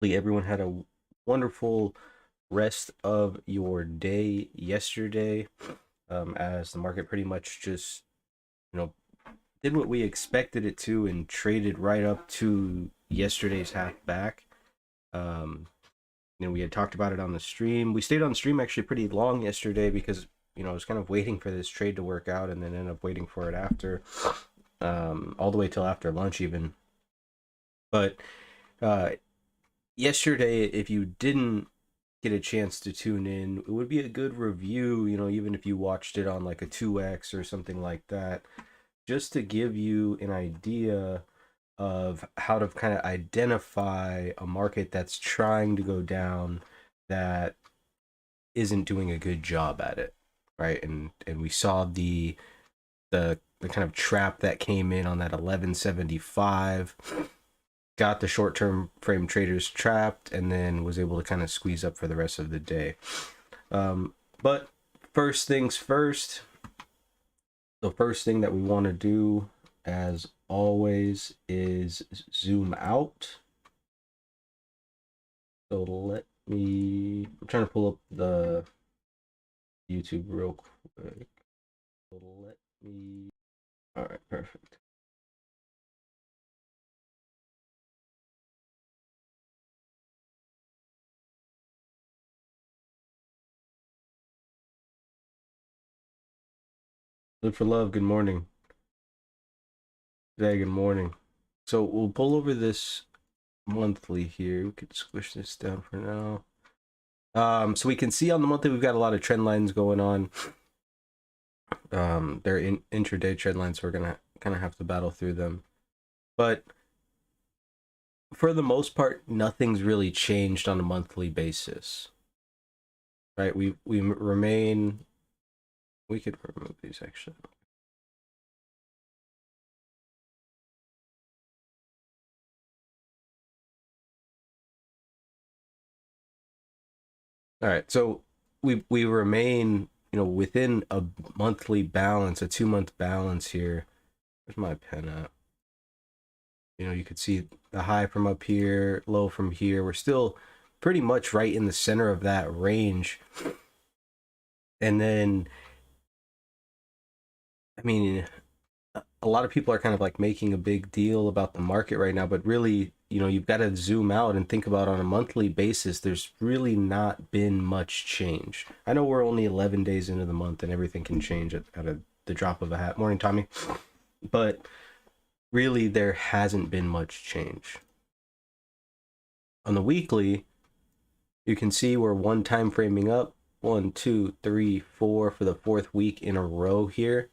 everyone had a wonderful rest of your day yesterday, as the market pretty much just, you know, did what we expected it to and traded right up to yesterday's half back. Um, we had talked about it on the stream. We stayed on stream actually pretty long yesterday because, I was kind of waiting for this trade to work out and then ended up waiting for it after, all the way till after lunch even. But uh, yesterday, if you didn't get a chance to tune in, it would be a good review, even if you watched it on like a 2x or something like that, just to give you an idea of how to kind of identify a market that's trying to go down that isn't doing a good job at it, right? And we saw the kind of trap that came in on that 1175, got the short-term frame traders trapped, and then was able to kind of squeeze up for the rest of the day. But first things first, the first thing that we want to do, as always, is zoom out. So I'm trying to pull up the YouTube real quick. So all right, perfect. Live for love, good morning. Today, good morning. So we'll pull over this monthly here. We could squish this down for now. So we can see on the monthly we've got a lot of trend lines going on. They're intraday trend lines, so we're gonna kind of have to battle through them. But for the most part, nothing's really changed on a monthly basis, right? We remain. We could remove these actually. All right, so we remain, within a monthly balance, a 2-month balance here. Where's my pen at? You could see the high from up here, low from here. We're still pretty much right in the center of that range. And then, I mean, a lot of people are kind of like making a big deal about the market right now, but really, you've got to zoom out and think about on a monthly basis, there's really not been much change. I know we're only 11 days into the month and everything can change at the drop of a hat. Morning, Tommy. But really, there hasn't been much change. On the weekly, you can see we're one time framing up, 1, 2, 3, 4 for the fourth week in a row here.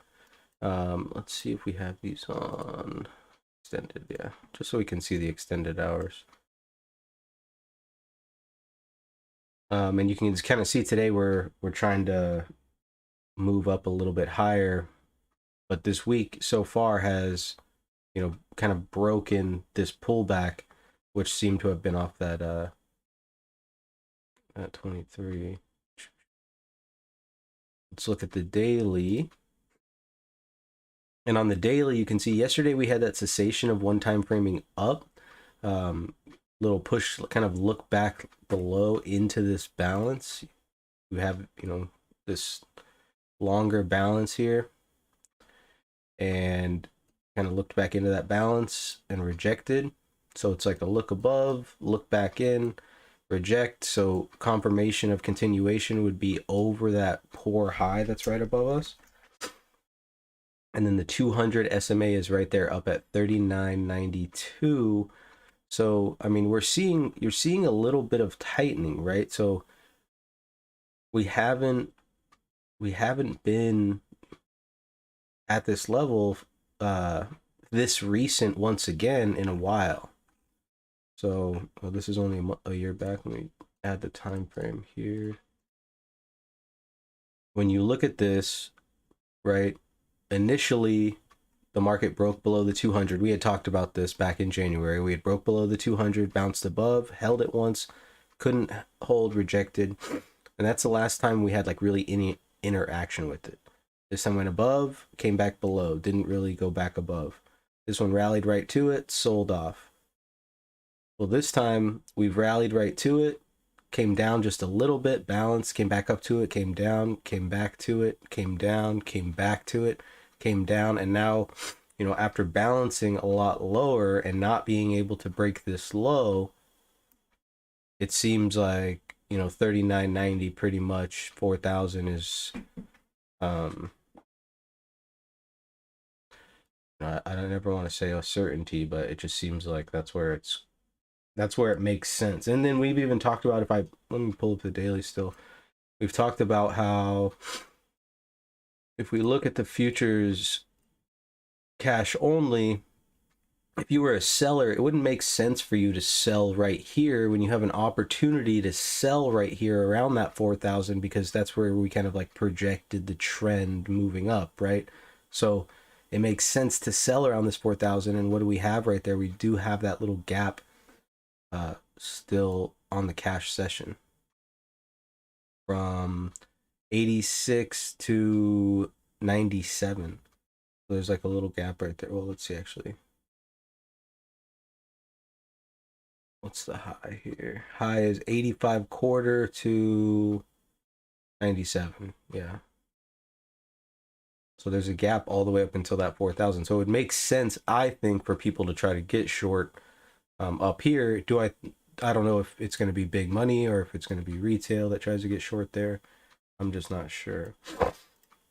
Let's see if we have these on extended, yeah, just so we can see the extended hours. And you can just kind of see today we're trying to move up a little bit higher, but this week so far has, kind of broken this pullback, which seemed to have been off that at 23. Let's look at the daily. And on the daily, you can see yesterday we had that cessation of one time framing up. Little push, kind of look back below into this balance. You have, this longer balance here. And kind of looked back into that balance and rejected. So it's like a look above, look back in, reject. So confirmation of continuation would be over that poor high that's right above us. And then the 200 SMA is right there up at 39.92. So, I mean, you're seeing a little bit of tightening, right? So we haven't been at this level this recent once again in a while. So this is only a year back. Let me add the time frame here. When you look at this, right, initially the market broke below the 200. We had talked about this back in January. We had broke below the 200, bounced above, held it once, couldn't hold, rejected. And that's the last time we had like really any interaction with it. This time went above, came back below, didn't really go back above. This one rallied right to it, sold off. Well, this time we've rallied right to it, came down just a little bit, balanced, came back up to it, came down, came back to it, came down, came back to it, came down, and now, after balancing a lot lower and not being able to break this low, it seems like, 39.90 pretty much 4,000 is I don't ever want to say a certainty, but it just seems like that's where it makes sense. And then we've even talked about, let me pull up the daily still. We've talked about how if we look at the futures cash only, if you were a seller, it wouldn't make sense for you to sell right here when you have an opportunity to sell right here around that 4,000, because that's where we kind of like projected the trend moving up, right? So it makes sense to sell around this 4,000. And what do we have right there? We do have that little gap still on the cash session from 86 to 97. So there's like a little gap right there. Well, let's see actually. What's the high here? High is 85 quarter to 97. Yeah. So there's a gap all the way up until that 4,000. So it makes sense, I think, for people to try to get short up here. I don't know if it's going to be big money or if it's going to be retail that tries to get short there. I'm just not sure.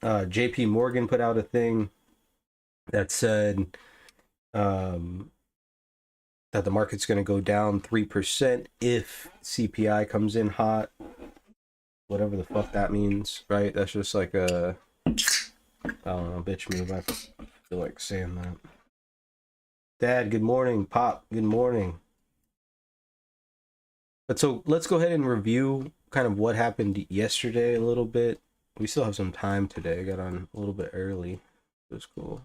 JP Morgan put out a thing that said that the market's going to go down 3% if CPI comes in hot, whatever the fuck that means, right? That's just like a, I don't know, bitch move. I feel like saying that. Dad, good morning. Pop, good morning. But so let's go ahead and review kind of what happened yesterday a little bit. We still have some time today. I got on a little bit early. It was cool.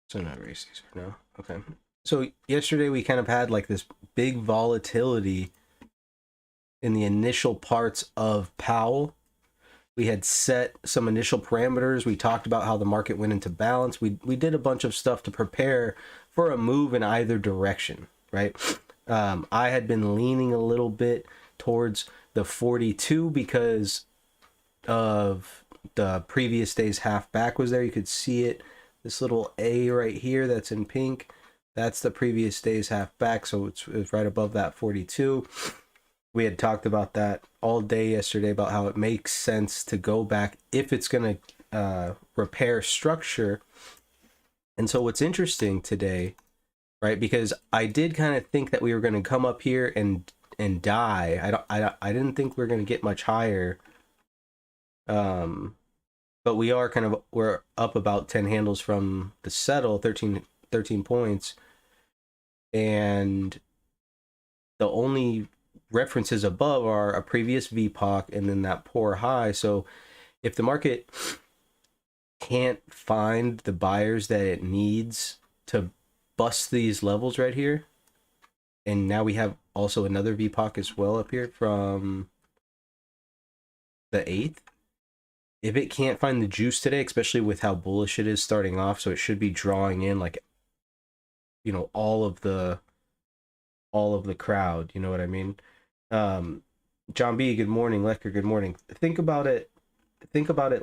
So not race these for now. Okay. So yesterday we kind of had like this big volatility in the initial parts of Powell. We had set some initial parameters. We talked about how the market went into balance. We did a bunch of stuff to prepare for a move in either direction, right? I had been leaning a little bit towards the 42 because of the previous day's half back was there. You could see it. This little A right here that's in pink, that's the previous day's half back. So it's right above that 42. We had talked about that all day yesterday about how it makes sense to go back if it's going to repair structure. And so what's interesting today, right? Because I did kind of think that we were going to come up here and die. I didn't think we were going to get much higher. But we're up about 10 handles from the settle, 13 points. And the only references above are a previous VPOC and then that poor high. So if the market can't find the buyers that it needs to bust these levels right here, and now we have also another VPOC as well up here from the 8th. If it can't find the juice today, especially with how bullish it is starting off, so it should be drawing in like, all of the crowd, you know what I mean? John B, good morning. Lecker, good morning. Think about it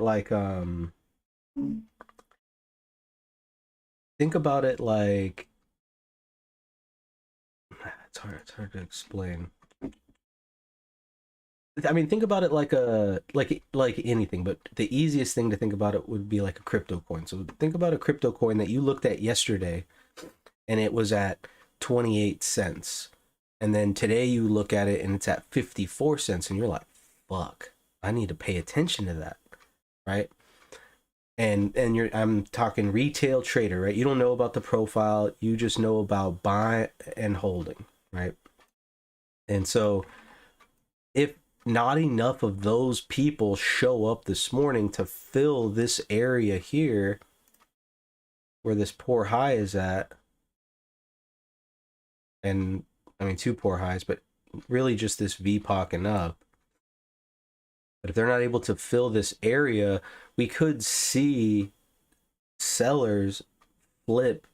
like it's hard to explain. I mean, think about it like anything, but the easiest thing to think about it would be like a crypto coin. So think about a crypto coin that you looked at yesterday and it was at 28 cents. And then today you look at it and it's at 54 cents and you're like, fuck, I need to pay attention to that, right? And I'm talking retail trader, right? You don't know about the profile, you just know about buy and holding, right? And so if not enough of those people show up this morning to fill this area here where this poor high is at, and I mean 2 poor highs, but really just this V popping up. But if they're not able to fill this area, we could see sellers flip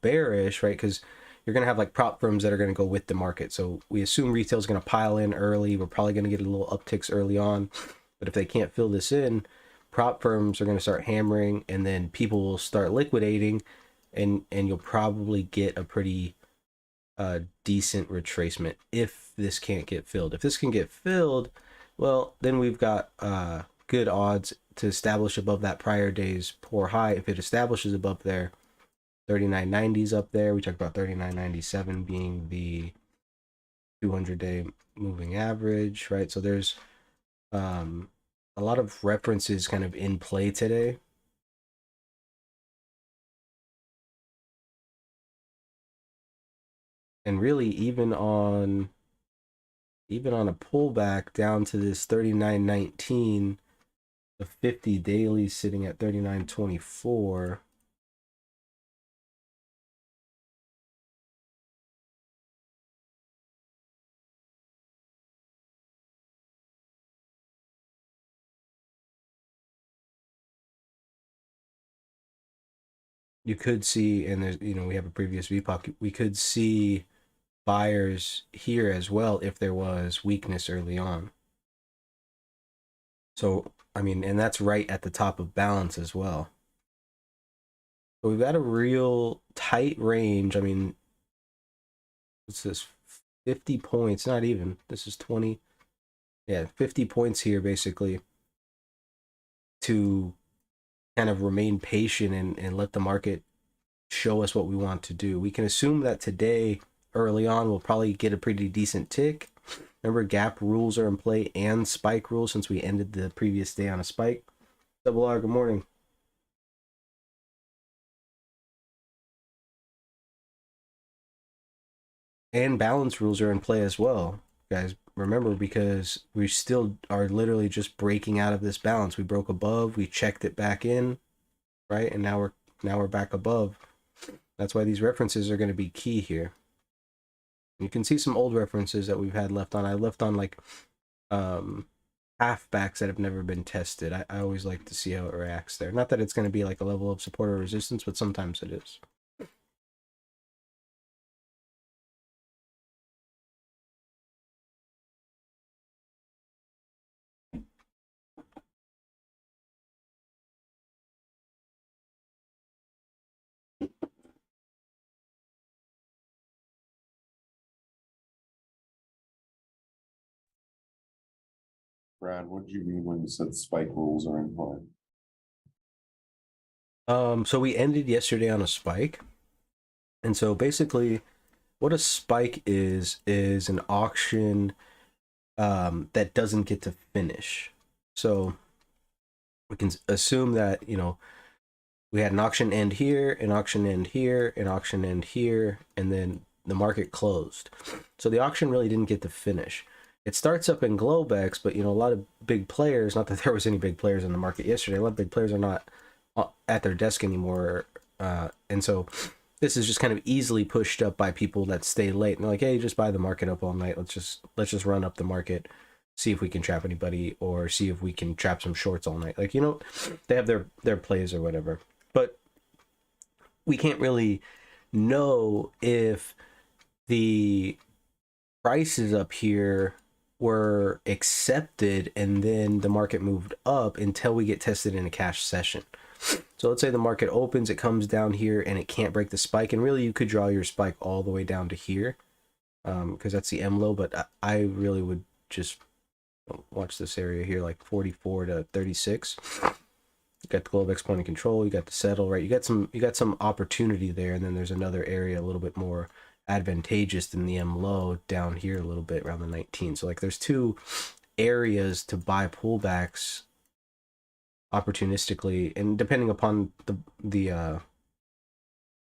bearish, right? Because you're going to have like prop firms that are going to go with the market. So we assume retail is going to pile in early. We're probably going to get a little upticks early on. But if they can't fill this in, prop firms are going to start hammering, and then people will start liquidating, and you'll probably get a pretty decent retracement if this can't get filled. If this can get filled, well, then we've got good odds to establish above that prior day's poor high. If it establishes above there, 39.90s up there. We talked about 39.97 being the 200-day moving average, right? So there's a lot of references kind of in play today. And really, even on a pullback down to this 39.19, the 50 daily sitting at 39.24. You could see, and there's, we have a previous VPOC, we could see buyers here as well if there was weakness early on. So, I mean, and that's right at the top of balance as well. So we've got a real tight range. I mean, what's this? 50 points, not even. This is 20. Yeah, 50 points here basically to kind of remain patient and let the market show us what we want to do. We can assume that today, early on, we'll probably get a pretty decent tick. Remember, gap rules are in play and spike rules since we ended the previous day on a spike. Double R, good morning. And balance rules are in play as well, guys. Remember, because we still are literally just breaking out of this balance. We broke above, we checked it back in, right? And now we're back above. That's why these references are going to be key here. You can see some old references that we've had left on. I left on like halfbacks that have never been tested. I always like to see how it reacts there. Not that it's going to be like a level of support or resistance, but sometimes it is. Brad, what did you mean when you said spike rules are in play? So we ended yesterday on a spike. And so basically what a spike is an auction that doesn't get to finish. So we can assume that, we had an auction end here, an auction end here, an auction end here, and then the market closed. So the auction really didn't get to finish. It starts up in Globex, but a lot of big players, not that there was any big players in the market yesterday, a lot of big players are not at their desk anymore. And so this is just kind of easily pushed up by people that stay late. And they're like, hey, just buy the market up all night. Let's just run up the market, see if we can trap anybody, or see if we can trap some shorts all night. Like, they have their plays or whatever. But we can't really know if the prices up here were accepted and then the market moved up until we get tested in a cash session. So let's say the market opens, it comes down here and it can't break the spike, and really you could draw your spike all the way down to here, because that's the M low, but I really would just watch this area here, like 44 to 36. You got the Globex point of control, you got the settle, right? You got some opportunity there, and then there's another area a little bit more advantageous than the M low down here a little bit around the 19. So like there's two areas to buy pullbacks opportunistically, and depending upon the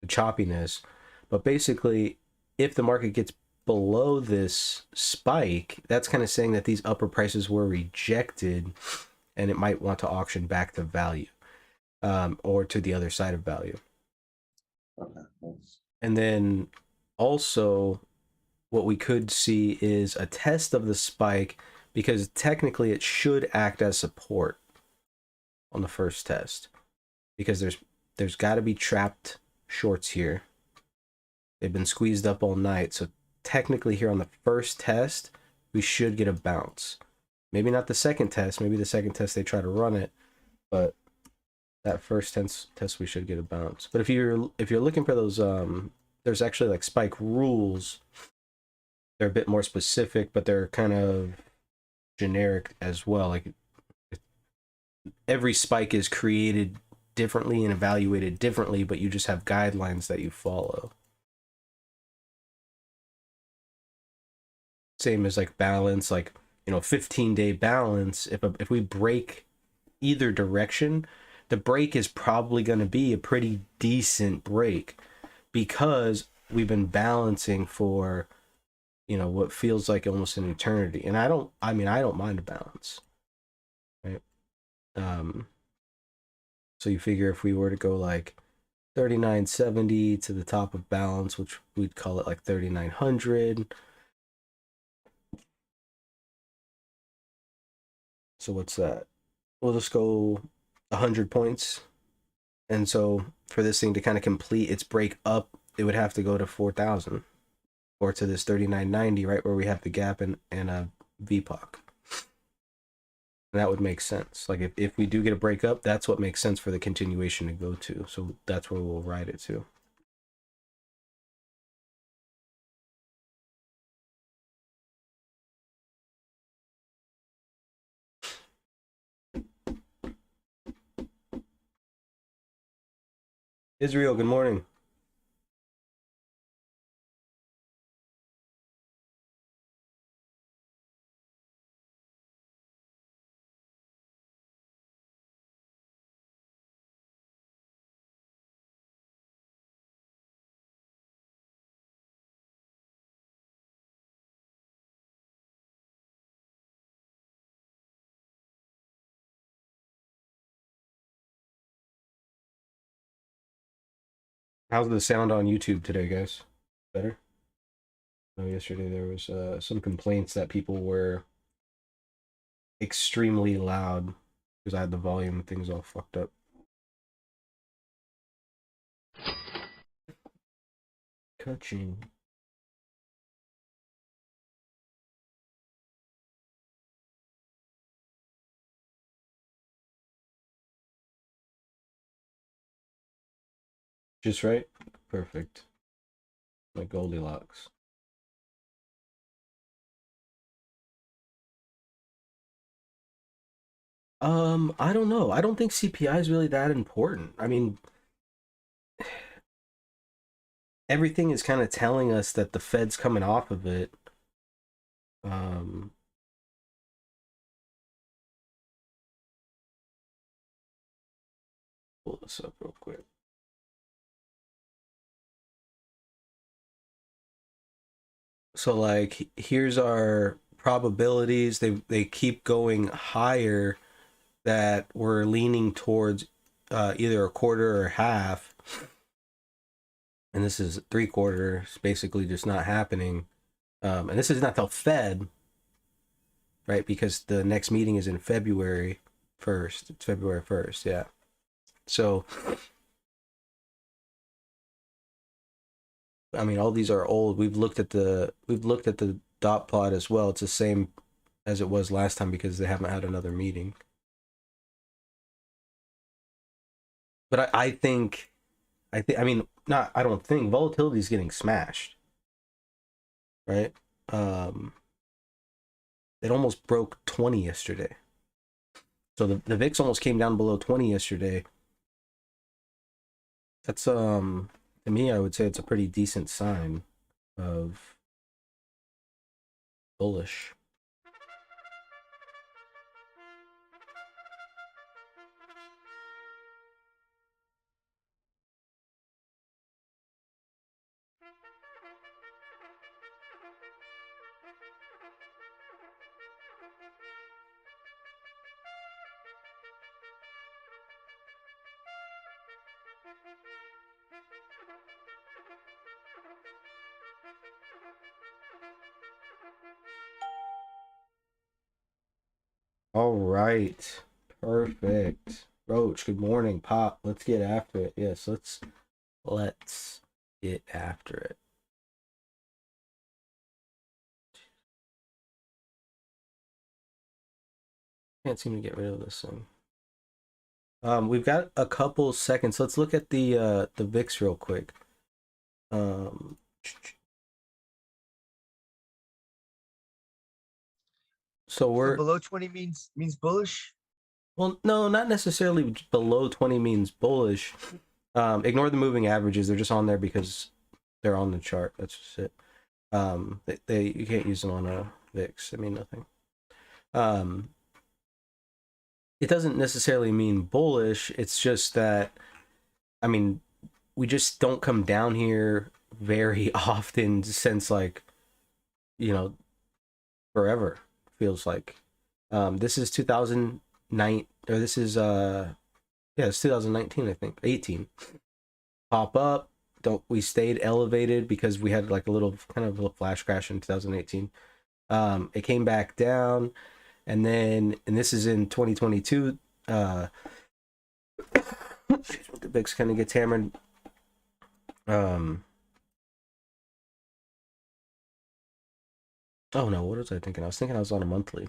choppiness. But basically, if the market gets below this spike, that's kind of saying that these upper prices were rejected and it might want to auction back to value, or to the other side of value. Okay, thanks. And then also, what we could see is a test of the spike, because technically it should act as support on the first test, because there's got to be trapped shorts here. They've been squeezed up all night, so technically here on the first test we should get a bounce. Maybe not the second test. Maybe the second test they try to run it, but that first test we should get a bounce. But if you're looking for those, there's actually like spike rules. They're a bit more specific, but they're kind of generic as well. Like every spike is created differently and evaluated differently, but you just have guidelines that you follow. Same as like balance, like 15-day balance. If we break either direction, the break is probably going to be a pretty decent break, because we've been balancing for what feels like almost an eternity. And I don't mind a balance, right? So you figure if we were to go like 3970 to the top of balance, which we'd call it like 3900. So what's that? We'll just go 100 points. And so for this thing to kind of complete its break up, it would have to go to 4,000 or to this 3990, right where we have the gap and a VPOC. And that would make sense. Like if we do get a break up, that's what makes sense for the continuation to go to. So that's where we'll ride it to. Israel, good morning. How's the sound on YouTube today, guys? Better? No, yesterday there was some complaints that people were extremely loud because I had the volume and things all fucked up. Coaching. Just right? Perfect. My Goldilocks. I don't know. I don't think CPI is really that important. I mean, everything is kind of telling us that the Fed's coming off of it. Um, Pull this up real quick. So like here's our probabilities. They keep going higher, that we're leaning towards either a quarter or half. And this is 3/4, basically just not happening. And this is not the Fed, right? Because the next meeting is in February 1st. It's February 1st, yeah. So, I mean, all these are old. We've looked at the dot plot as well. It's the same as it was last time because they haven't had another meeting. But I mean, not I don't think volatility is getting smashed, right? Um, it almost broke 20 yesterday. So the VIX almost came down below 20 yesterday. That's to me, I would say it's a pretty decent sign of bullish. All right. Perfect. Roach, good morning. Pop, let's get after it. Yes, let's get after it. Can't seem to get rid of this thing. We've got a couple seconds. Let's look at the VIX real quick. Um, so So we're below 20 means bullish. well, no, not necessarily below 20 means bullish. Ignore the moving averages. They're just on there because they're on the chart. That's just it. They you can't use them on a VIX. They mean nothing. It doesn't necessarily mean bullish. It's just that, I mean, we just don't come down here very often since, like, you know, forever, feels like. This is 2009, or this is yeah, it's 2019, I think, 18. Pop up. Don't we stayed elevated because we had like a little kind of a flash crash in 2018. It came back down, and this is in 2022. The VIX kind of gets hammered. Oh no, what was I thinking? I was thinking I was on a monthly.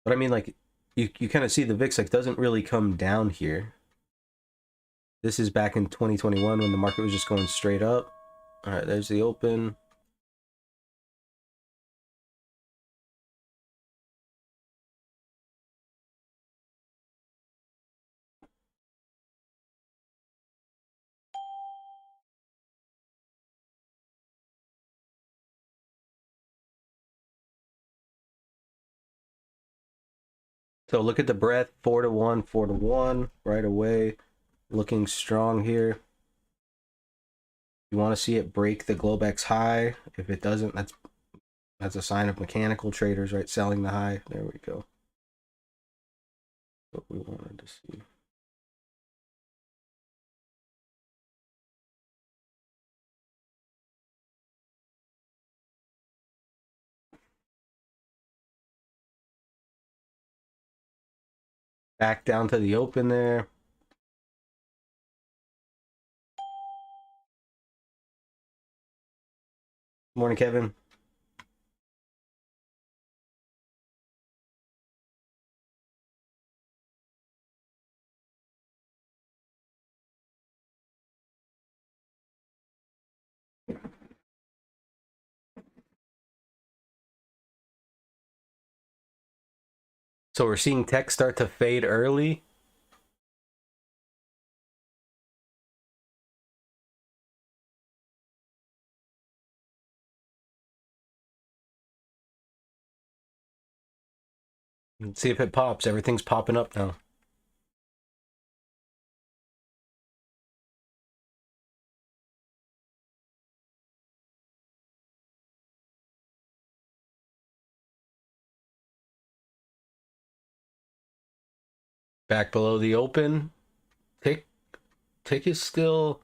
But I mean, like, you kind of see the VIX like doesn't really come down here. This is back in 2021 when the market was just going straight up. All right, there's the open. So look at the breadth, 4 to 1, 4 to 1, right away, looking strong here. You want to see it break the Globex high. If it doesn't, that's a sign of mechanical traders, right? Selling the high. There we go. What we wanted to see. Back down to the open there. Morning, Kevin. So we're seeing tech start to fade early. Let's see if it pops. Everything's popping up now. Back below the open. Tick is still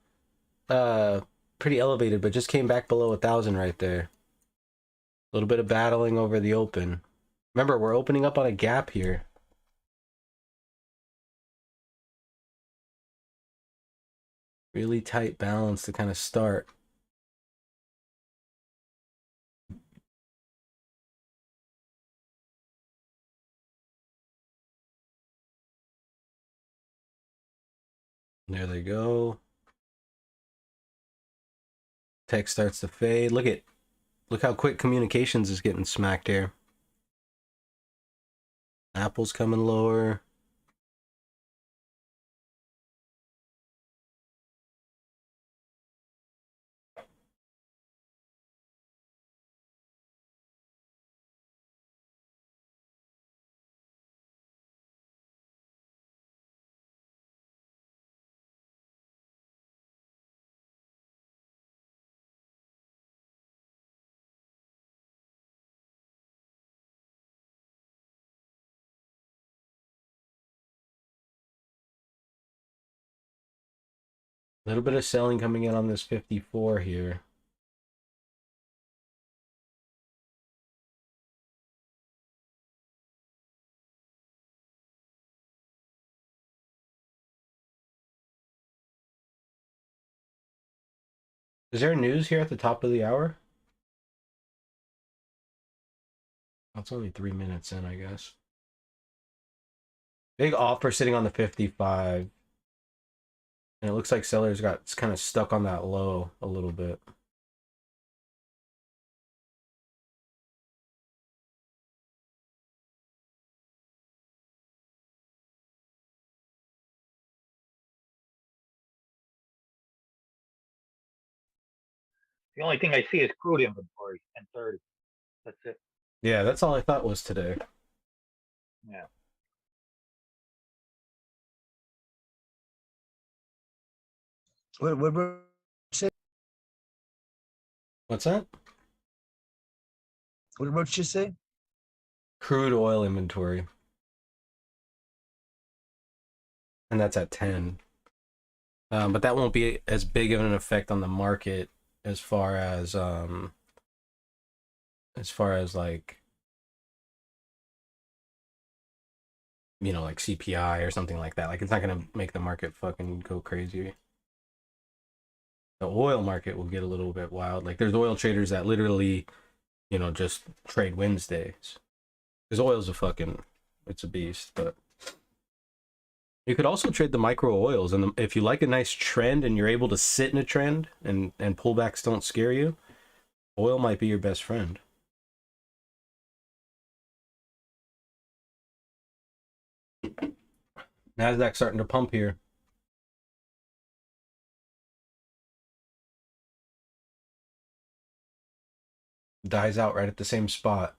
pretty elevated, but just came back below 1,000 right there. A little bit of battling over the open. Remember, we're opening up on a gap here. Really tight balance to kind of start. There they go. Tech starts to fade. Look how quick communications is getting smacked here. Apple's coming lower. A little bit of selling coming in on this 54 here. Is there news here at the top of the hour? That's only 3 minutes in, I guess. Big offer sitting on the 55. And it looks like sellers got kind of stuck on that low a little bit. The only thing I see is crude inventory and 30. That's it. Yeah, that's all I thought was today. Yeah. What say? What's that? What did you say? Crude oil inventory. And that's at 10. But that won't be as big of an effect on the market as far as like, you know, like CPI or something like that. Like, it's not gonna make the market fucking go crazy. The oil market will get a little bit wild. Like, there's oil traders that literally, you know, just trade Wednesdays. Because oil's it's a beast. But you could also trade the micro oils, and if you like a nice trend and you're able to sit in a trend and pullbacks don't scare you, oil might be your best friend. Nasdaq starting to pump here. Dies out right at the same spot.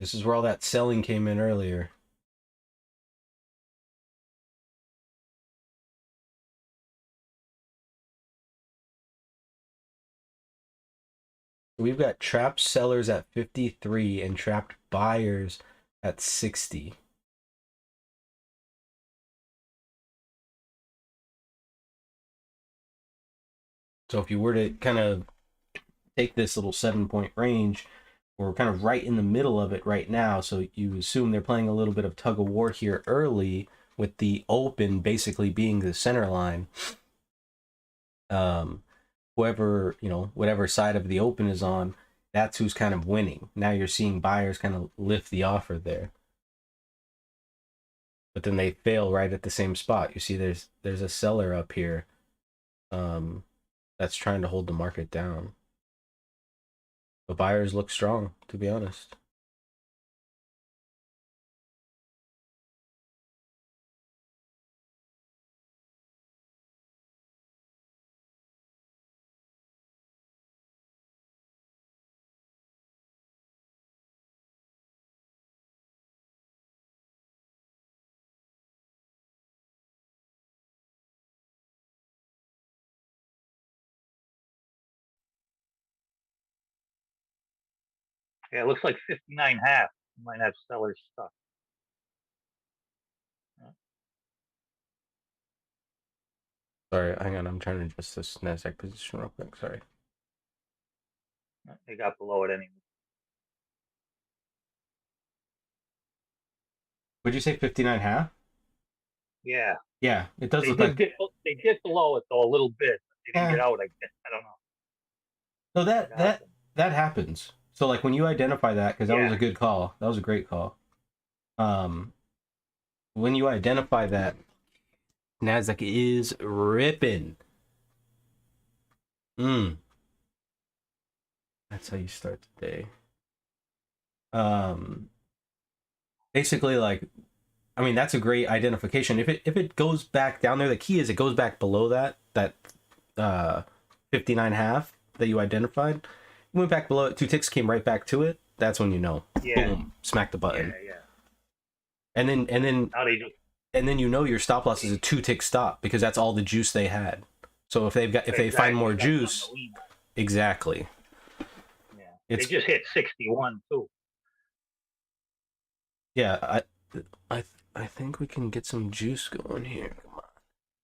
This is where all that selling came in earlier. We've got trapped sellers at 53 and trapped buyers at 60. So if you were to kind of take this little 7-point range, we're kind of right in the middle of it right now. So you assume they're playing a little bit of tug of war here early, with the open basically being the center line. Whoever, you know, whatever side of the open is on, that's who's kind of winning. Now you're seeing buyers kind of lift the offer there. But then they fail right at the same spot. You see there's a seller up here that's trying to hold the market down. But buyers look strong, to be honest. Yeah, it looks like 59.5. You might have sellers stuck. Sorry, hang on. I'm trying to adjust this Nasdaq position real quick. Sorry. They got below it anyway. Would you say 59.5? Yeah. Yeah, it does They look did like. they did below it though a little bit. They didn't Yeah. get out, I guess. I don't know. So that happens. So like when you identify that, because that was Yeah. a good call. That was a great call. When you identify that, Nasdaq is ripping. That's how you start the day. Basically, like, I mean, that's a great identification. If it goes back down there, the key is it goes back below that 59.5 that you identified. It went back below it, 2 ticks came right back to it. That's when you know. Yeah. Boom, smack the button. Yeah. And then Now they just you know your stop loss is a 2-tick stop, because that's all the juice they had. So if they find more juice, exactly. Yeah. They just hit 61 too. Yeah, I think we can get some juice going here. Come on.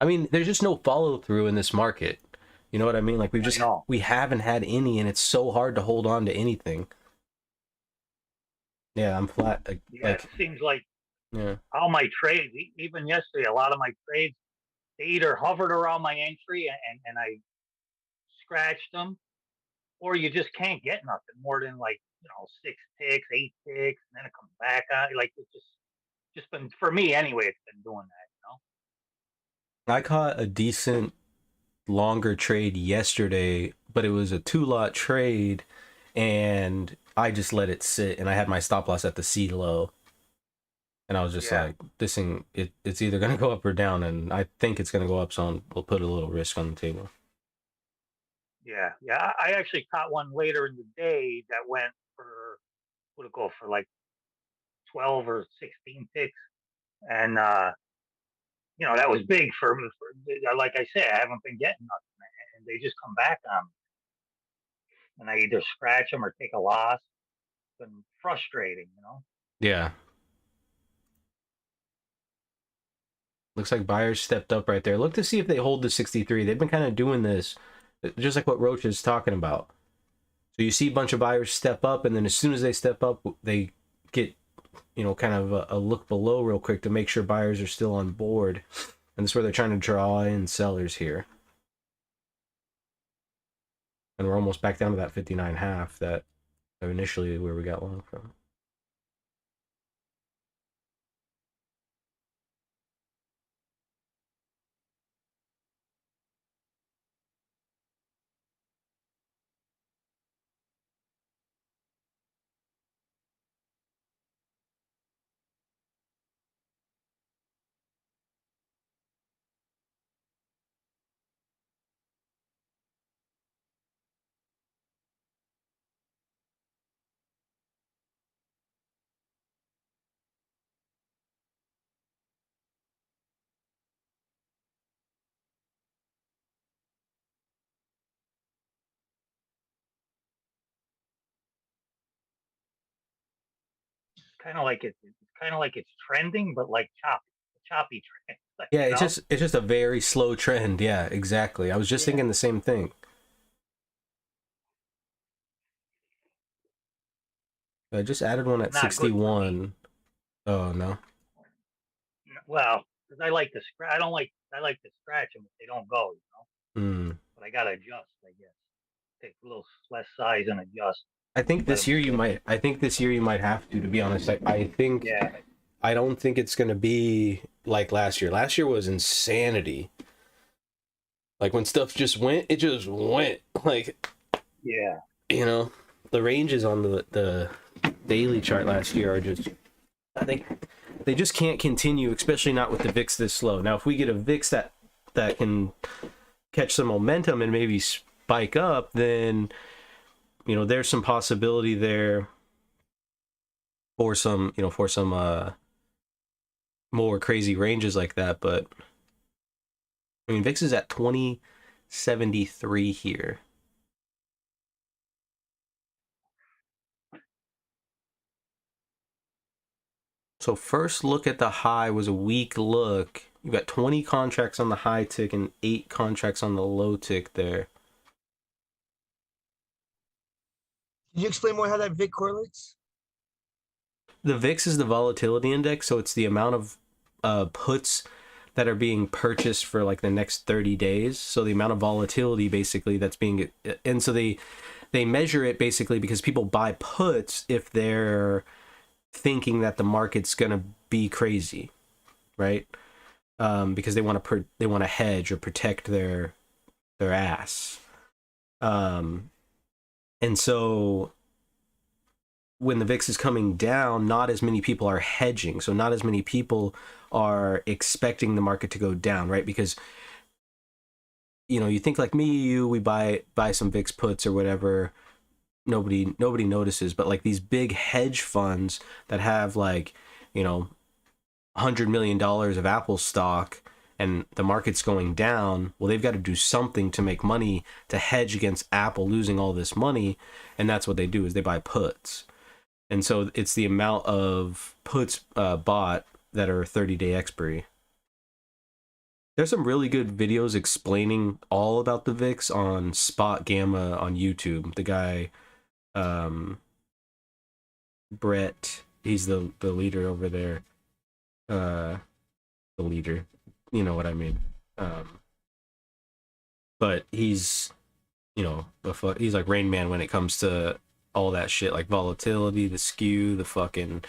I mean, there's just no follow through in this market. You know what I mean? Like I know. we haven't had any, and it's so hard to hold on to anything. Yeah, I'm flat. Yeah, it seems like Yeah, all my trades, even yesterday, a lot of my trades, they either hovered around my entry and I scratched them, or you just can't get nothing more than like, 6 ticks, 8 ticks, and then it comes back on. Like it's just been for me anyway. It's been doing that. I caught a decent longer trade yesterday, but it was a 2 lot trade, and I just let it sit, and I had my stop loss at the C low, and I was just Yeah, like, this thing, it's either gonna go up or down, and I think it's gonna go up, so we'll put a little risk on the table. yeah. I actually caught one later in the day that went for would it go for like 12 or 16 ticks, and that was big for me. Like I said, I haven't been getting nothing, and they just come back on me, and I either scratch them or take a loss. It's been frustrating. Yeah, looks like buyers stepped up right there. Look to see if they hold the 63. They've been kind of doing this, just like what Roach is talking about. So you see a bunch of buyers step up, and then as soon as they step up, they get, kind of a look below real quick to make sure buyers are still on board. And that's where they're trying to draw in sellers here. And we're almost back down to that 59.5 that initially where we got long from. It's trending, but like choppy trend. Yeah, you know. it's just a very slow trend. Yeah, exactly. I was just Yeah, thinking the same thing. I just added one it's at not good for me. 61. Oh no. Well, because I like to scratch. I like to scratch them if they don't go. Hmm. But I gotta adjust, I guess. Take a little less size and adjust. I think Let this them year sit. I think this year you might have to be honest. I think Yeah, I don't think it's gonna be like last year. Last year was insanity. Like when stuff just went, it just went. Like, yeah. you know, the ranges on the daily chart last year are just, I think they just can't continue, especially not with the VIX this slow. Now, if we get a VIX that can catch some momentum and maybe spike up, then there's some possibility there for some more crazy ranges like that. But I mean, VIX is at 2073 here. So first look at the high was a weak look. You got 20 contracts on the high tick and 8 contracts on the low tick there. Can you explain more how that VIC correlates? The VIX is the volatility index, so it's the amount of puts that are being purchased for like the next 30 days. So the amount of volatility basically that's being, and so they measure it basically because people buy puts if they're thinking that the market's gonna be crazy, right? Because they want to hedge or protect their ass. And so when the VIX is coming down, not as many people are hedging. So not as many people are expecting the market to go down, right? Because you think like me, we buy some VIX puts or whatever. Nobody notices, but like these big hedge funds that have like, $100 million of Apple stock and the market's going down, well, they've got to do something to make money to hedge against Apple losing all this money, and that's what they do is they buy puts. And so it's the amount of puts bought that are 30-day expiry. There's some really good videos explaining all about the VIX on Spot Gamma on YouTube. The guy, um, Brett, he's the leader over there. The leader, you know what I mean. Um, but he's, he's like Rain Man when it comes to all that shit, like volatility, the skew, the fucking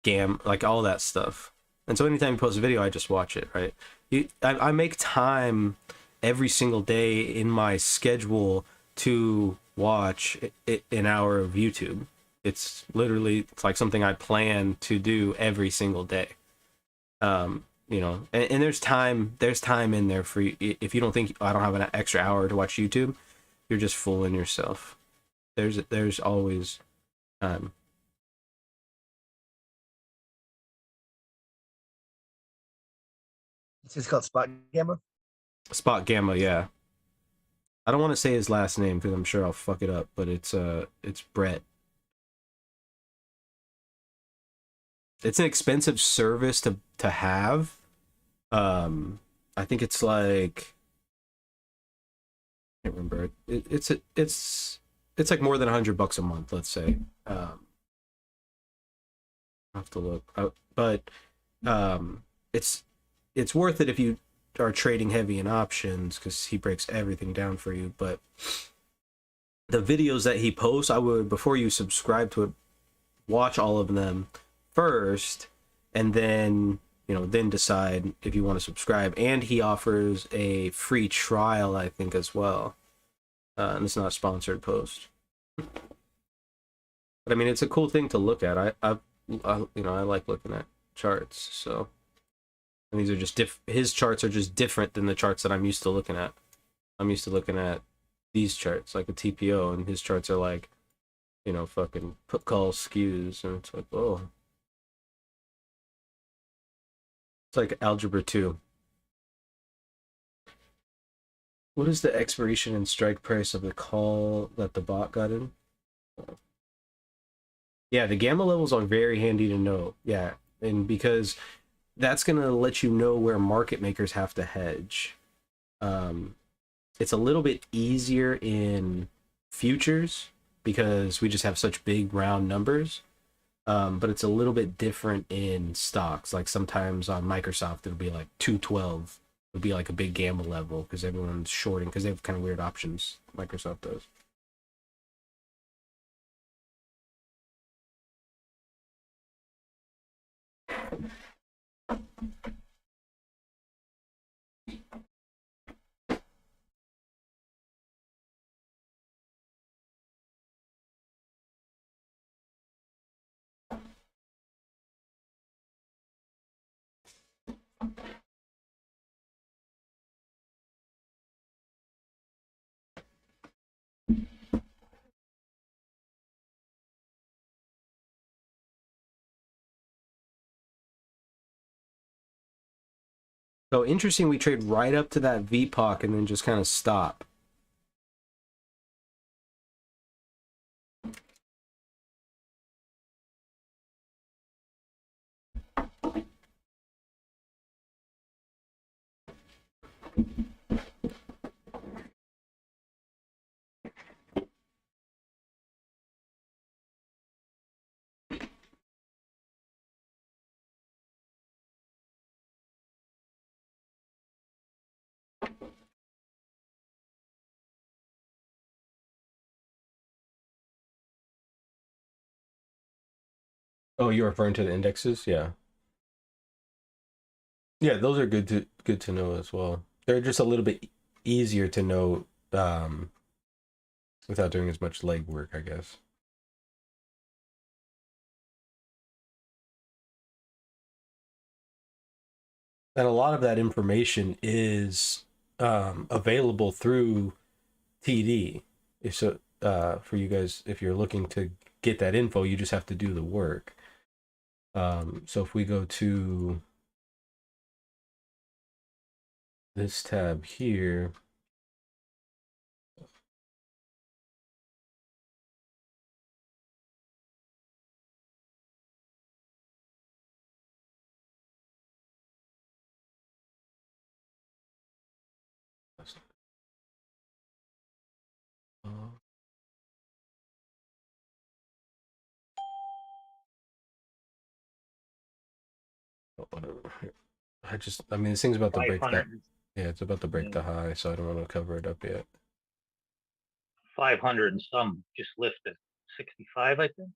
like all that stuff. And so anytime he posts a video, I just watch it, right? I make time every single day in my schedule to watch an hour of YouTube. It's like something I plan to do every single day. And there's time in there for you. If you don't think I don't have an extra hour to watch YouTube, you're just fooling yourself. There's always time. It's called Spot Gamma. Spot Gamma, yeah. I don't want to say his last name because I'm sure I'll fuck it up, but it's Brett. It's an expensive service to have. I think it's like, I can't remember. It's like more than $100 a month, let's say. I'll have to look, but it's worth it if you are trading heavy in options because he breaks everything down for you. But the videos that he posts, I would, before you subscribe to it, watch all of them first, and then then decide if you want to subscribe. And he offers a free trial, I think, as well. And it's not a sponsored post, but I mean, it's a cool thing to look at. I like looking at charts. So, and these are just his charts are just different than the charts that I'm used to looking at. I'm used to looking at these charts like a TPO, and his charts are like, fucking put call skews, and it's like, whoa. It's like algebra 2. What is the expiration and strike price of the call that the bot got in? Yeah, the gamma levels are very handy to know. Yeah, and because that's going to let you know where market makers have to hedge. It's a little bit easier in futures because we just have such big round numbers. But it's a little bit different in stocks. Like sometimes on Microsoft, it'll be like 212. It'll be like a big gamma level because everyone's shorting because they have kind of weird options. Microsoft does. So interesting, we trade right up to that VPOC and then just kind of stop. Oh, you're referring to the indexes? Yeah. Yeah, those are good to know as well. They're just a little bit easier to know without doing as much legwork, I guess. And a lot of that information is available through TD. So for you guys, if you're looking to get that info, you just have to do the work. So if we go to this tab here, I mean, this thing's about to Five break that. hundred, Yeah, it's about to break yeah, the high, so I don't want to cover it up yet. 500 and some just lifted 65, I think.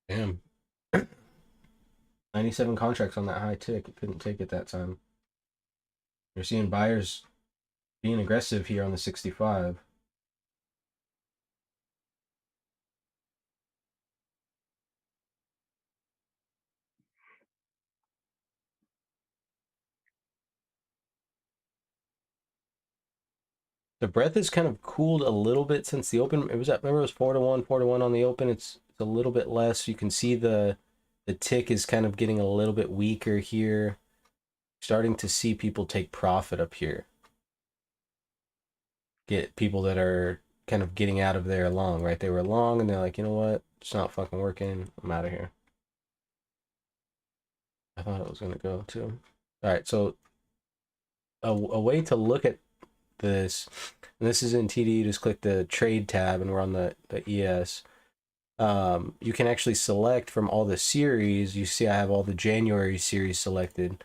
Damn. 97 contracts on that high tick. It couldn't take it that time. You're seeing buyers being aggressive here on the 65. The breadth has kind of cooled a little bit since the open. It was at, remember it was 4-1, 4-1 on the open. It's a little bit less. You can see the tick is kind of getting a little bit weaker here. Starting to see people take profit up here. Get people that are kind of getting out of there long, right? They were long and they're like, you know what? It's not fucking working. I'm out of here. I thought it was gonna go too. All right, so a way to look at this, and this is in TD, you just click the trade tab and we're on the ES. You can actually select from all the series. You see I have all the January series selected.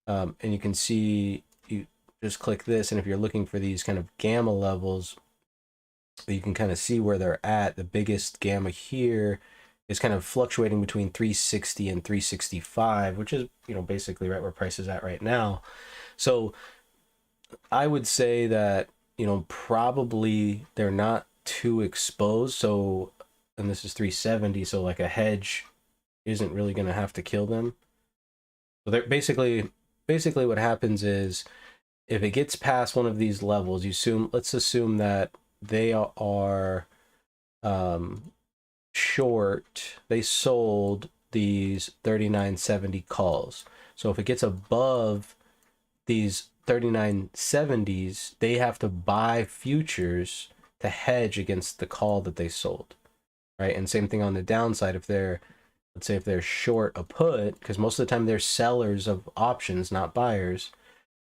And you can see, you just click this, and if you're looking for these kind of gamma levels, you can kind of see where they're at. The biggest gamma here is kind of fluctuating between 360 and 365, which is, you know, basically right where price is at right now. So I would say that, you know, probably they're not too exposed. So, and this is 370, so like a hedge isn't really going to have to kill them. So they're basically what happens is if it gets past one of these levels, let's assume that they are short. They sold these 3970 calls. So if it gets above these 3970s, they have to buy futures to hedge against the call that they sold, right? And same thing on the downside. If they're, let's say if they're short a put, because most of the time they're sellers of options, not buyers.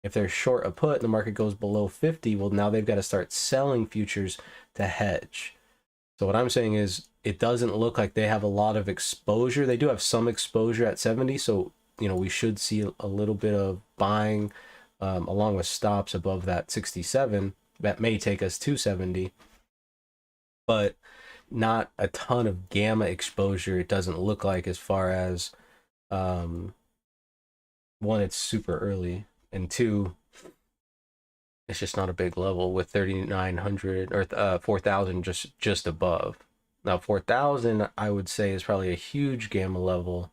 If they're short a put and the market goes below 50, well, now they've got to start selling futures to hedge. So what I'm saying is it doesn't look like they have a lot of exposure. They do have some exposure at 70, so you know we should see a little bit of buying along with stops above that 67. That may take us to 70, but not a ton of gamma exposure. It doesn't look like, as far as um, one, it's super early, and two, it's just not a big level with 3,900 or 4,000 just above. Now 4,000 I would say is probably a huge gamma level,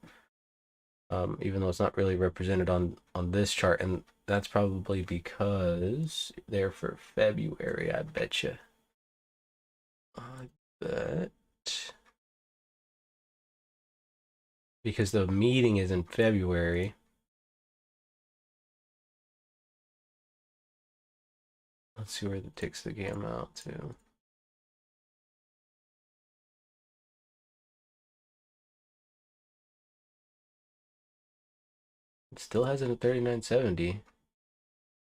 even though it's not really represented on this chart, and that's probably because they're for February. I bet you. I bet because the meeting is in February. Let's see where it takes the gamma out to. It still has it at 3970.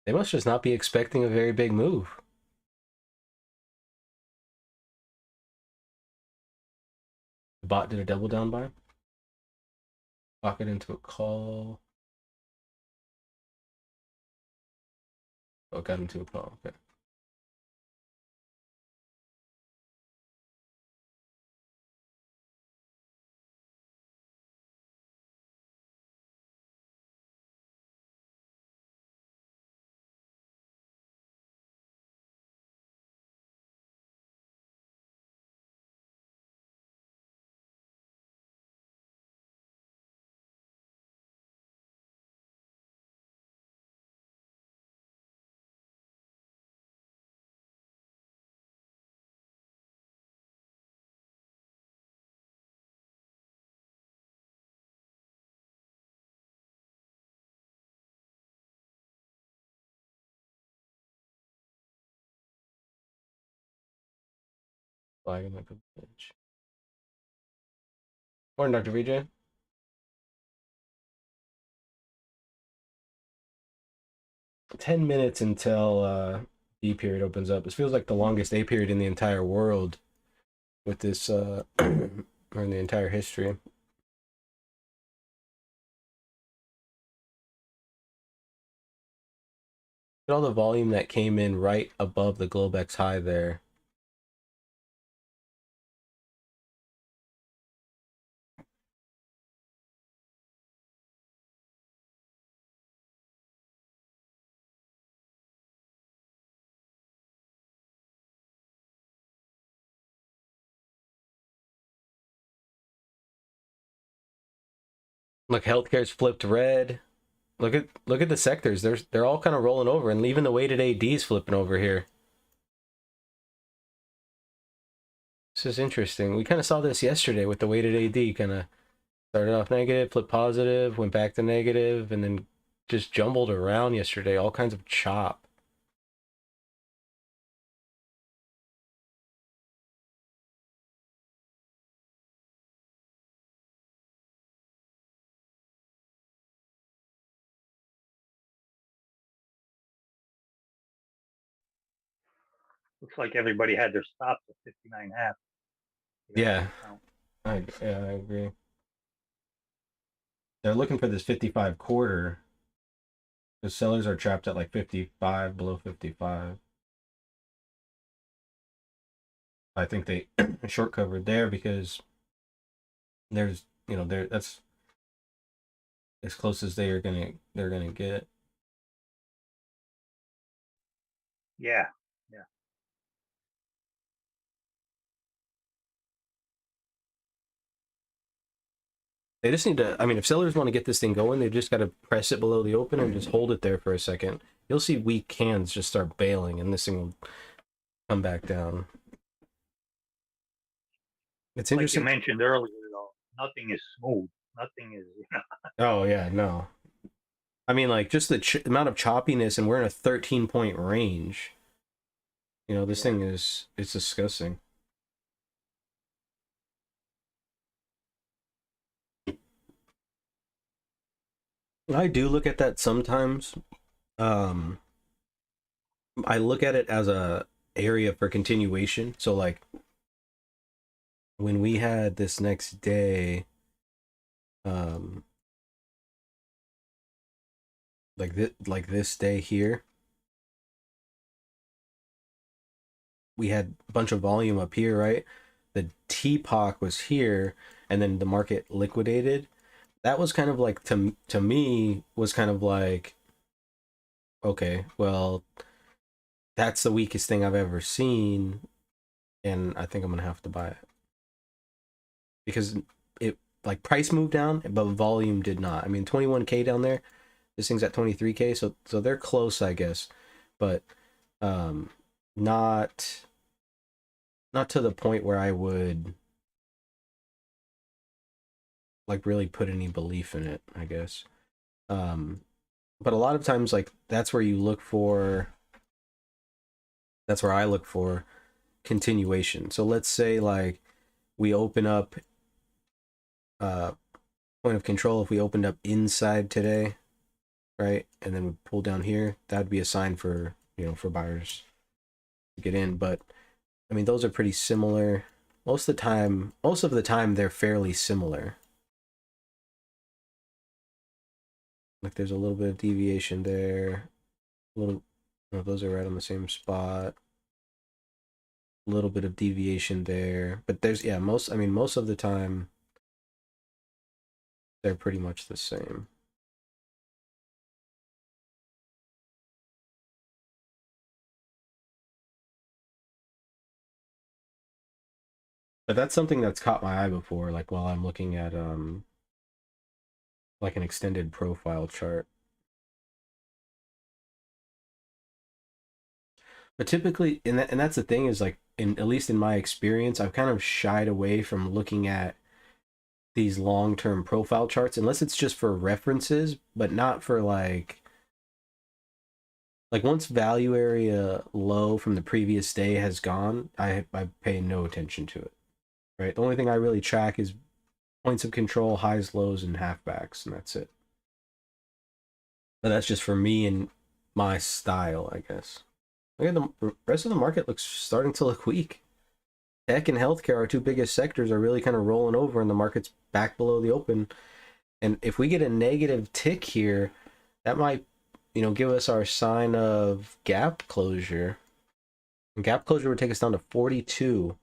They must just not be expecting a very big move. The bot did a double down buy. Pocket into a call. Oh, got into a call. Okay. Flagging like a bitch. Morning, Dr. VJ. $10 until B period opens up. This feels like the longest A period in the entire world with this or in the entire history. Look at all the volume that came in right above the Globex high there. Look, healthcare's flipped red. Look at the sectors. They're all kind of rolling over, and even the weighted AD's flipping over here. This is interesting. We kind of saw this yesterday with the weighted AD. Kind of started off negative, flipped positive, went back to negative, and then just jumbled around yesterday. All kinds of chop. Looks like everybody had their stops at 59.5. Yeah, I agree. They're looking for this 55 quarter. The sellers are trapped at like 55, below 55. I think they short covered there because there's, that's as close as they're gonna get. Yeah. They just need to, I mean, if sellers want to get this thing going, they just got to press it below the open and just hold it there for a second. You'll see weak hands just start bailing and this thing will come back down. It's Like you interesting. mentioned earlier, though, nothing is smooth. Nothing is, Oh, yeah, no. I mean, like, just the amount of choppiness, and we're in a 13-point range. This thing it's disgusting. I do look at that sometimes. Um, I look at it as a area for continuation. So, like, when we had this next day, like this day here, we had a bunch of volume up here, right? The TPOC was here, and then the market liquidated. That was kind of like, to me, was kind of like, okay, well, that's the weakest thing I've ever seen, and I think I'm gonna have to buy it because it, like, price moved down, but volume did not. I mean, 21K down there. This thing's at 23K, so they're close, I guess, but not to the point where I would like really put any belief in it, I guess. But a lot of times, like, that's where I look for continuation. So let's say, like, we open up point of control. If we opened up inside today, right, and then we pull down here, that'd be a sign for for buyers to get in. But I mean, those are pretty similar. Most of the time they're fairly similar. Like, there's a little bit of deviation there. Those are right on the same spot. A little bit of deviation there, but there's most of the time they're pretty much the same. But that's something that's caught my eye before, like while I'm looking at like an extended profile chart. But typically, and that's the thing, is like, at least in my experience, I've kind of shied away from looking at these long-term profile charts unless it's just for references, but not for like once value area low from the previous day has gone, I pay no attention to it. Right? The only thing I really track is points of control, highs, lows, and halfbacks, and that's it. But that's just for me and my style, I guess. Look at the rest of the market looks starting to look weak. Tech and healthcare, our two biggest sectors, are really kind of rolling over, and the market's back below the open. And if we get a negative tick here, that might, give us our sign of gap closure. And gap closure would take us down to 42.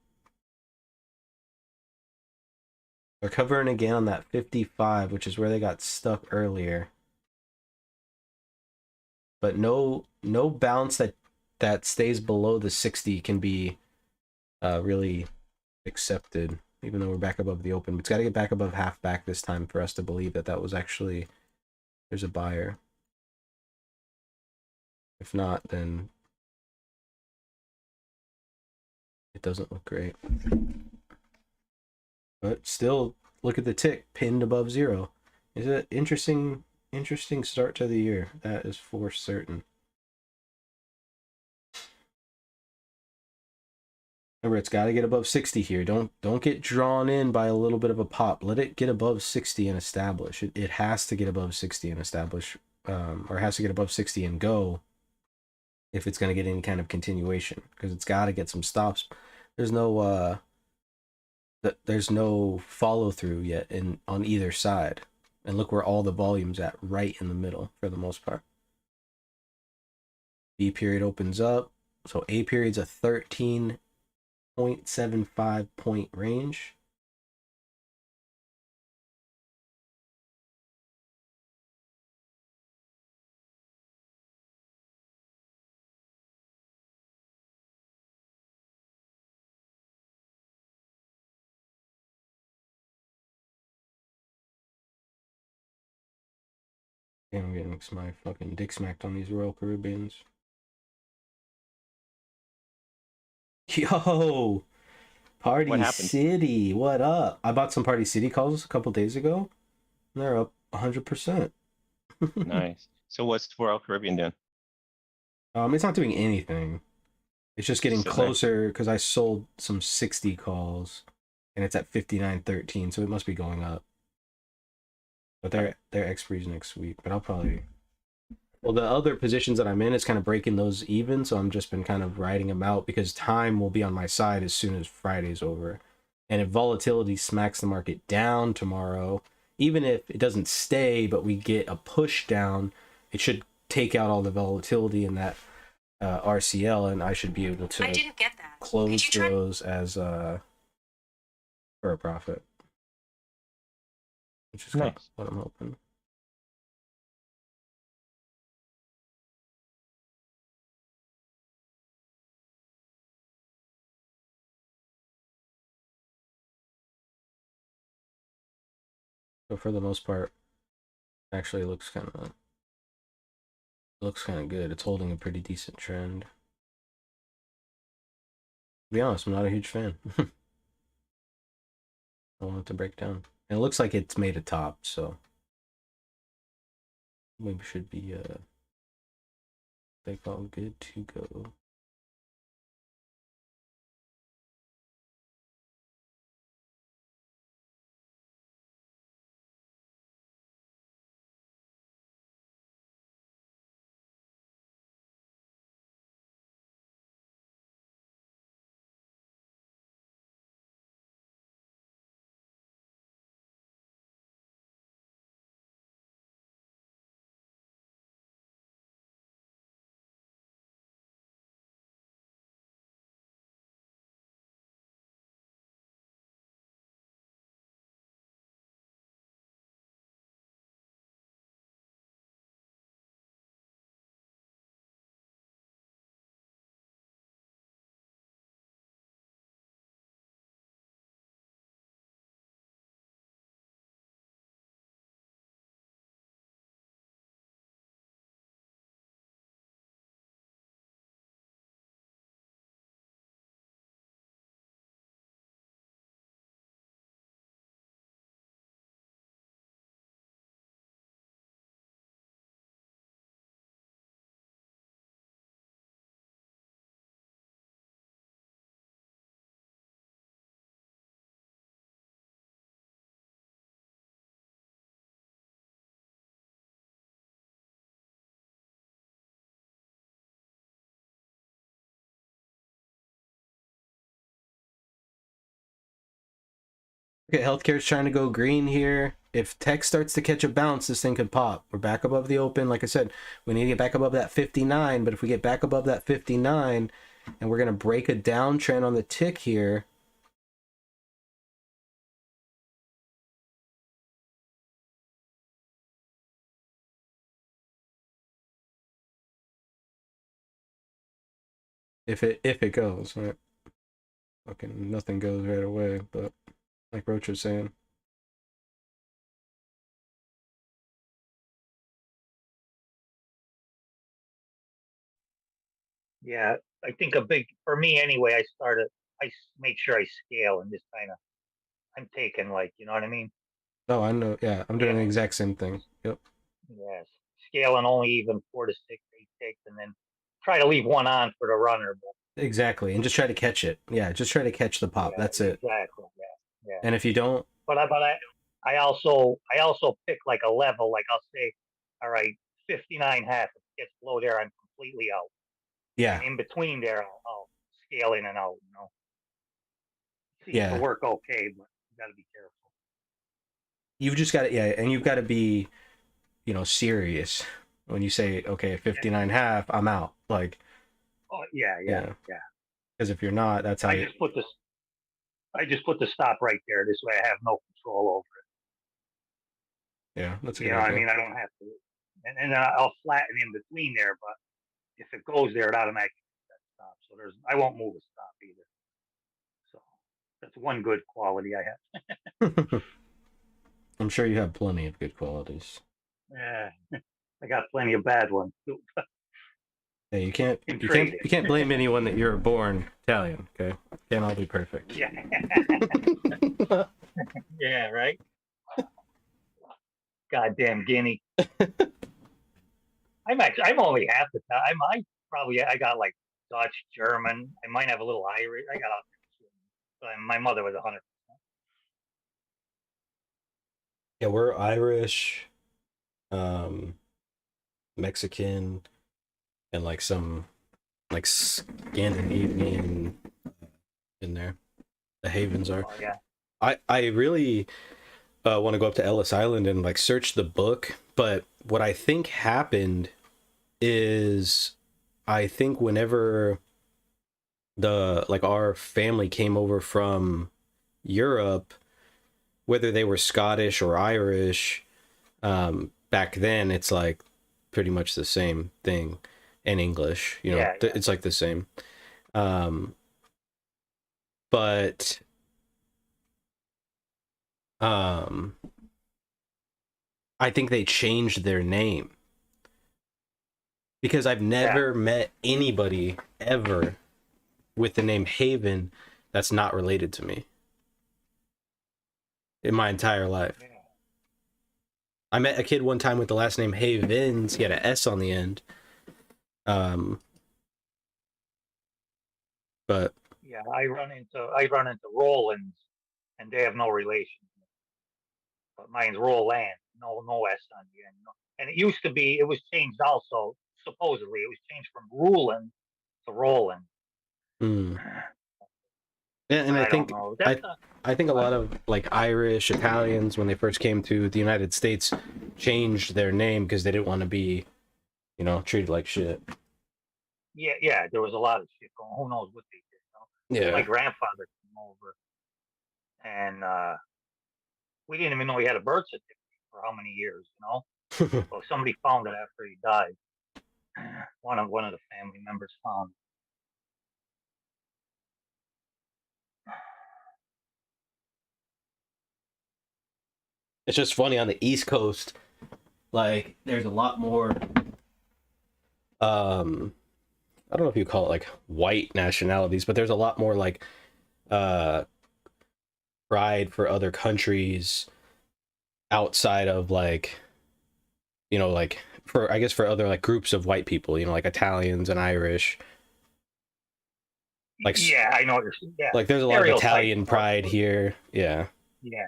They're covering again on that 55, which is where they got stuck earlier. But no bounce that stays below the 60 can be really accepted, even though we're back above the open. It's got to get back above half back this time for us to believe that was actually, there's a buyer. If not, then it doesn't look great. But still, look at the tick pinned above 0. Is it interesting start to the year? That is for certain. Remember, it's got to get above 60 here. Don't get drawn in by a little bit of a pop. Let it get above 60 and establish. It has to get above 60 and establish, or it has to get above 60 and go if it's going to get any kind of continuation, because it's got to get some stops. There's no follow through yet on either side. And look where all the volume's at, right in the middle for the most part. B period opens up. So A period's a 13.75 point range. Damn, I'm getting my fucking dick smacked on these Royal Caribbeans. Yo, Party What happened? City, what up? I bought some Party City calls a couple days ago. And they're up 100%. Nice. So what's Royal Caribbean doing? It's not doing anything. It's just getting Sitting there. closer because I sold some 60 calls, and it's at 59.13, so it must be going up. But their expiry's next week. But I'll probably. Well, the other positions that I'm in is kind of breaking those even, so I'm just been kind of riding them out because time will be on my side as soon as Friday's over. And if volatility smacks the market down tomorrow, even if it doesn't stay, but we get a push down, it should take out all the volatility in that RCL, and I should be able to I didn't get that. close those as for a profit, which is kind of Nice. what I'm hoping. But for the most part, actually looks kind of good. It's holding a pretty decent trend. To be honest, I'm not a huge fan. I want it to break down. And it looks like it's made a top, so we should be all good to go. Okay, healthcare's trying to go green here. If tech starts to catch a bounce, this thing could pop. We're back above the open. Like I said, we need to get back above that 59. But if we get back above that 59, and we're gonna break a downtrend on the tick here. If it goes, right? Okay, nothing goes right away, but like Roach was saying. Yeah, I think for me anyway, make sure I scale and just kind of, I'm taking like, you know what I mean? Oh, I know. Yeah, I'm doing the Yeah. exact same thing. Yep. Yes. Scaling only even 4 to 6, 8 ticks, and then try to leave one on for the runner. But Exactly, and just try to catch it. Yeah, just try to catch the pop. yeah, That's it. exactly. Yeah. Yeah. And if you don't, I also pick like a level, like I'll say, all right, 59 half. If it gets below there, I'm completely out. And yeah, in between there, I'll scale in and out, Seems to yeah, work okay, but you got to be careful. you've just got to, yeah, and you've got to be, serious when you say, okay, 59 half, I'm out. Like, Oh, yeah, yeah, yeah. because if you're not, that's how I you, just put this. I just put the stop right there. This way, I have no control over yeah, that's it. a You good know what I idea. mean? I don't have to, and then I'll flatten in between there. But if it goes there, it automatically that stop. So I won't move a stop either. So that's one good quality I have. I'm sure you have plenty of good qualities. Yeah, I got plenty of bad ones too Hey, you can't, in you can't, trading. you can't blame anyone that you're born Italian. Okay, can't all be perfect. Yeah, yeah, right. Goddamn guinea. I'm only half the time. I got like Dutch, German. I might have a little Irish. I got all kinds of. My mother was 100. Yeah, we're Irish, um, Mexican, and like some like Scandinavian in there. The Havens are. Oh yeah, I really want to go up to Ellis Island and like search the book, but what I think happened is I think whenever the like our family came over from Europe, whether they were Scottish or Irish, back then it's like pretty much the same thing in English, yeah, yeah. it's like the same. Um, but um, I think they changed their name because I've Yeah. never met anybody ever with the name Haven that's not related to me in my entire life. Yeah. I met a kid one time with the last name Havens. He had an S on the end. Um, but Yeah, I run into Rollins, and they have no relation. But mine's Roland, no S on the end. No. And it was changed also. Supposedly, it was changed from Rulin to Roland. mm. And I I don't think know. I think a lot of like Irish Italians when they first came to the United States changed their name because they didn't want to be, treated like shit. Yeah. There was a lot of shit going. Who knows what they did? My Yeah. grandfather came over, and we didn't even know he had a birth certificate for how many years. Well, somebody found it after he died. One of the family members found it. It's just funny on the East Coast, like there's a lot more I don't know if you call it like white nationalities, but there's a lot more like uh pride for other countries outside of like like for I guess for other like groups of white people, like Italians and Irish. Like Yeah, I know what you're saying. Yeah, like there's a lot of stereotypes. Italian pride here. Yeah. Yeah.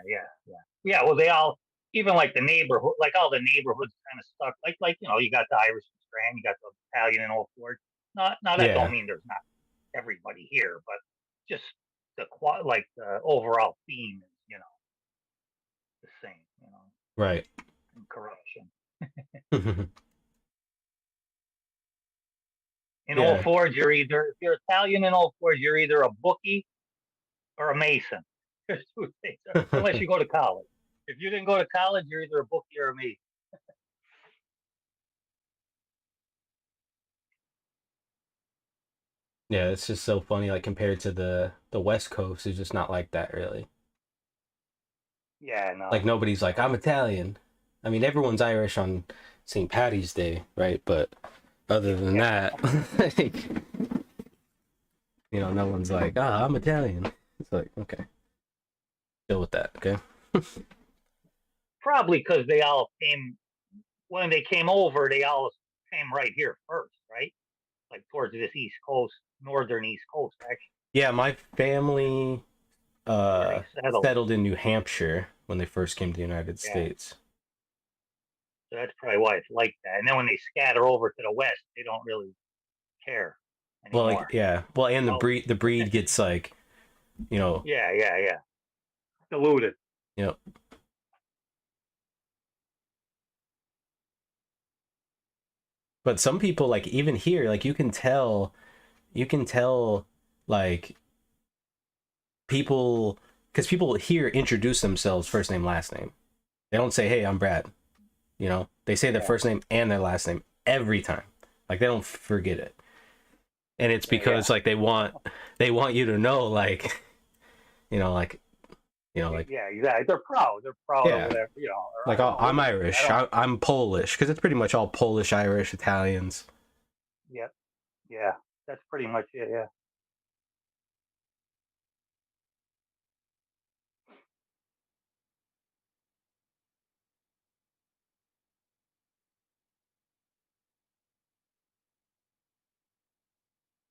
Yeah, well, they all, even like the neighborhood, like all the neighborhoods kind of stuck. You got the Irish in Strand, you got the Italian in Old Fort. Not, now that don't Yeah. mean there's not everybody here, but just the overall theme is, the same, you know, Right. and corruption. Yeah. In old Forge, you're either, if you're Italian in old Forge, you're either a bookie or a mason. There's two things, unless you go to college. If you didn't go to college, you're either a bookie or a mason. Yeah, it's just so funny, like compared to the West Coast, it's just not like that really. Yeah, Like no. nobody's like, I'm Italian. I mean, everyone's Irish on St. Patty's Day, right? But other than Yeah. that, like, no one's like, ah, I'm Italian. It's like, okay, deal with that, okay? Probably because they all came, when they came over, they all came right here first, right? Like towards this East Coast, northern East Coast, actually, Yeah, my family where they settled. settled in New Hampshire when they first came to the United Yeah. States. So that's probably why it's like that. And then when they scatter over to the west, they don't really care Well, like, anymore. yeah, well, and the Well, breed gets like, you know, yeah. Diluted. you know, but some people like even here, like you can tell like people because people here introduce themselves first name last name. They don't say, "Hey, I'm Brad." They say their Yeah, first name and their last name every time. Like they don't forget it. And it's yeah. because like they want you to know like, you know, like, like Yeah, exactly. They're proud. They're proud of yeah, whatever, you know. Or I like don't know I'm what it is. I Irish. don't. I'm Polish because it's pretty much all Polish, Irish, Italians. Yep. Yeah. That's pretty much it. Yeah.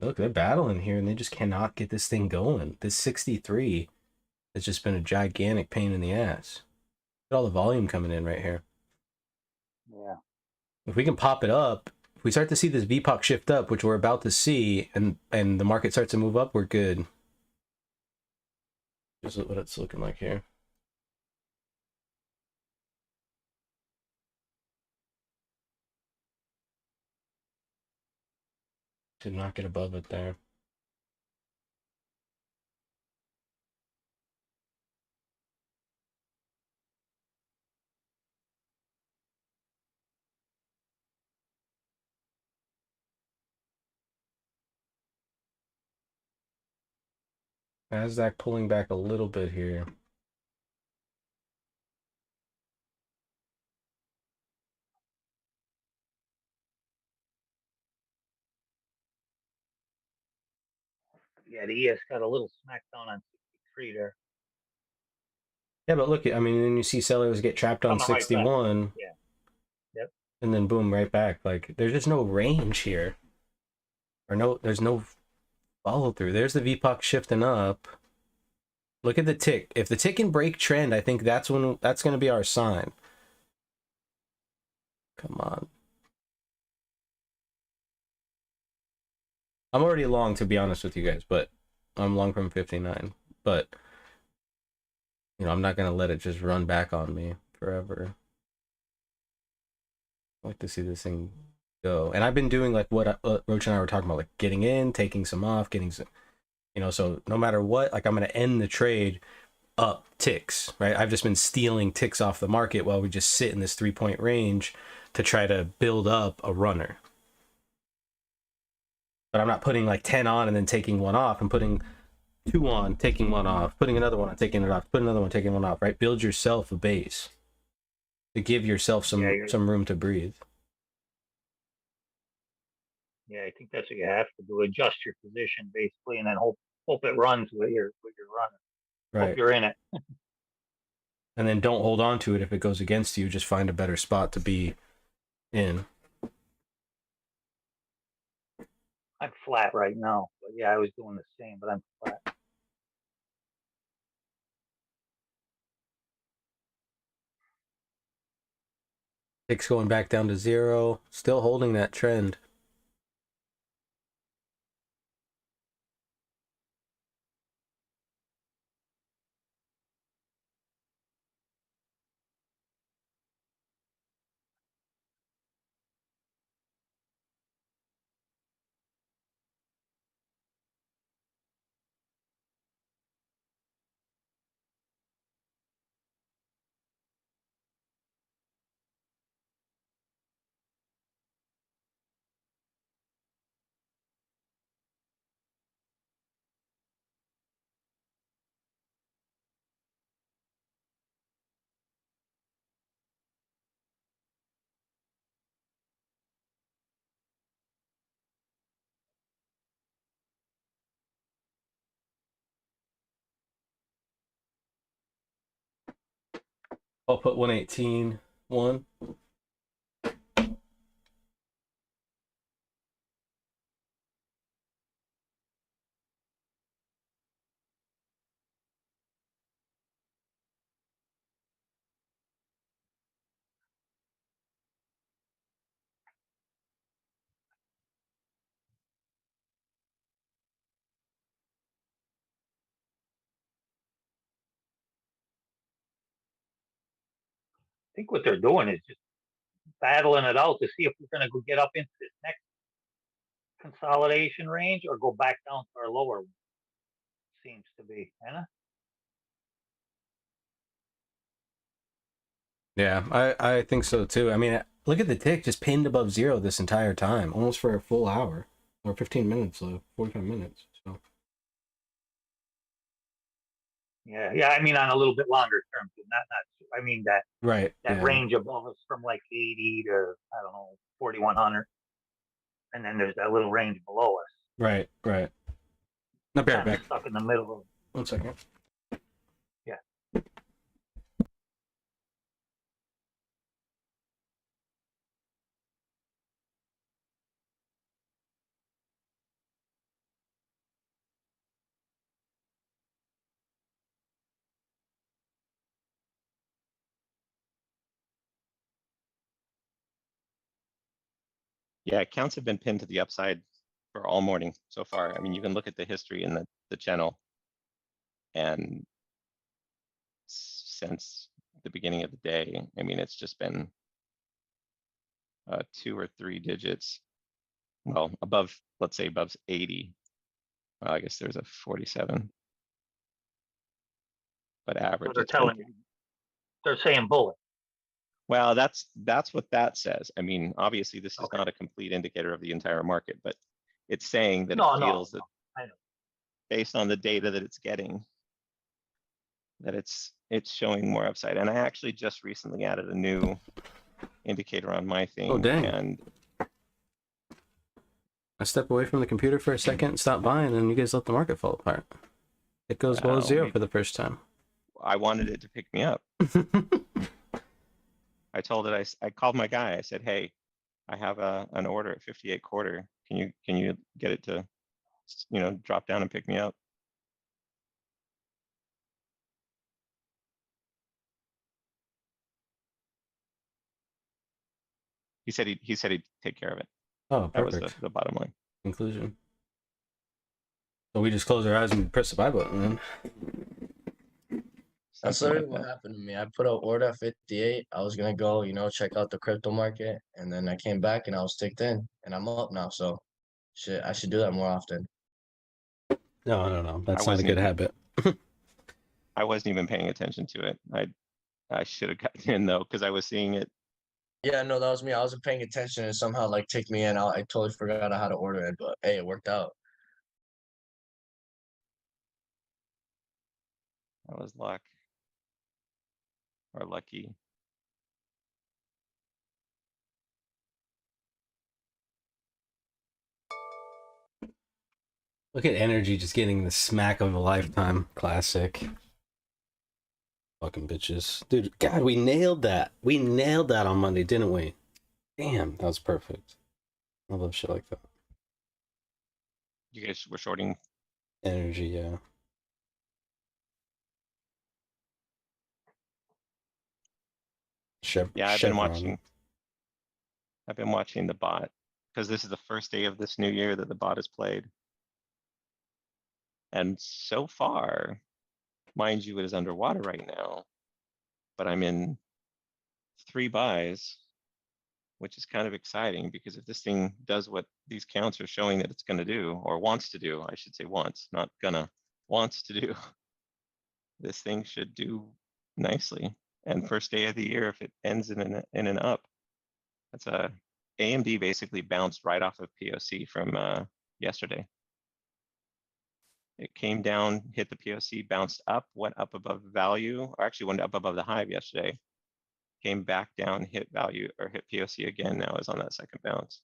Look, they're battling here and they just cannot get this thing going. This 63 has just been a gigantic pain in the ass. Look at all the volume coming in right here. Yeah. If we can pop it up, if we start to see this VPOC shift up, which we're about to see, and the market starts to move up, we're good. This is what it's looking like here. Should not get above it there. Nasdaq pulling back a little bit here. Yeah. The ES got a little smackdown on 63 there. Yeah, but look, I mean, then you see sellers get trapped on Coming right back. 61, Yeah. Yep. and then boom, right back. Like, there's just no range here. There's no follow through. There's the VPOC shifting up. Look at the tick. If the tick can break trend, I think that's going to be our sign. Come on. I'm already long, to be honest with you guys, but I'm long from 59. But, I'm not going to let it just run back on me forever. I like to see this thing go. And I've been doing like what Roach and I were talking about, like getting in, taking some off, getting some, so no matter what, like I'm going to end the trade up ticks, right? I've just been stealing ticks off the market while we just sit in this 3-point range to try to build up a runner. But I'm not putting like 10 on and then taking one off. I'm putting 2 on, taking one off, putting another one on, taking it off, put another one, taking one off, right? Build yourself a base to give yourself some room to breathe. Yeah, I think that's what you have to do. Adjust your position basically, and then hope it runs with you're running. Right. Hope you're in it. And then don't hold on to it if it goes against you. Just find a better spot to be in. I'm flat right now, but yeah, I was doing the same, but I'm flat. Ticks going back down to 0. Still holding that trend. I'll put 118, 1. I think what they're doing is just battling it out to see if we're going to go get up into this next consolidation range or go back down to our lower one. Seems to be, Anna. Yeah, I think so too. I mean, look at the tick just pinned above 0 this entire time, almost for a full hour or 15 minutes, so 45 minutes. So Yeah. I mean, on a little bit longer term, not. I mean that right, that yeah, range above us from like 80 to I don't know 4100, and then there's that little range below us, right. I'll be right kind of back. stuck in the middle of. 1 second. Yeah. Yeah, accounts have been pinned to the upside for all morning so far. I mean, you can look at the history in the channel, and since the beginning of the day, I mean, it's just been 2 or 3 digits. Well, above, let's say above 80. I guess there's a 47, but So average they're it's been. telling you, they're saying bullet. Well, that's what that says. I mean, obviously, this is Okay. not a complete indicator of the entire market, but it's saying that it No, feels that I know. based on the data that it's getting, that it's showing more upside. And I actually just recently added a new indicator on my thing. Oh, dang. And I step away from the computer for a second, stop buying, and you guys let the market fall apart. It goes below 0 for the first time. I wanted it to pick me up. I told it, I called my guy. I said, hey, I have an order at 58 quarter. Can you get it to, drop down and pick me up? He said he'd take care of it. Oh, That was perfect. the bottom line. Conclusion. So we just close our eyes and press the buy button then. That's Something literally like what that. happened to me. I put an order at 58. I was gonna go, check out the crypto market, and then I came back and I was ticked in, and I'm up now. So, I should do that more often. No. That's I not a wasn't good even habit. I wasn't even paying attention to it. I should have gotten in though, because I was seeing it. Yeah, no, that was me. I wasn't paying attention and somehow like ticked me in. I totally forgot how to order it, but hey, it worked out. That was luck or lucky. Look at energy just getting the smack of a lifetime. Classic. Fucking bitches. Dude, God, we nailed that. We nailed that on Monday, didn't we? Damn, that was perfect. I love shit like that. You guys were shorting. Energy, yeah. Yeah, Chevron. I've been watching the bot because this is the first day of this new year that the bot has played. And so far, mind you, it is underwater right now, but I'm in 3 buys, which is kind of exciting because if this thing does what these counts are showing that it's going to do, or wants to do, I should say wants, not gonna, wants to do, this thing should do nicely. And first day of the year, if it ends in an up, that's AMD basically bounced right off of POC from yesterday. It came down, hit the POC, bounced up, went up above the value, or actually went up above the hive yesterday. Came back down, hit value or hit POC again. Now is on that second bounce.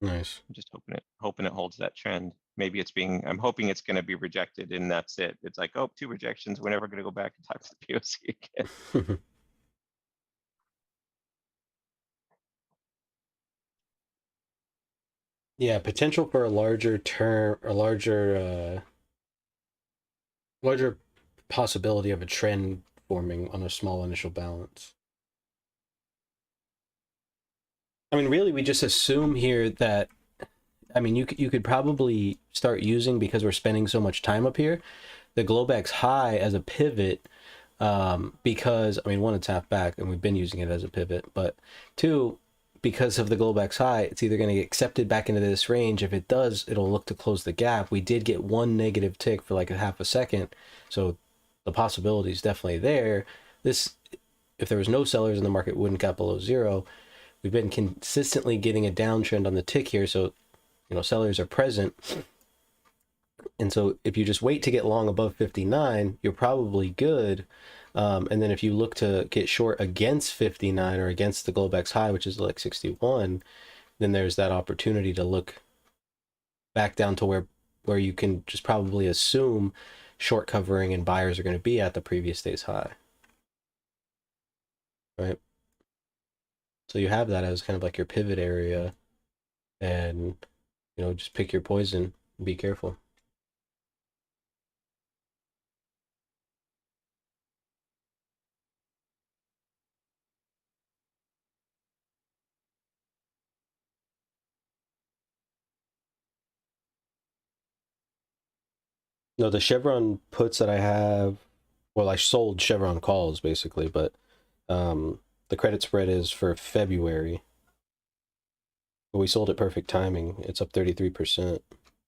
Nice. I'm just hoping it holds that trend. maybe I'm hoping it's gonna be rejected and that's it. It's like, oh, 2 rejections. We're never gonna go back and talk to the POC again. Yeah, potential for a larger term, a larger possibility of a trend forming on a small initial balance. I mean, really, we just assume here that, I mean, you could probably start using, because we're spending so much time up here, the Globex high as a pivot, because, I mean, one, it's half back, and we've been using it as a pivot, but two, because of the Globex high, it's either going to get accepted back into this range. If it does, it'll look to close the gap. We did get one negative tick for like a half a second, so the possibility is definitely there. This, if there was no sellers in the market, wouldn't gap below zero. We've been consistently getting a downtrend on the tick here, so sellers are present. And so if you just wait to get long above 59, you're probably good. And then if you look to get short against 59 or against the Globex high, which is like 61, then there's that opportunity to look back down to where you can just probably assume short covering and buyers are going to be at the previous day's high. Right? So you have that as kind of like your pivot area, and just pick your poison and be careful. No, the Chevron puts that I have, well, I sold Chevron calls basically, but the credit spread is for February. But we sold at perfect timing. It's up 33%,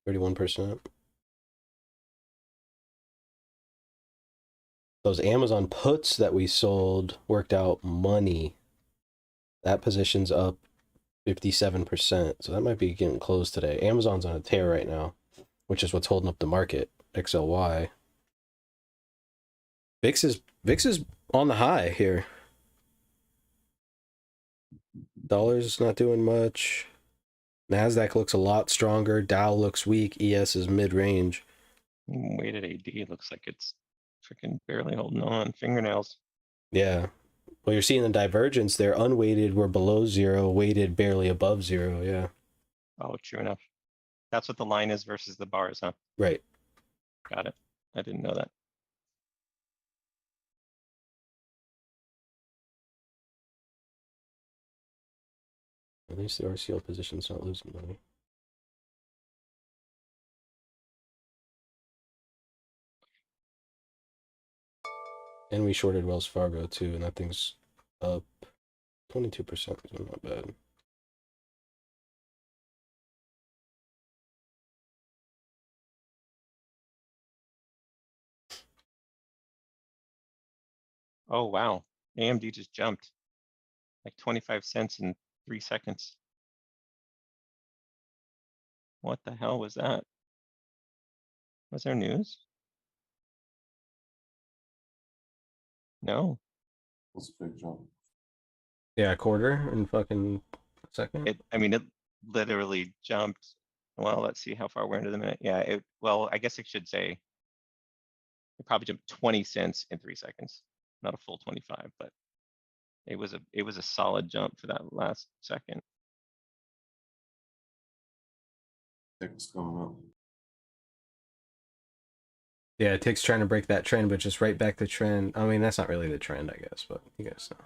31%. Those Amazon puts that we sold worked out money. That position's up 57%. So that might be getting closed today. Amazon's on a tear right now, which is what's holding up the market. XLY. VIX is on the high here. Dollar's not doing much. NASDAQ looks a lot stronger. Dow looks weak. ES is mid-range. Weighted AD looks like it's freaking barely holding on. Fingernails. Yeah. Well, you're seeing the divergence there. Unweighted, we're below zero. Weighted, barely above zero. Yeah. Oh, true enough. That's what the line is versus the bars, huh? Right. Got it. I didn't know that. At least the RCL position's not losing money. And we shorted Wells Fargo too, and that thing's up 22%, so not bad. Oh, wow. AMD just jumped like 25 cents in 3 seconds. What the hell was that? Was there news? No. That's a big jump. Yeah, a quarter in fucking a second. I mean, it literally jumped. Well, let's see how far we're into the minute. Yeah, well, I guess it should say it probably jumped 20 cents in 3 seconds. Not a full 25, but it was a solid jump for that last second. Tick's coming up. Yeah, it takes trying to break that trend, but just right back the trend. I mean, that's not really the trend, I guess, but you guys know.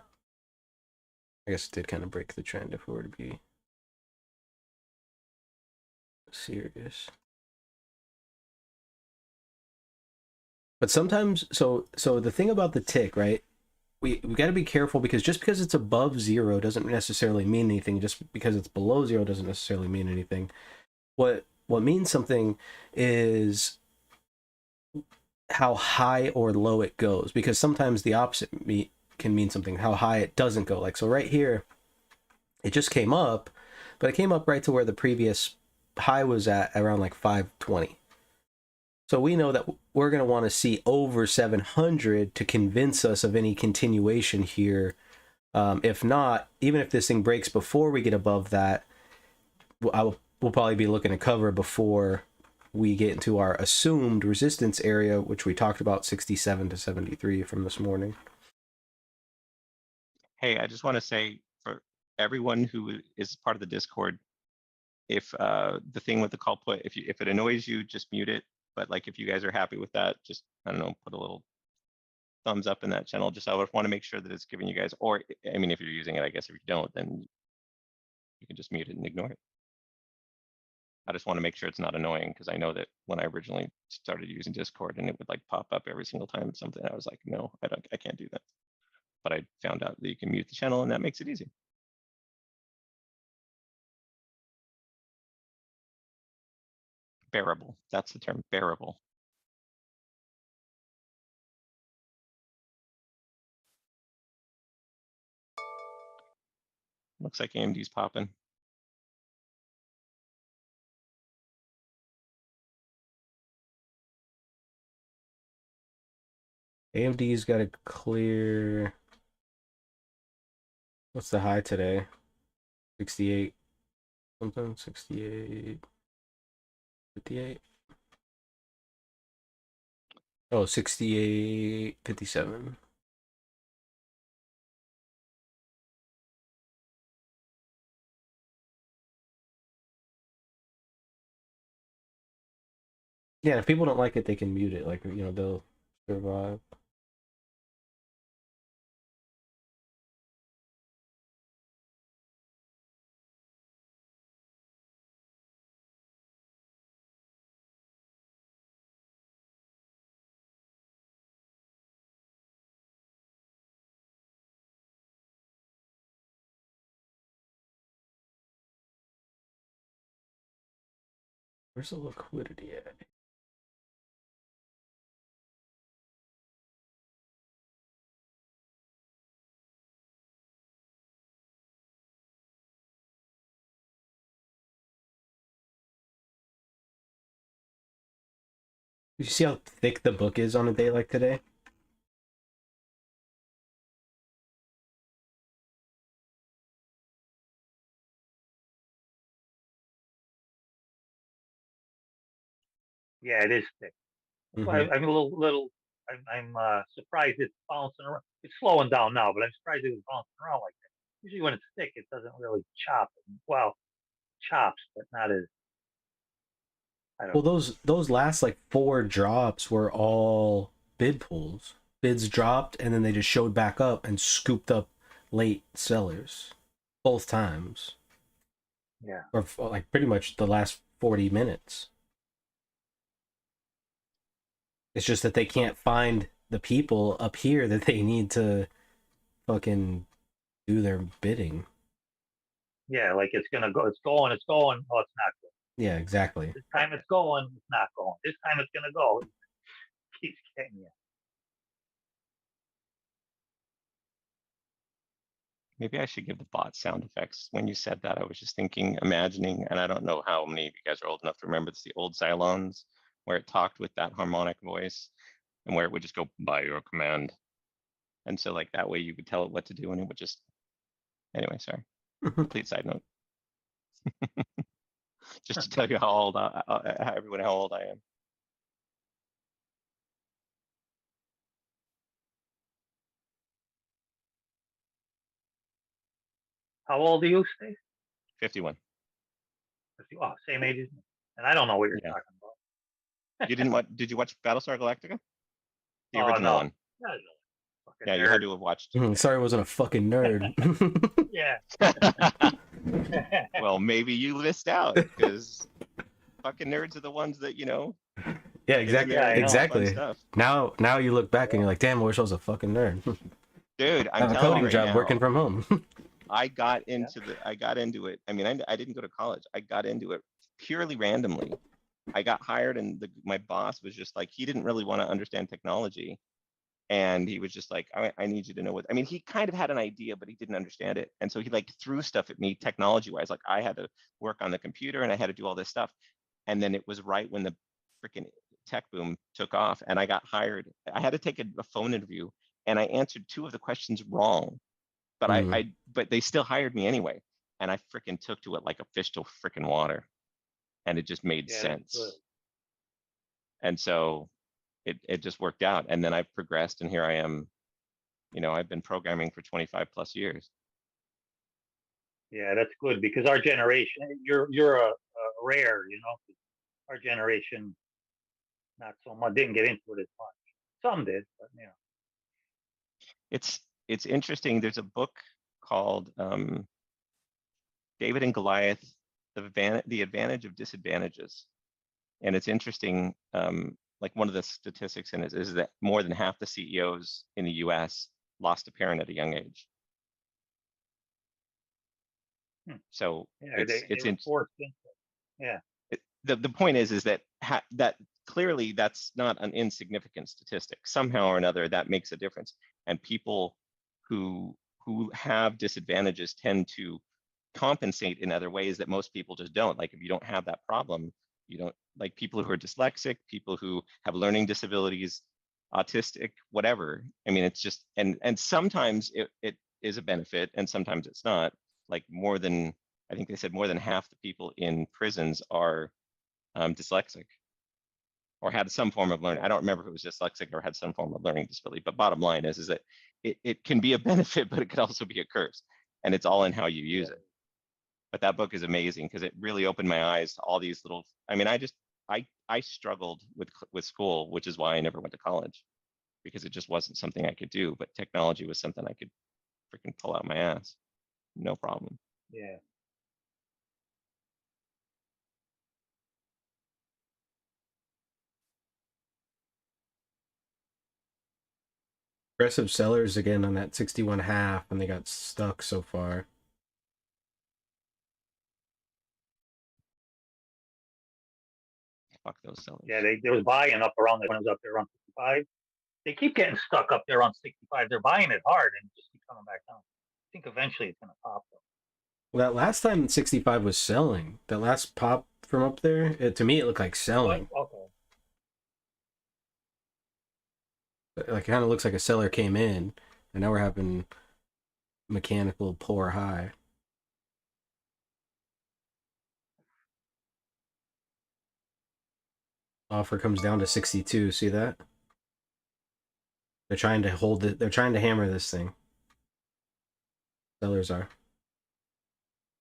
I guess it did kind of break the trend if we were to be serious. But sometimes, so the thing about the tick, right? We got to be careful, because just because it's above zero doesn't necessarily mean anything. Just because it's below zero doesn't necessarily mean anything. What means something is how high or low it goes, because sometimes the opposite can mean something, how high it doesn't go. Like, so right here, it just came up, but it came up right to where the previous high was at, around like 520. So we know that we're going to want to see over 700 to convince us of any continuation here. If not, even if this thing breaks before we get above that, we'll probably be looking to cover before we get into our assumed resistance area, which we talked about 67 to 73 from this morning. Hey, I just want to say for everyone who is part of the Discord, if the thing with the call put, if it annoys you, just mute it. But like if you guys are happy with that, just I don't know, put a little thumbs up in that channel. Just I would want to make sure that it's giving you guys, or I mean, if you're using it, I guess if you don't, then you can just mute it and ignore it. I just want to make sure it's not annoying because I know that when I originally started using Discord and it would like pop up every single time something, I was like, no, I can't do that. But I found out that you can mute the channel and that makes it easy. Bearable. That's the term, bearable. Looks like AMD's popping. AMD's got a clear. What's the high today? 68 something, 68, 58. Oh, 68, 57. Yeah, if people don't like it, they can mute it. Like, they'll survive. Where's the liquidity at? You see how thick the book is on a day like today? Yeah, it is thick. That's why I'm a little. I'm surprised it's bouncing around. It's slowing down now, but I'm surprised it was bouncing around like that. Usually when it's thick, it doesn't really chop. Well, chops, but not as. I don't Well, know. those last like 4 drops were all bid pools. Bids dropped and then they just showed back up and scooped up late sellers both times. Yeah. Or like pretty much the last 40 minutes. It's just that they can't find the people up here that they need to fucking do their bidding. Yeah, like it's gonna go. It's going. It's going. Oh, it's not going. Yeah, exactly. This time it's going. It's not going. This time it's gonna go. It keeps getting you. Maybe I should give the bot sound effects. When you said that, I was just thinking, imagining, and I don't know how many of you guys are old enough to remember this, the old Xylons, where it talked with that harmonic voice and where it would just go by your command. And so like that way you would tell it what to do and it would just, anyway, sorry, complete side note. Just to tell you how old, everyone how old I am. How old are you, Steve? 51. Oh, same age as me. And I don't know what you're Yeah. talking about. You didn't watch, did you watch Battlestar Galactica? The Oh, original no. one. No, no. Fucking Yeah, you nerd. had to have watched. Sorry I wasn't a fucking nerd. Yeah. Well, maybe you missed out because fucking nerds are the ones that, you know. Yeah, get in exactly. there and do fun Exactly. stuff. Now you look back and you're like, damn, I wish I was a fucking nerd. Dude, I I'm have a telling you coding right job now, working from home. I got into it. I mean, I didn't go to college. I got into it purely randomly. I got hired and my boss was just like, he didn't really want to understand technology. And he was just like, I need you to know what, I mean, he kind of had an idea, but he didn't understand it. And so he like threw stuff at me technology wise. Like I had to work on the computer and I had to do all this stuff. And then it was right when the freaking tech boom took off and I got hired. I had to take a phone interview and I answered 2 of the questions wrong, but but they still hired me anyway. And I freaking took to it like a fish to freaking water. And it just made Yeah, that's sense. good. And so it just worked out. And then I've progressed, and here I am. You know, I've been programming for 25 plus years. Yeah, that's good because our generation, you're a rare, you know. Our generation, not so much, didn't get into it as much. Some did, but you know. It's interesting. There's a book called David and Goliath: the Advantage of Disadvantages, and it's interesting. Like one of the statistics in it is that more than half the CEOs in the U.S. lost a parent at a young age. So Yeah, they it's were in, forced into it. Yeah. the point is that that clearly that's not an insignificant statistic. Somehow or another, that makes a difference. And people who have disadvantages tend to compensate in other ways that most people just don't. Like if you don't have that problem, you don't, like people who are dyslexic, people who have learning disabilities, autistic, whatever. I mean, it's just, and sometimes it is a benefit and sometimes it's not. Like more than, I think they said more than half the people in prisons are dyslexic or had some form of learning. I don't remember if it was dyslexic or had some form of learning disability, but bottom line is that it can be a benefit, but it could also be a curse. And it's all in how you use it. But that book is amazing because it really opened my eyes to all these little, I mean, I struggled with school, which is why I never went to college, because it just wasn't something I could do. But technology was something I could freaking pull out my ass. No problem. Yeah. Aggressive sellers again on that 61.5, and they got stuck so far. Fuck those sellers. Yeah, they was buying up around when it was up there around 65. They keep getting stuck up there on 65. They're buying it hard and just keep coming back down. I think eventually it's gonna pop though. Well, that last time 65 was selling. That last pop from up there, to me, it looked like selling. Okay. Like, it kind of looks like a seller came in, and now we're having mechanical pour high. Offer comes down to 62. See that? They're trying to hold it. They're trying to hammer this thing. Sellers are.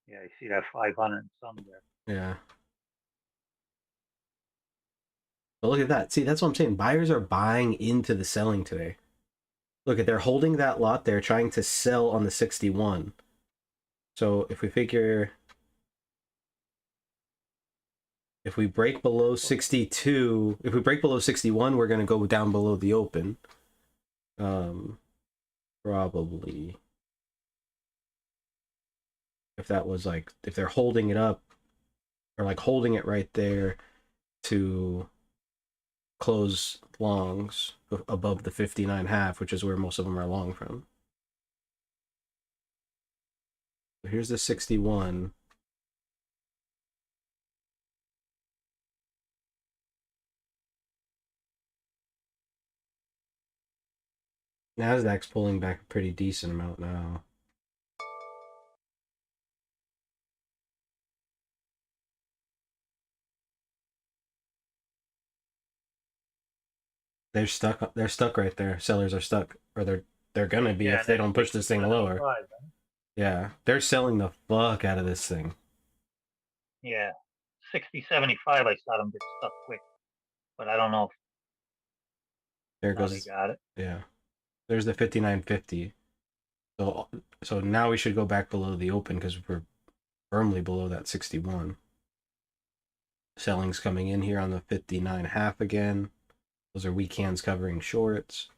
Yeah, I see that 500 and some there. Yeah. But look at that. See, that's what I'm saying. Buyers are buying into the selling today. Look at, they're holding that lot. They're trying to sell on the 61. So if we figure, if we break below 62, if we break below 61, we're going to go down below the open. Probably. If that was like, if they're holding it up, or like holding it right there to close longs above the 59.5, which is where most of them are long from. So here's the 61. Nasdaq's pulling back a pretty decent amount now. They're stuck. They're stuck right there. Sellers are stuck, or they're gonna be if they don't push this thing lower. Right? Yeah, they're selling the fuck out of this thing. Yeah, 60, 75. I saw them get stuck quick, but I don't know if There now they goes. got it. Yeah, there's the 59.50. So now we should go back below the open because we're firmly below that 61. Selling's coming in here on the 59.5 again. Those are weak hands covering shorts.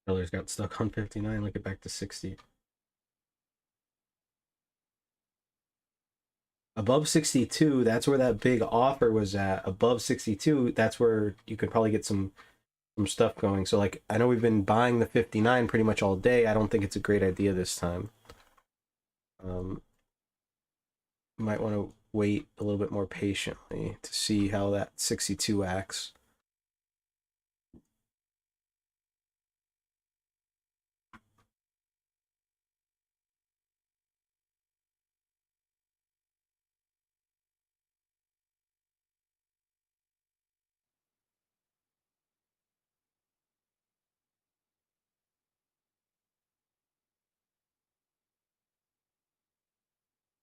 Sellers got stuck on 59. Look it back to 60. Above 62, that's where that big offer was at. Above 62, that's where you could probably get some some stuff going. So like I know we've been buying the 59 pretty much all day. I don't think it's a great idea this time. Might want to wait a little bit more patiently to see how that 62 acts.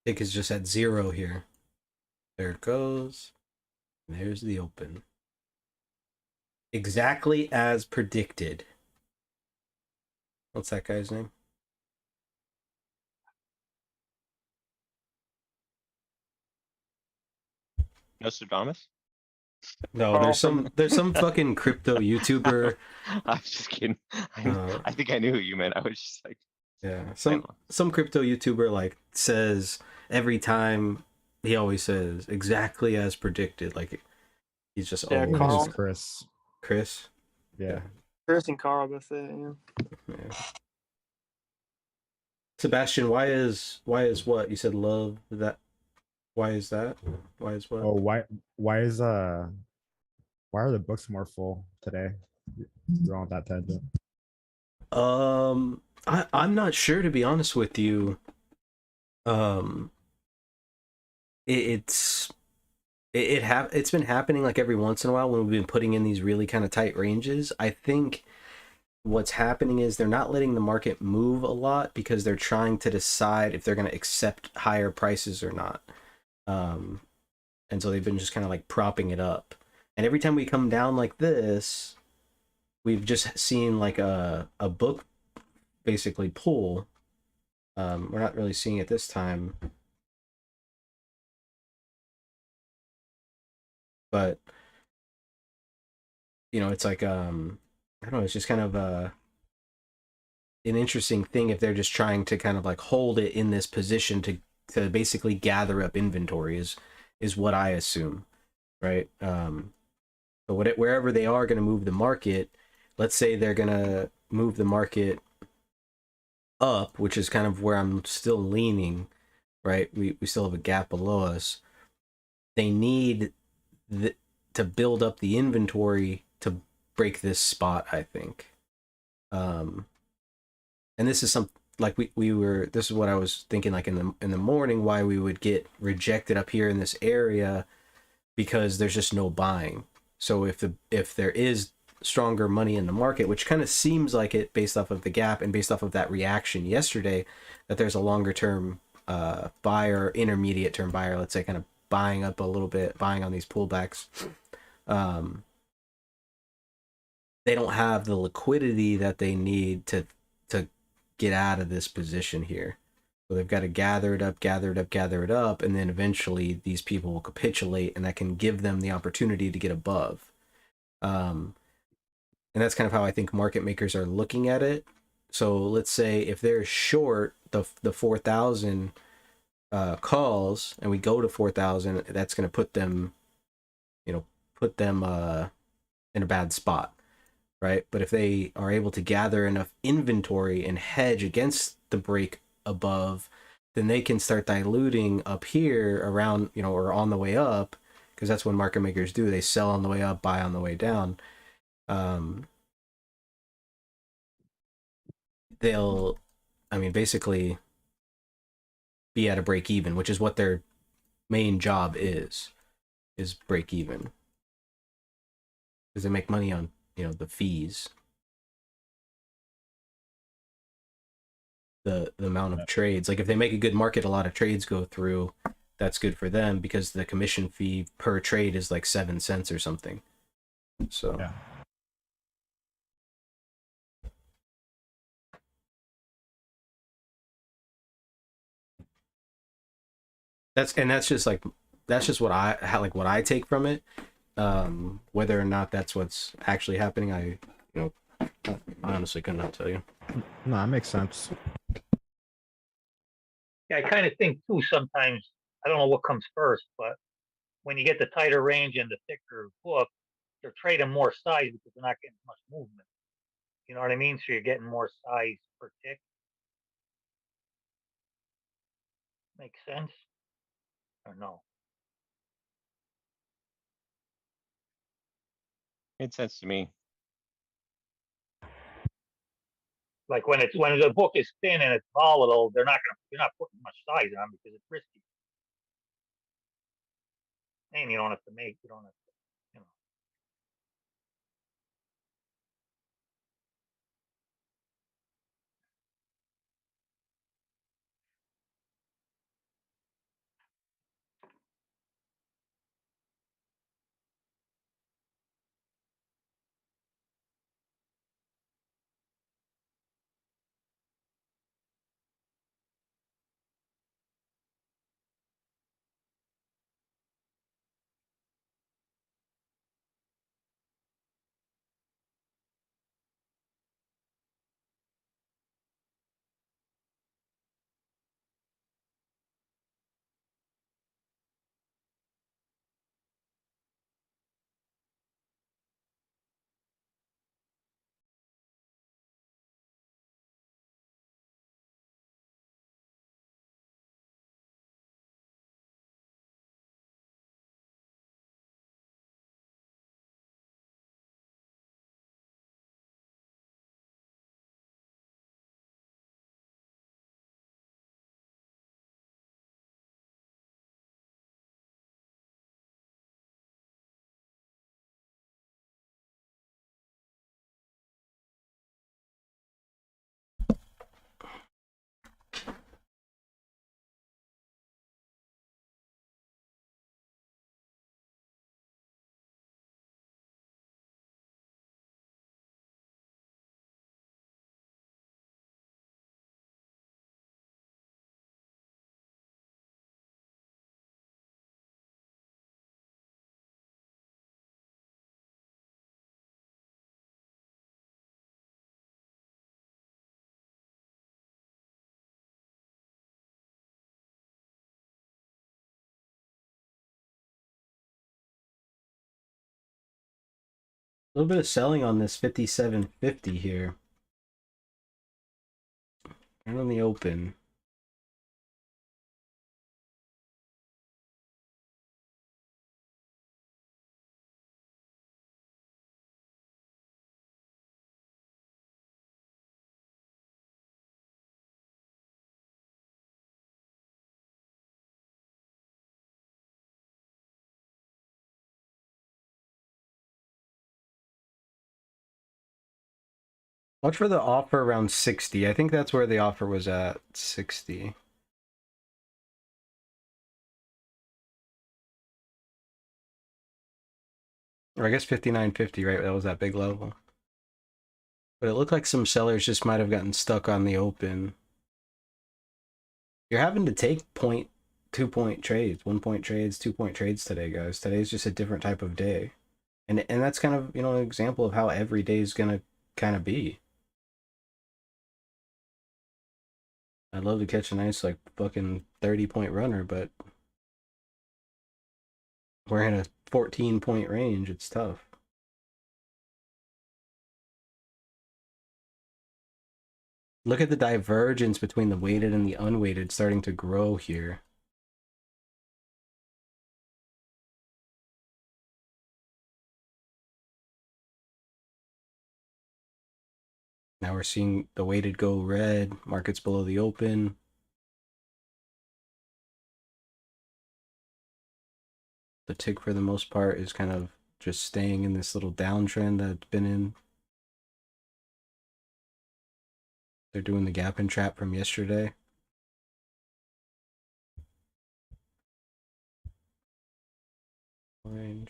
Tick is just at 0 here. There it goes. There's the open. Exactly as predicted. What's that guy's name? Nostradamus? No, Carl there's some fucking crypto YouTuber. I was just kidding. Uh, I think I knew who you meant. I was just like, Yeah, I some crypto YouTuber like says every time he always says exactly as predicted. Like he's just Yeah, always Carl. Chris. Chris. Yeah. Chris and Carl both it, yeah. Yeah. Sebastian, why is what you said love that? Why is that? Why is what? Oh, why is why are the books more full today? You're on that tangent. I'm not sure, to be honest with you. Um, it's it's been happening like every once in a while when we've been putting in these really kind of tight ranges. I think what's happening is they're not letting the market move a lot because they're trying to decide if they're going to accept higher prices or not. And so they've been just kind of like propping it up. And every time we come down like this, we've just seen like a book basically pull. We're not really seeing it this time. But you know, it's like I don't know, it's just kind of an interesting thing if they're just trying to kind of like hold it in this position to basically gather up inventory is what I assume, right? But wherever they are going to move the market, let's say they're going to move the market up, which is kind of where I'm still leaning, right? We still have a gap below us. They need to build up the inventory to break this spot, I think. And this is some like we were, this is what I was thinking like in the morning, why we would get rejected up here in this area, because there's just no buying. So if there is stronger money in the market, which kind of seems like it based off of the gap and based off of that reaction yesterday, that there's a longer term buyer, intermediate term buyer, let's say, kind of buying up a little bit, buying on these pullbacks. They don't have the liquidity that they need to get out of this position here. So they've got to gather it up, and then eventually these people will capitulate, and that can give them the opportunity to get above. And that's kind of how I think market makers are looking at it. So let's say if they're short the 4,000 calls, and we go to 4,000, that's going to put them in a bad spot, right? But if they are able to gather enough inventory and hedge against the break above, then they can start diluting up here around, or on the way up, because that's what market makers do. They sell on the way up, buy on the way down. They'll, basically be at a break even, which is what their main job is break even. Because they make money on, the fees. The amount of trades. Like if they make a good market, a lot of trades go through, that's good for them because the commission fee per trade is like 7 cents or something. So Yeah. that's just what I take from it. Whether or not that's what's actually happening, I honestly could not tell you. No, that makes sense. Yeah, I kind of think too sometimes, I don't know what comes first, but when you get the tighter range and the thicker book, they're trading more size because they're not getting as much movement. You know what I mean? So you're getting more size per tick. Makes sense? Or no? Made sense to me. Like when the book is thin and it's volatile, you're not putting much size on because it's risky. And you don't have to you know. A little bit of selling on this 57.50 here. And on the open. Watch for the offer around 60. I think that's where the offer was at, 60. Or I guess 59.50, right? That was that big level. But it looked like some sellers just might have gotten stuck on the open. You're having to take 2-point trades, 1-point trades, 2-point trades today, guys. Today's just a different type of day. And that's kind of, an example of how every day is going to kind of be. I'd love to catch a nice, like, fucking 30-point runner, but we're in a 14-point range. It's tough. Look at the divergence between the weighted and the unweighted starting to grow here. Now we're seeing the weighted go red, markets below the open. The tick for the most part is kind of just staying in this little downtrend that it's been in. They're doing the gap and trap from yesterday. Range.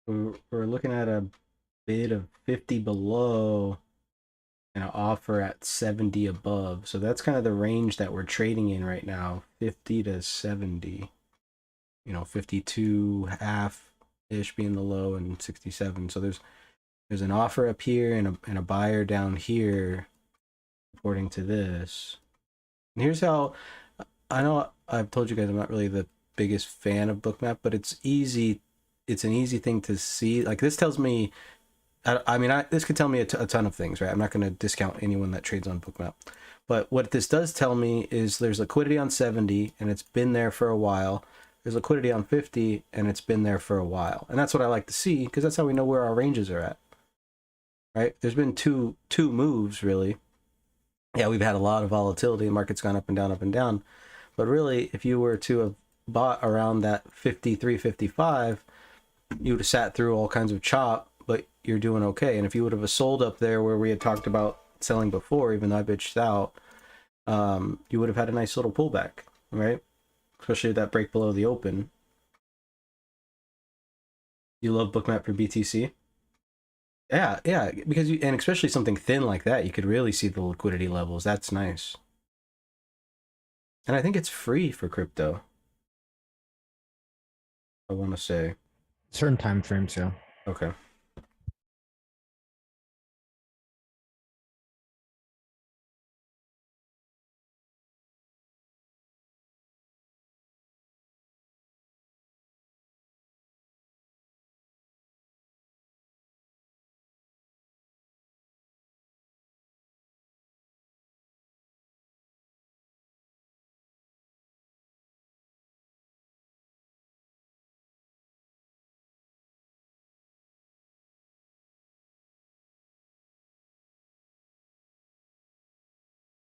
We're looking at a bid of 50 below and an offer at 70 above. So that's kind of the range that we're trading in right now, 50 to 70. 52 half ish being the low and 67. So there's an offer up here and a buyer down here according to this. And here's how I know I've told you guys I'm not really the biggest fan of Bookmap, but it's easy. It's an easy thing to see. Like this tells me, this could tell me a ton of things, right? I'm not going to discount anyone that trades on Bookmap. But what this does tell me is there's liquidity on 70 and it's been there for a while. There's liquidity on 50 and it's been there for a while. And that's what I like to see because that's how we know where our ranges are at. Right? There's been two moves really. Yeah, we've had a lot of volatility. The market's gone up and down, up and down. But really, if you were to have bought around that 53, 55, you would have sat through all kinds of chop, but you're doing okay. And if you would have sold up there where we had talked about selling before, even though I bitched out, you would have had a nice little pullback, right? Especially that break below the open. You love Bookmap for BTC? Yeah, because and especially something thin like that, you could really see the liquidity levels. That's nice. And I think it's free for crypto. I want to say. Certain time frames, yeah. Okay.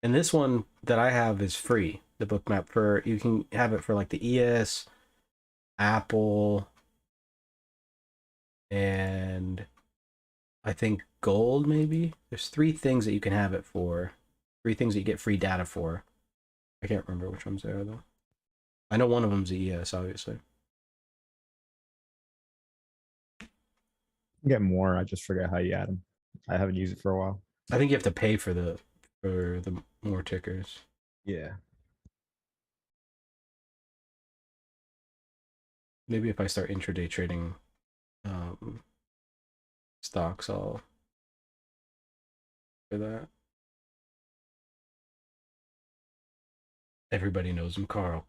And this one that I have is free. The Bookmap for you can have it for like the ES, Apple, and I think gold maybe. There's 3 things that you can have it for. 3 things that you get free data for. I can't remember which ones they are though. I know one of them's the ES, obviously. Get more. I just forget how you add them. I haven't used it for a while. I think you have to pay for the more tickers. Yeah. Maybe if I start intraday trading stocks, I'll for that. Everybody knows him, Carl.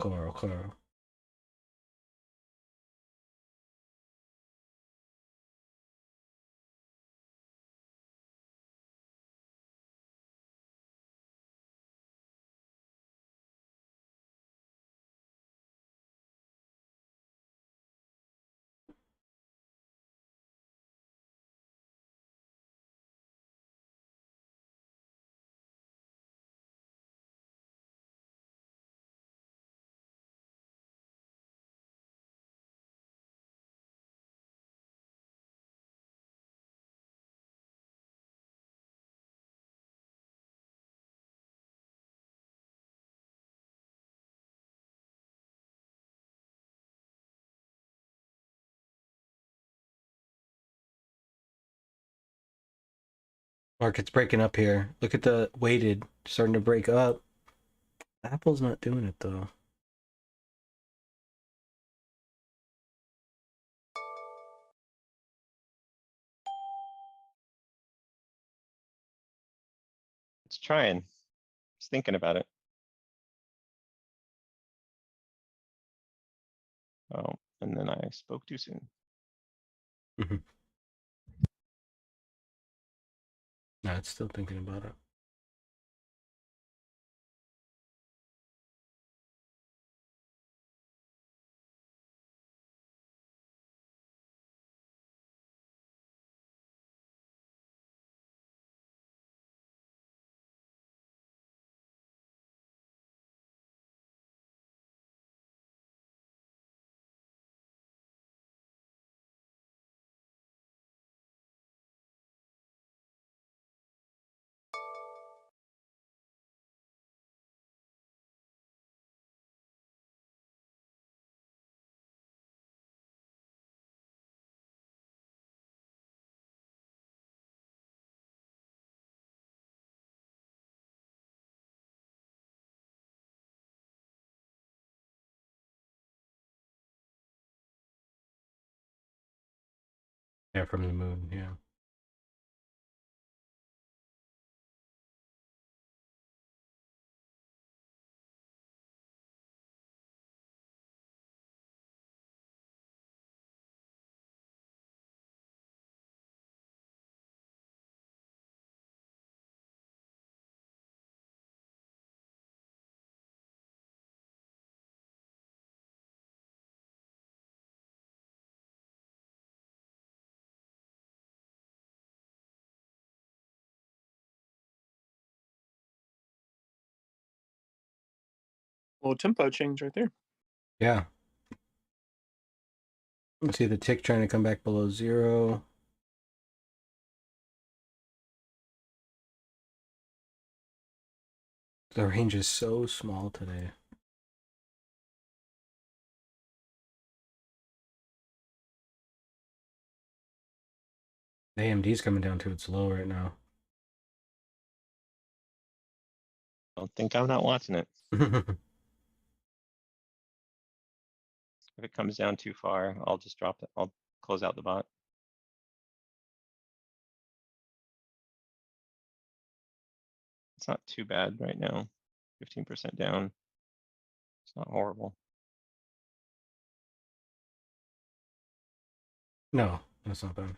Market's breaking up here. Look at the weighted starting to break up. Apple's not doing it though. It's trying. It's thinking about it. Oh, and then I spoke too soon. No, it's still thinking about it. Yeah, from the moon. Yeah. Little tempo change right there. Yeah. Let's see the tick trying to come back below 0. The range is so small today. AMD's coming down to its low right now. Don't think I'm not watching it. If it comes down too far, I'll just drop it. I'll close out the bot. It's not too bad right now. 15% down. It's not horrible. No, that's not bad.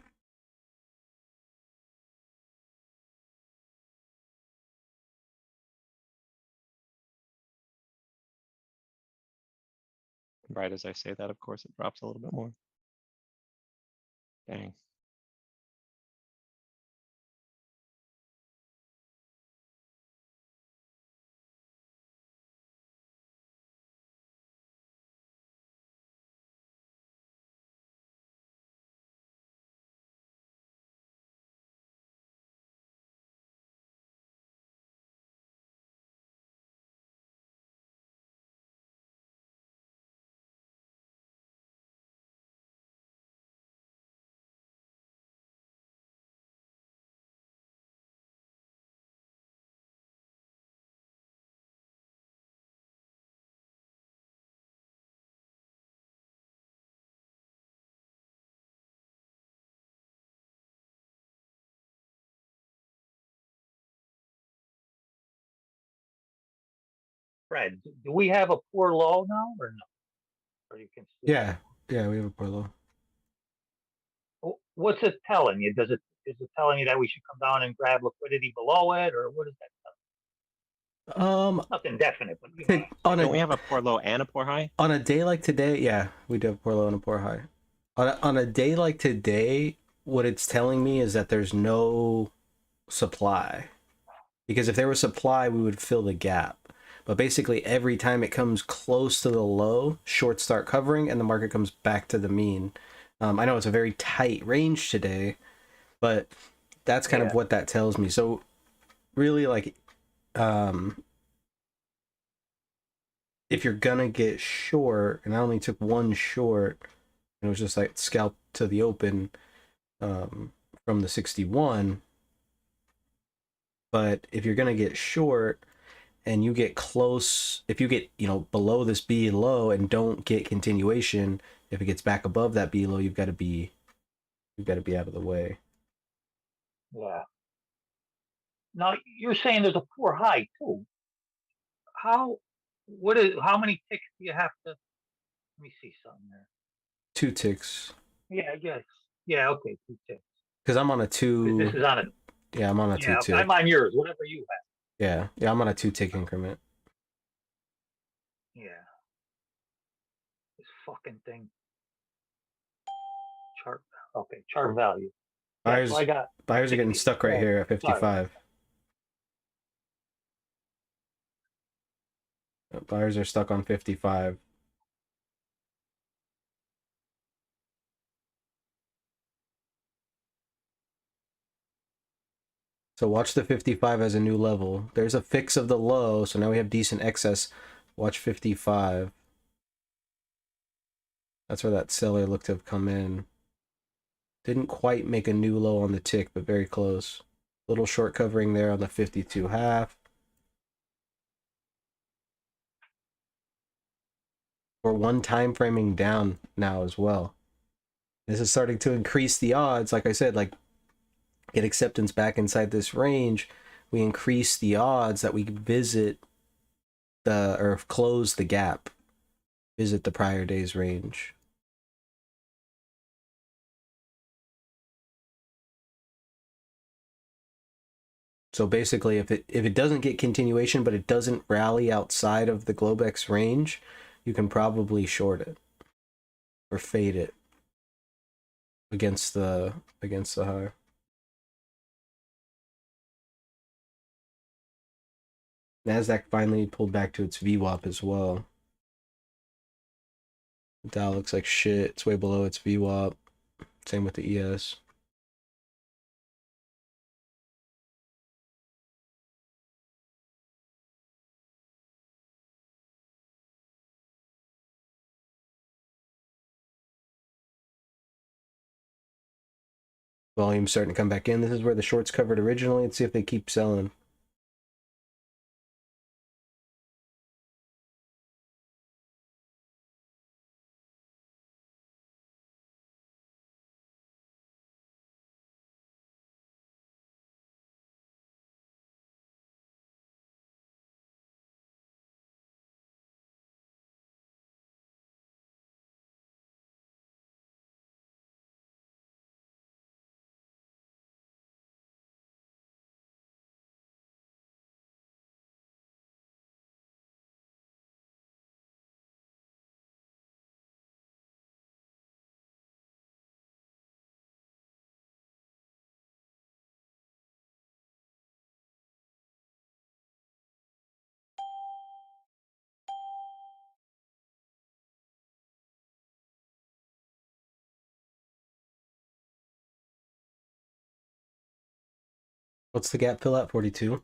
Right as I say that, of course, it drops a little bit more. Dang. Fred, do we have a poor low now or no? Or you can see Yeah, yeah, we have a poor low. what's it telling you? Is it telling you that we should come down and grab liquidity below it, or what is that? Nothing definite, but you know. On Don't we a have a poor low and a poor high? on a day like today, yeah, we do have a poor low and a poor high. On a day like today, what it's telling me is that there's no supply. Because if there was supply, we would fill the gap. But basically, every time it comes close to the low, shorts start covering and the market comes back to the mean. I know it's a very tight range today, but that's kind of what that tells me. So really, like, if you're gonna get short, and I only took one short, and it was just like scalp to the open from the 61. But if you're gonna get short and you get close, if you get, you know, below this B low and don't get continuation, if it gets back above that B low, you've got to be out of the way. Yeah. Now you're saying there's a poor high too. How many ticks do you have to? Let me see something there. 2 ticks. Yeah, I guess. Yeah, okay, 2 ticks. Because I'm on a 2. This is on a. Yeah, I'm on a 2 Yeah, tick. I'm on yours. Whatever you have. Yeah, I'm on a 2 tick increment. Yeah. This fucking thing. Chart. Okay, chart value. Yeah, so I got Buyers are getting 60. stuck right Yeah, here at 55. Buyers are stuck on 55. So watch the 55 as a new level. There's a fix of the low, so now we have decent excess. Watch 55. That's where that seller looked to have come in. Didn't quite make a new low on the tick, but very close. Little short covering there on the 52 half. Or one time framing down now as well. This is starting to increase the odds. Like I said, like get acceptance back inside this range, we increase the odds that we visit the or close the gap, visit the prior day's range. So basically, if it doesn't get continuation, but it doesn't rally outside of the Globex range, you can probably short it or fade it against the high. Nasdaq finally pulled back to its VWAP as well. The Dow looks like shit. It's way below its VWAP. Same with the ES. Volume starting to come back in. This is where the shorts covered originally. Let's see if they keep selling. What's the gap fill at? 42.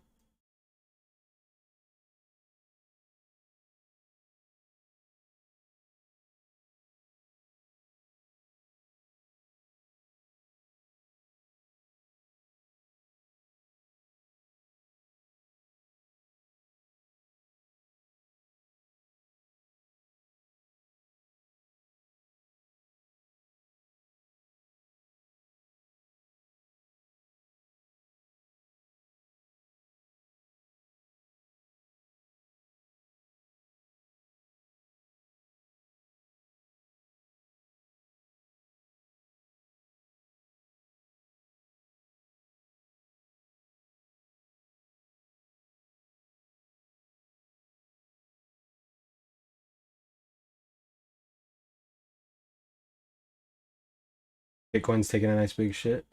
Bitcoin's taking a nice big shit.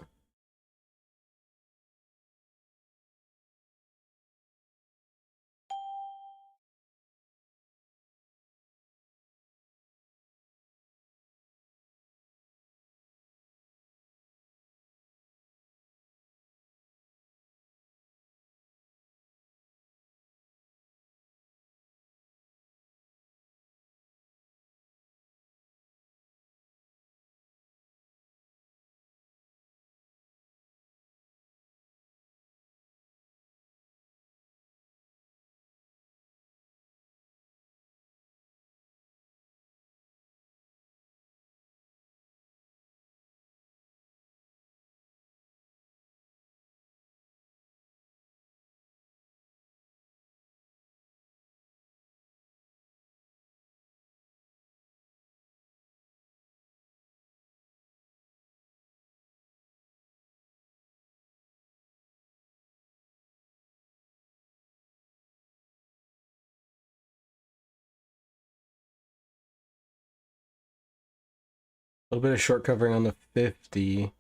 A little bit of short covering on the 50.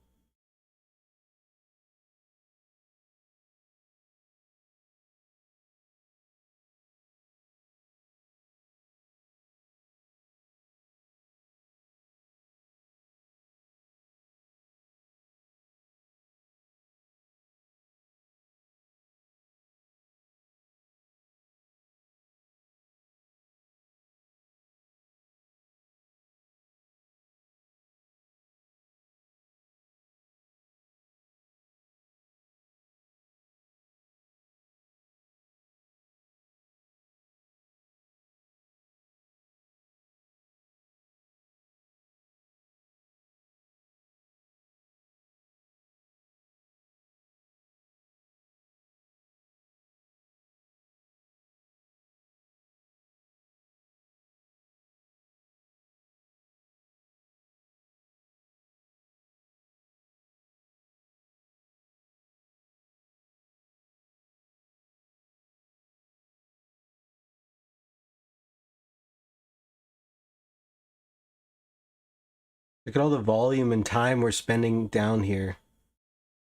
Look at all the volume and time we're spending down here.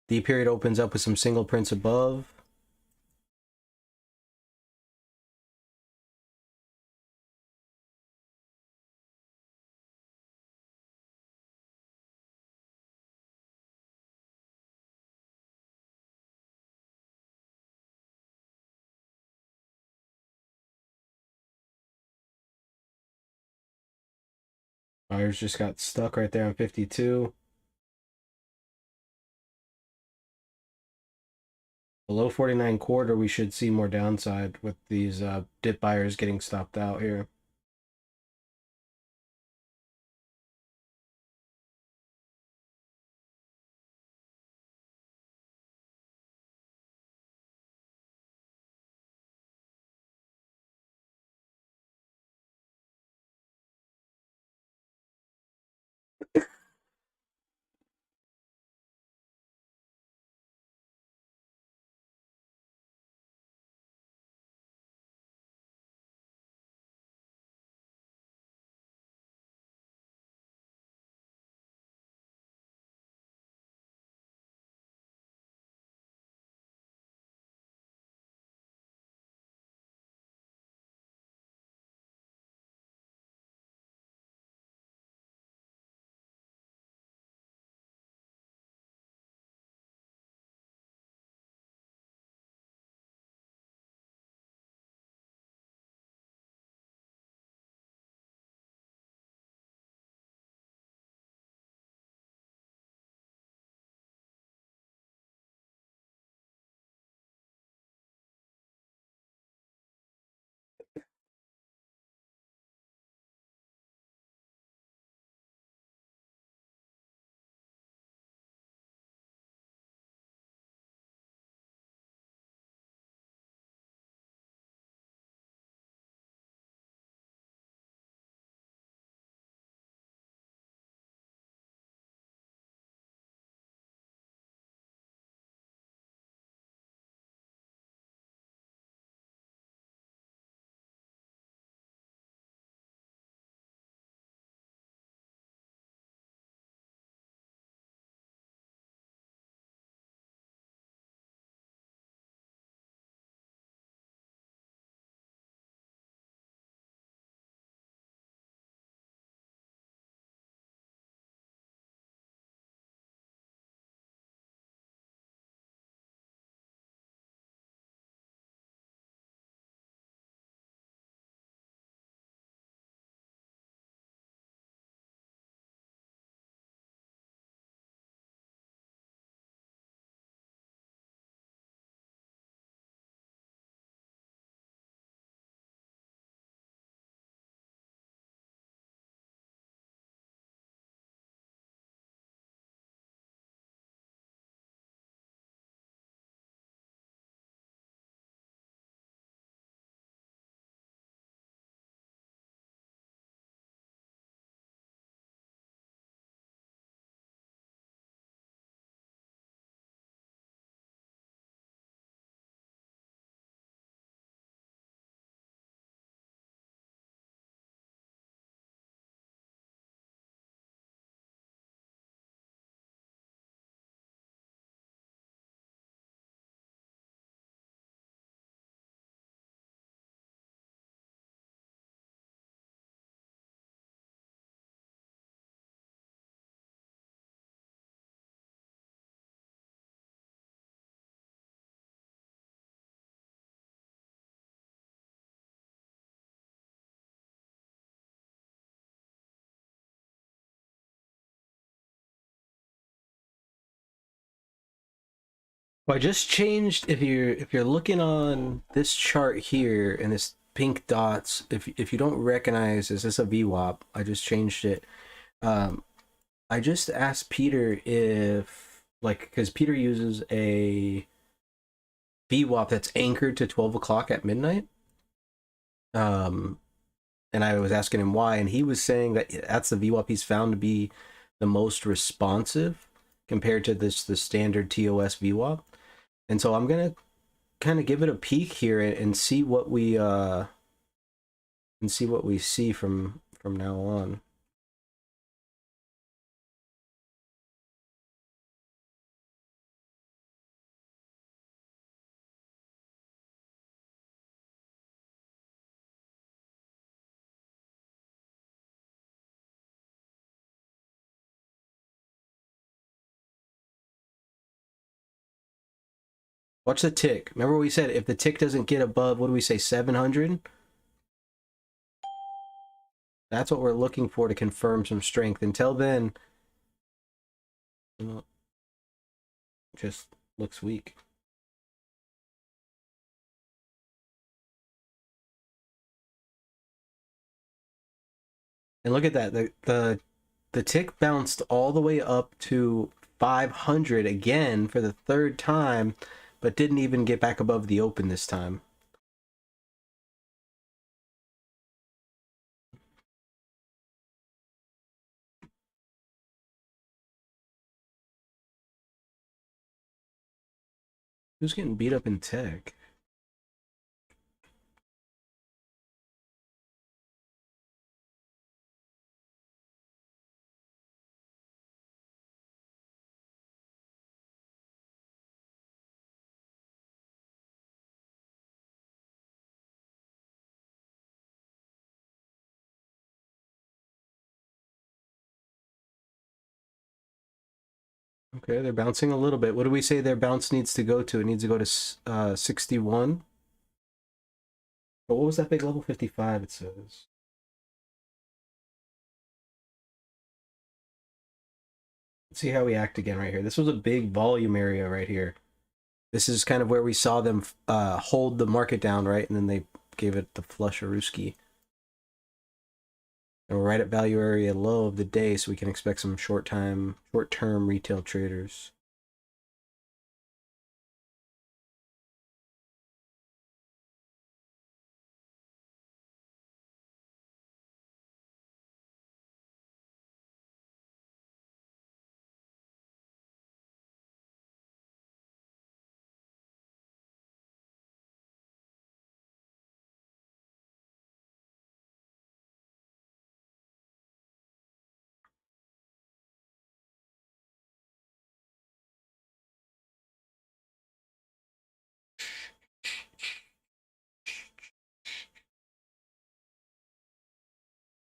D period opens up with some single prints above. Buyers just got stuck right there on 52. Below 49 quarter, we should see more downside with these dip buyers getting stopped out here. Well, I just changed. If you're looking on this chart here and this pink dots, if you don't recognize, is this a VWAP? I just changed it. I just asked Peter if, like, because Peter uses a VWAP that's anchored to 12 o'clock at midnight. And I was asking him why, and he was saying that that's the VWAP he's found to be the most responsive compared to the standard TOS VWAP. And so I'm gonna kind of give it a peek here and see what we see from now on. Watch the tick. Remember what we said, if the tick doesn't get above, what do we say, 700? That's what we're looking for to confirm some strength. Until then, you know, just looks weak. And look at that. The tick bounced all the way up to 500 again for the third time, but didn't even get back above the open this time. Who's getting beat up in tech? Okay, they're bouncing a little bit. What do we say their bounce needs to go to? It needs to go to 61. But what was that big level? 55, it says. Let's see how we act again right here. This was a big volume area right here. This is kind of where we saw them hold the market down, right? And then they gave it the flush-a-rooski. And we're right at value area low of the day, so we can expect some short-term retail traders.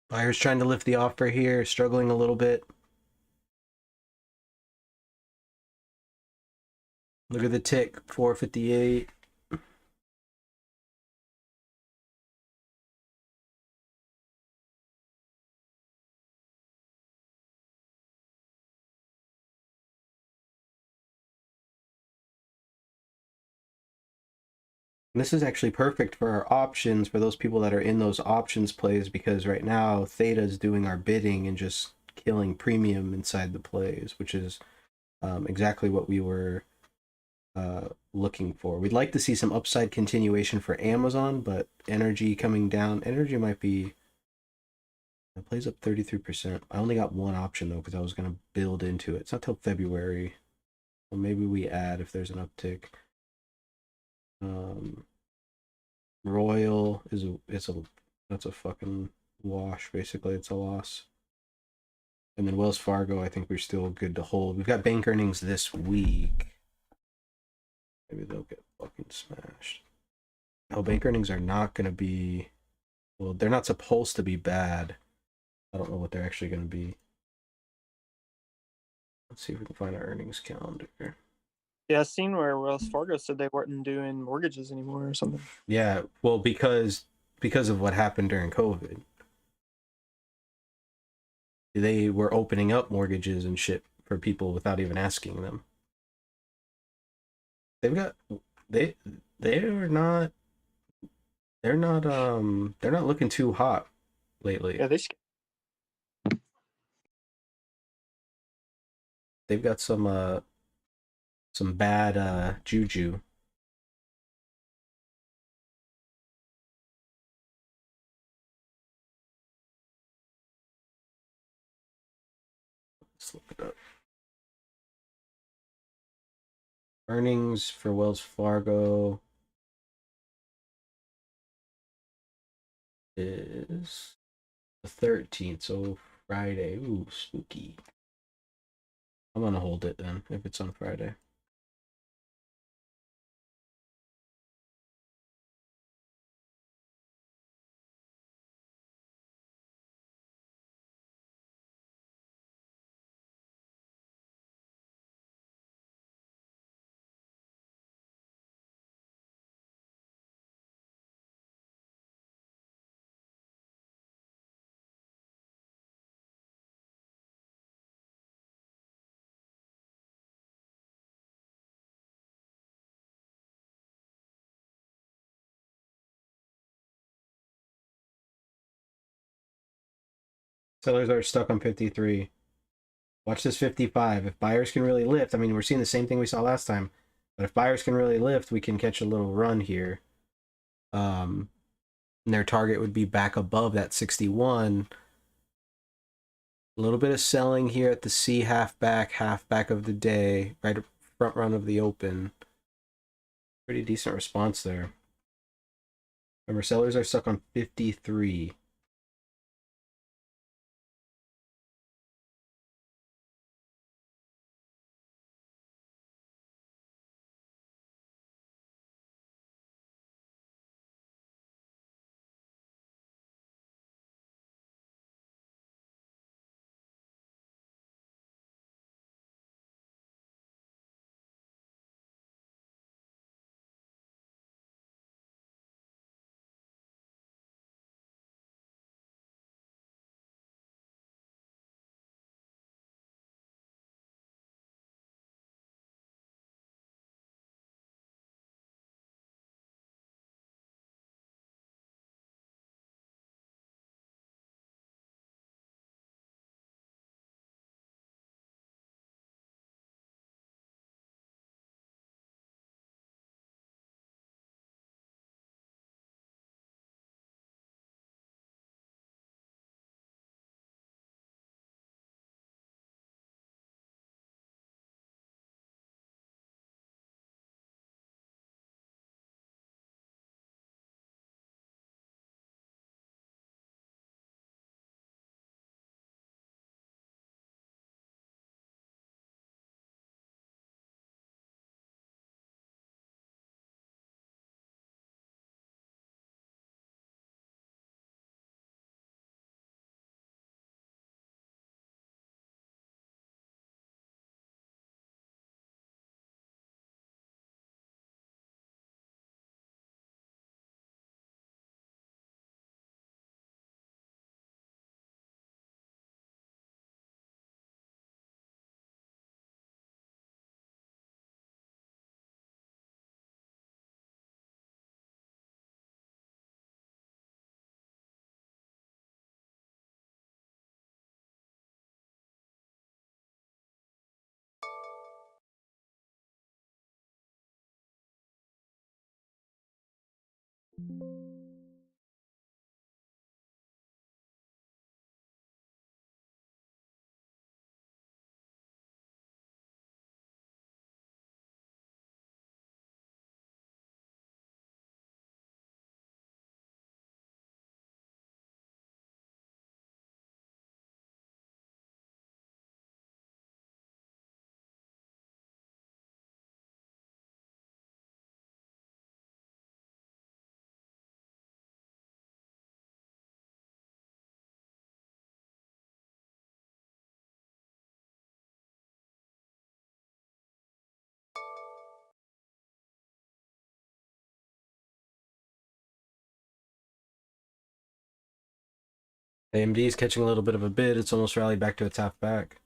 Buyers trying to lift the offer here, struggling a little bit. Look at the tick, 458. And this is actually perfect for our options, for those people that are in those options plays, because right now Theta is doing our bidding and just killing premium inside the plays, which is exactly what we were looking for. We'd like to see some upside continuation for Amazon, but energy coming down. Energy might be, it plays up 33%. I only got one option though, because I was going to build into it. It's not till February. Well, maybe we add if there's an uptick. Royal is that's a fucking wash, basically. It's a loss. And then Wells Fargo, I think we're still good to hold. We've got bank earnings this week. Maybe they'll get fucking smashed. Oh, bank earnings are not going to be, well, they're not supposed to be bad. I don't know what they're actually going to be. Let's see if we can find our earnings calendar. Yeah, I seen where Wells Fargo said they weren't doing mortgages anymore or something. Yeah, well, because of what happened during COVID. They were opening up mortgages and shit for people without even asking them. They've got they're not looking too hot lately. Yeah, They've got some bad juju. Let's look it up. Earnings for Wells Fargo is the 13th, so Friday. Ooh, spooky. I'm gonna hold it then if it's on Friday. Sellers are stuck on 53. Watch this 55. If buyers can really lift, I mean, we're seeing the same thing we saw last time. But if buyers can really lift, we can catch a little run here. And their target would be back above that 61. A little bit of selling here at the C half back of the day, right front run of the open. Pretty decent response there. Remember, sellers are stuck on 53. AMD is catching a little bit of a bid. It's almost rallied back to its half back.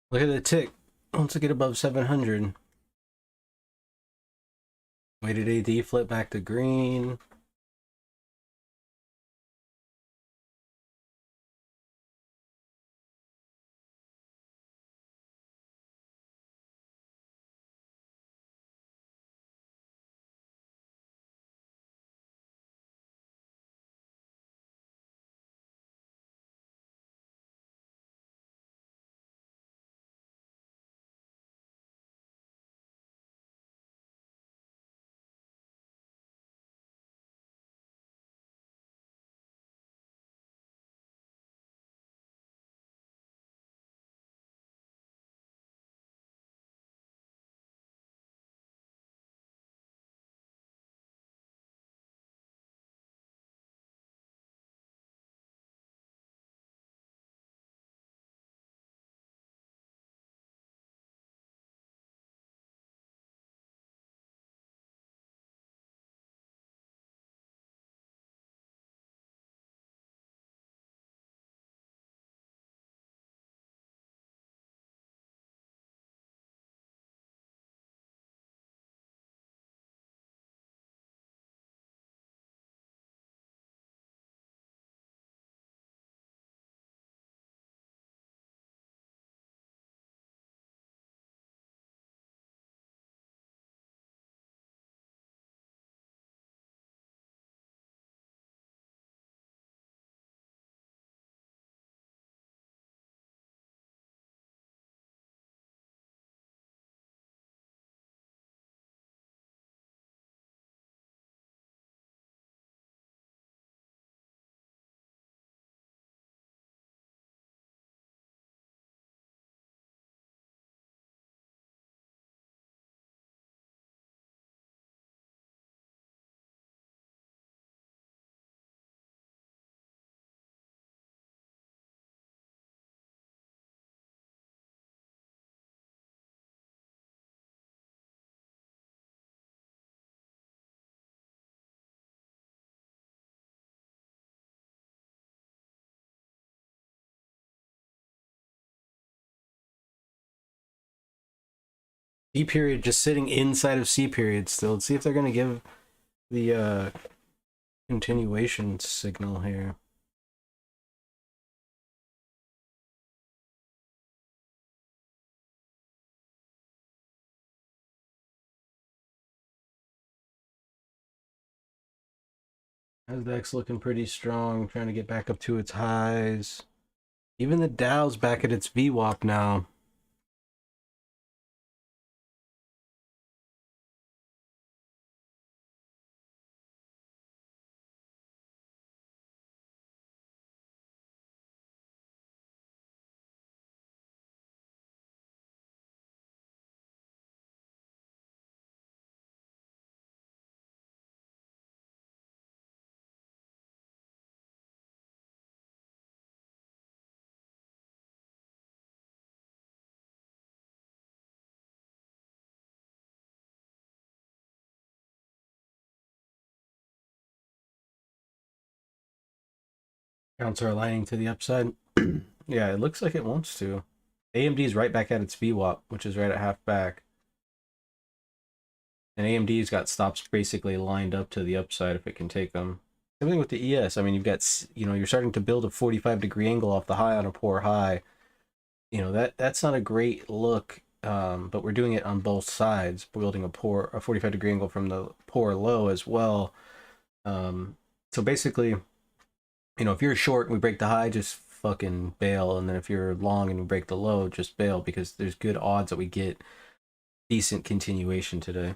Look at the tick. Once it get above 700. Weighted AD flip back to green. C period just sitting inside of C period still. Let's see if they're going to give the continuation signal here. Nasdaq's looking pretty strong, trying to get back up to its highs. Even the Dow's back at its VWAP now. Counts are aligning to the upside. Yeah, it looks like it wants to. AMD's right back at its VWAP, which is right at half back. And AMD's got stops basically lined up to the upside if it can take them. Same thing with the ES. I mean, you've got, you're starting to build a 45-degree angle off the high on a poor high. That's not a great look, but we're doing it on both sides, building a 45-degree angle from the poor low as well. So basically, if you're short and we break the high, just fucking bail. And then if you're long and we break the low, just bail, because there's good odds that we get decent continuation today.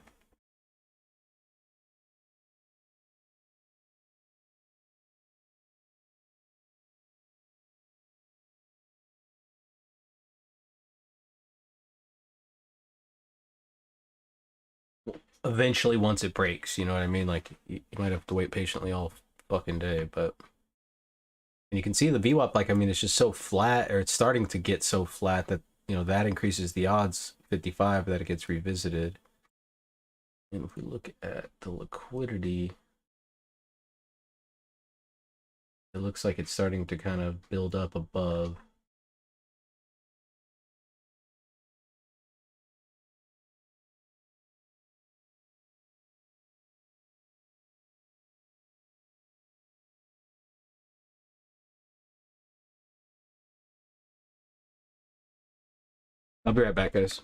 Eventually, once it breaks, you know what I mean? Like, you might have to wait patiently all fucking day, but... And you can see the VWAP, like, I mean, it's just so flat, or it's starting to get so flat that, that increases the odds 55 that it gets revisited. And if we look at the liquidity, it looks like it's starting to kind of build up above. I'll be right back, guys.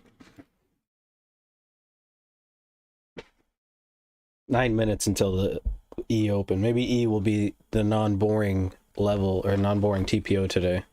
9 minutes until the E open. Maybe E will be the non-boring level or non-boring TPO today.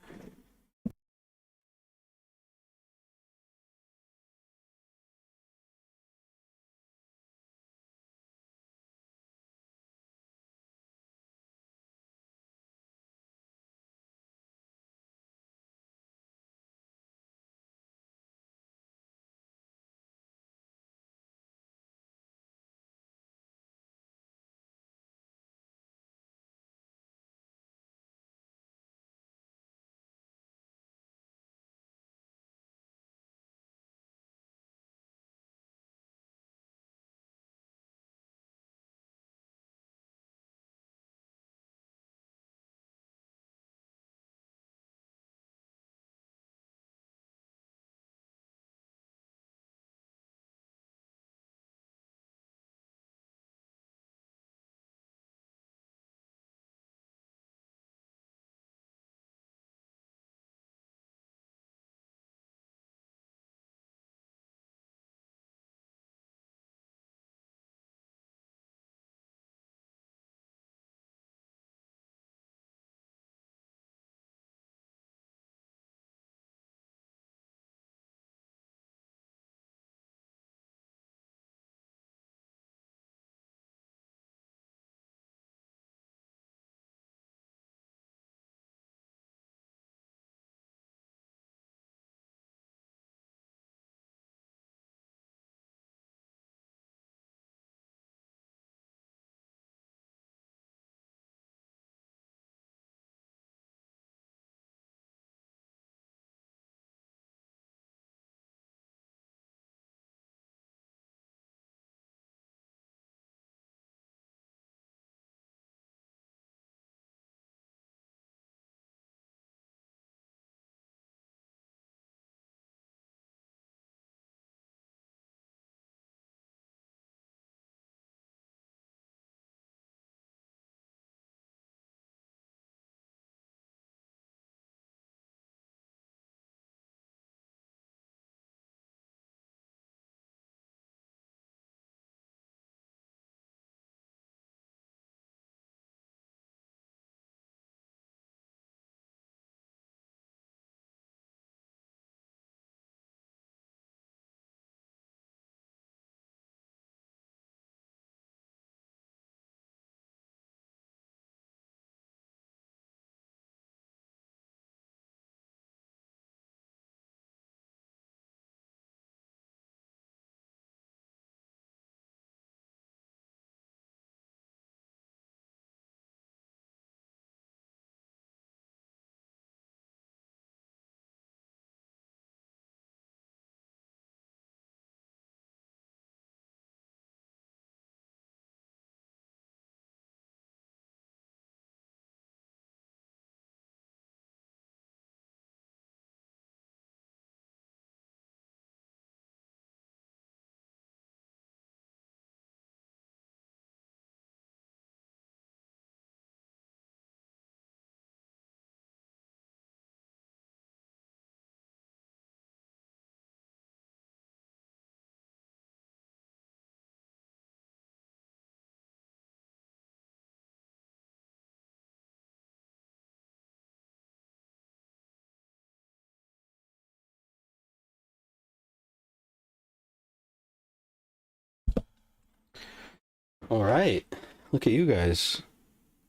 All right. Look at you guys.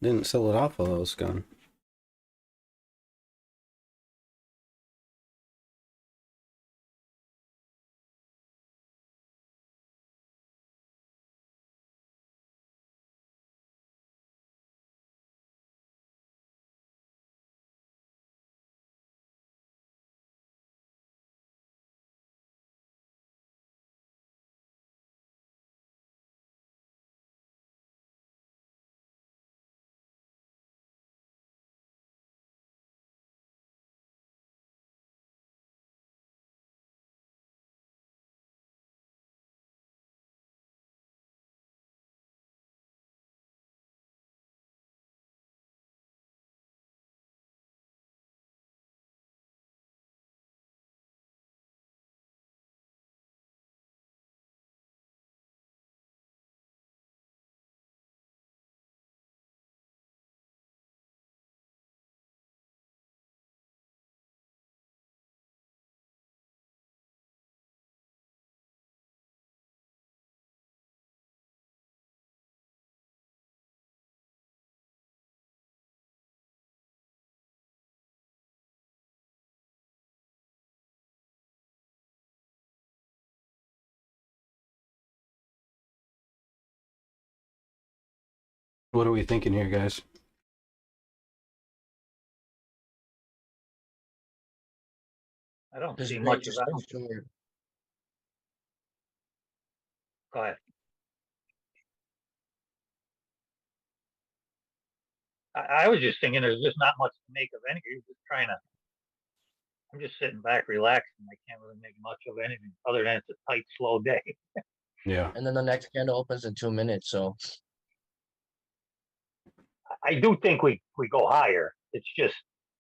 Didn't sell it off while I was gone. What are we thinking here, guys? I don't Just see wait, much of just that. wait for Go ahead. I was just thinking there's just not much to make of anything. Just trying to. I'm just sitting back, relaxing. I can't really make much of anything other than it's a tight, slow day. Yeah. and then the next candle opens in 2 minutes. So I do think we go higher. It's just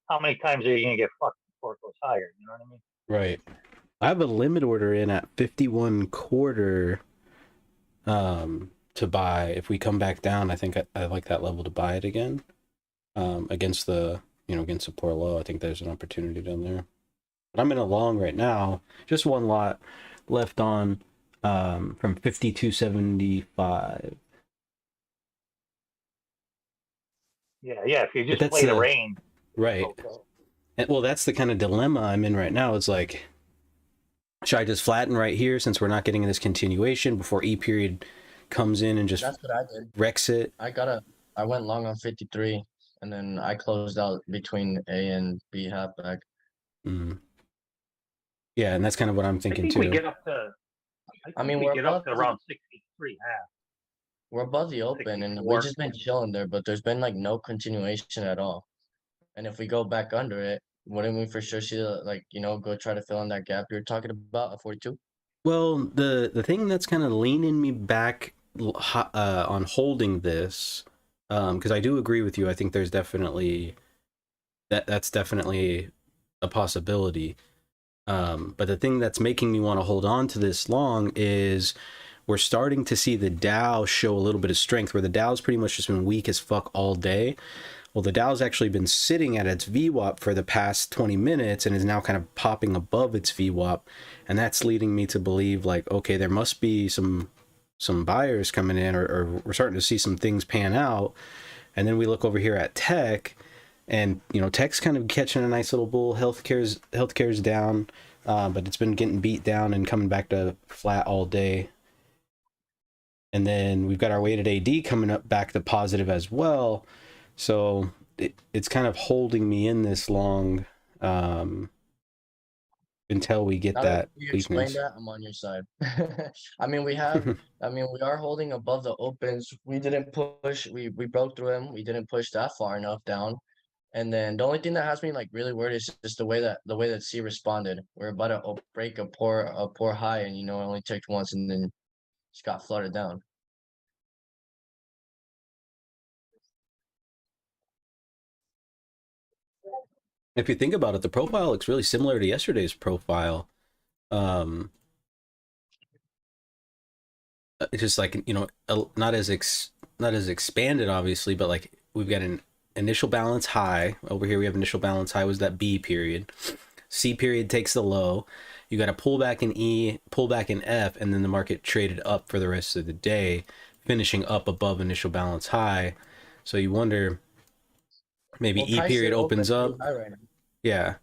how many times are you gonna get fucked before it goes higher? You know what I mean? Right. I have a limit order in at 51 quarter to buy. If we come back down, I think I like that level to buy it again. Against the, against the poor low, I think there's an opportunity down there. But I'm in a long right now. Just one lot left on from 52.75. Yeah. If you But just that's play the the range, right. okay. And, well, that's the kind of dilemma I'm in right now. It's like, should I just flatten right here since we're not getting this continuation before E period comes in and just that's what I did. wrecks it? I went long on 53, and then I closed out between A and B halfback. Mm. Yeah, and that's kind of what I'm I thinking think too. we get up to. I think we we're get up to above around 63 half. we're above the open, and 64. we've just been chilling there, but there's been like no continuation at all. And if we go back under it, wouldn't we for sure see go try to fill in that gap you're talking about at 42? Well, the thing that's kind of leaning me back on holding this, because I do agree with you. I think there's definitely that's definitely a possibility. But the thing that's making me want to hold on to this long is we're starting to see the Dow show a little bit of strength, where the Dow's pretty much just been weak as fuck all day. Well, the Dow's actually been sitting at its VWAP for the past 20 minutes and is now kind of popping above its VWAP. And that's leading me to believe, like, okay, there must be some buyers coming in, or we're starting to see some things pan out. And then we look over here at tech, and tech's kind of catching a nice little bull. Healthcare's down, but it's been getting beat down and coming back to flat all day. And then we've got our weighted AD coming up back to positive as well. So it's kind of holding me in this long until we get Now that you explain weakness. that, I'm on your side. We are holding above the opens. We didn't push. We broke through them. We didn't push that far enough down. And then the only thing that has me like really worried is just the way that C responded. We're about to break a poor high, and it only checked once, and then just got flooded down. If you think about it, the profile looks really similar to yesterday's profile. It's just like, not as expanded, obviously, but like we've got an initial balance high over here. We have initial balance high was that B period. C period takes the low. You got a pullback in E, pullback in F, and then the market traded up for the rest of the day, finishing up above initial balance high. So you wonder, maybe Well, E price period did open opens pretty up. high right now. Yeah.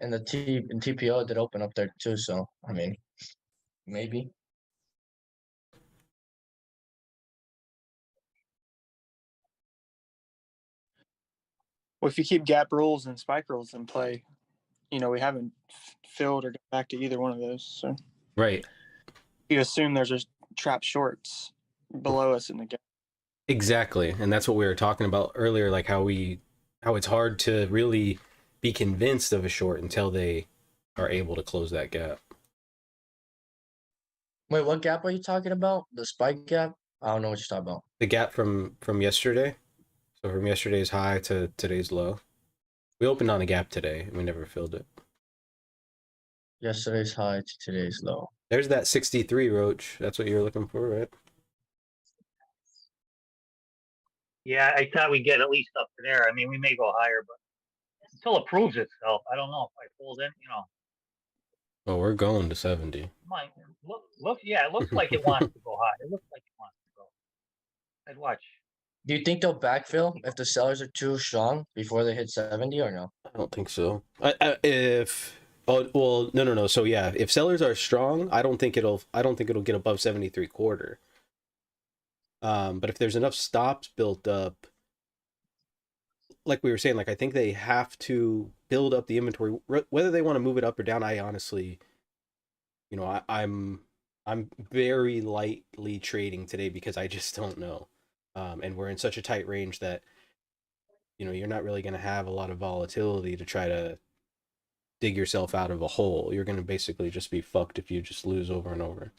And the TPO did open up there too, so maybe. Well, if you keep gap rules and spike rules in play, we haven't filled or got back to either one of those. So Right. you assume there's just trap shorts below us in the gap. Exactly. And that's what we were talking about earlier, like how it's hard to really be convinced of a short until they are able to close that gap. Wait, what gap are you talking about? The spike gap? I don't know what you're talking about. The gap from yesterday. So from yesterday's high to today's low. We opened on a gap today and we never filled it. Yesterday's high to today's low. There's that 63, Roach. That's what you're looking for, right? Yeah, I thought we'd get at least up to there. We may go higher, but until it proves itself, I don't know if I hold in. Oh, we're going to 70. Might look. Yeah, it looks like it wants to go high. It looks like it wants to go. I'd watch. Do you think they'll backfill if the sellers are too strong before they hit 70 or no? I don't think so. No. So yeah, if sellers are strong, I don't think it'll get above 73 quarter. But if there's enough stops built up, like we were saying, like I think they have to build up the inventory, whether they want to move it up or down. I honestly, I'm very lightly trading today because I just don't know, and we're in such a tight range that you're not really going to have a lot of volatility to try to dig yourself out of a hole. You're going to basically just be fucked if you just lose over and over.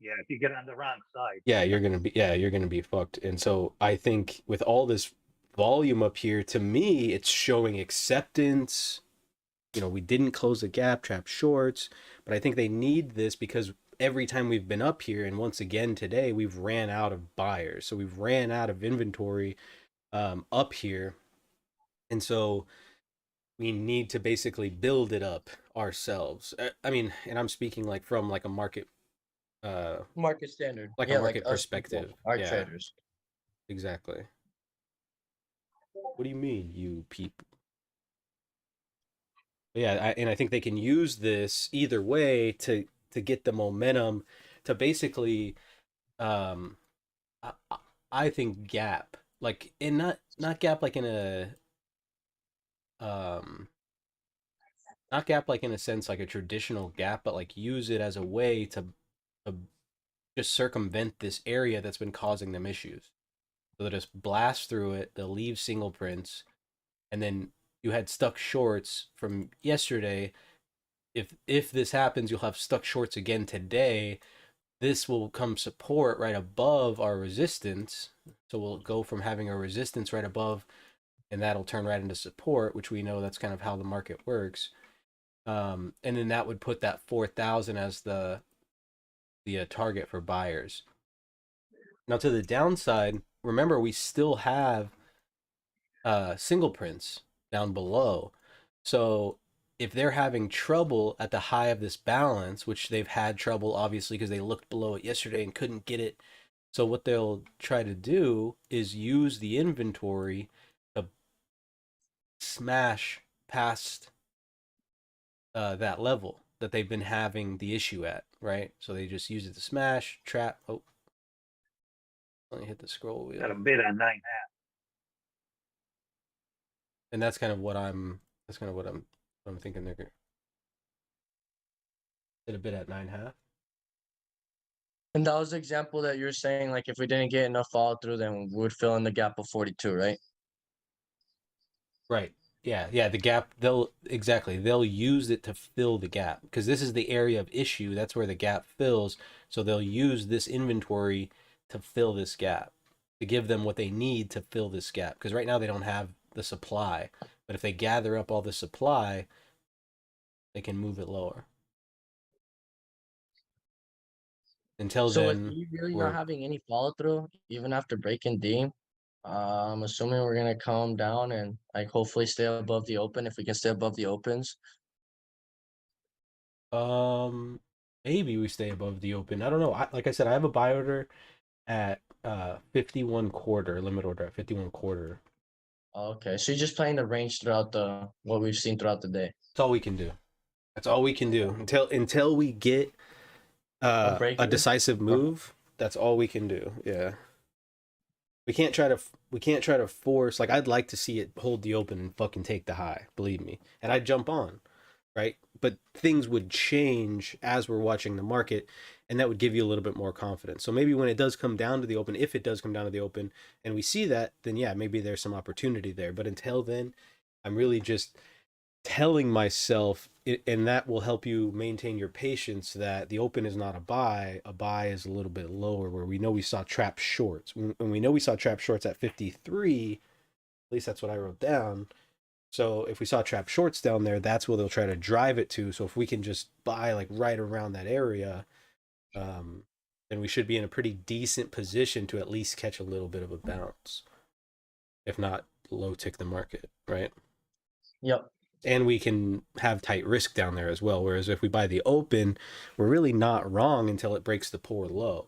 Yeah, if you get on the wrong side. Yeah, you're gonna be fucked. And so I think with all this volume up here, to me, it's showing acceptance. We didn't close the gap, trap shorts, but I think they need this because every time we've been up here, and once again today, we've ran out of buyers. So we've ran out of inventory up here. And so we need to basically build it up ourselves. I mean, and I'm speaking like from like a market Market standard. like a Yeah, like market us people, perspective. our Yeah, traders. exactly. What do you mean, you people? Yeah, and I think they can use this either way to get the momentum to basically, um, I, I think gap like and not gap like in a um not gap like in a sense like a traditional gap, but like use it as a way to just circumvent this area that's been causing them issues. So they'll just blast through it. They'll leave single prints, and then you had stuck shorts from yesterday. If this happens, you'll have stuck shorts again today. This will come support right above our resistance. So we'll go from having a resistance right above, and that'll turn right into support, which we know that's kind of how the market works. And then that would put that 4,000 as the target for buyers. Now to the downside, remember we still have single prints down below. So if they're having trouble at the high of this balance, which they've had trouble obviously because they looked below it yesterday and couldn't get it. So what they'll try to do is use the inventory to smash past that level that they've been having the issue at, right? So they just use it to smash, trap. Oh, let me hit the scroll wheel. Got a bid on 9.5. And that's kind of what I'm thinking they're gonna hit a bid at 9.5. And that was the example that you're saying, like if we didn't get enough follow through, then we would fill in the gap of 42, right? Right. Yeah, the gap, they'll use it to fill the gap because this is the area of issue. That's where the gap fills. So they'll use this inventory to fill this gap, to give them what they need to fill this gap. Because right now they don't have the supply. But if they gather up all the supply, they can move it lower. Until So with then, me really we're not having any follow through, even after breaking D, I'm assuming we're gonna calm down and like hopefully stay above the open if we can stay above the opens. maybe we stay above the open. I don't know. Like I said, I have a buy order at 51 quarter, limit order at 51 quarter. Okay, so you're just playing the range throughout the what we've seen throughout the day. That's all we can do. That's all we can do until we get A break a even? decisive move. That's all we can do. Yeah. We can't try to force, like I'd like to see it hold the open and fucking take the high, believe me. And I'd jump on, right? But things would change as we're watching the market, and that would give you a little bit more confidence. So maybe when it does come down to the open, if it does come down to the open and we see that, then yeah, maybe there's some opportunity there. But until then, I'm really just telling myself, and that will help you maintain your patience, that the open is not a buy is a little bit lower, where we know we saw trap shorts, when we know we saw trap shorts at 53, at least that's what I wrote down. So if we saw trap shorts down there, that's where they'll try to drive it to. So if we can just buy like right around that area, then we should be in a pretty decent position to at least catch a little bit of a bounce, if not low tick the market, right? Yep. And we can have tight risk down there as well. Whereas if we buy the open, we're really not wrong until it breaks the poor low.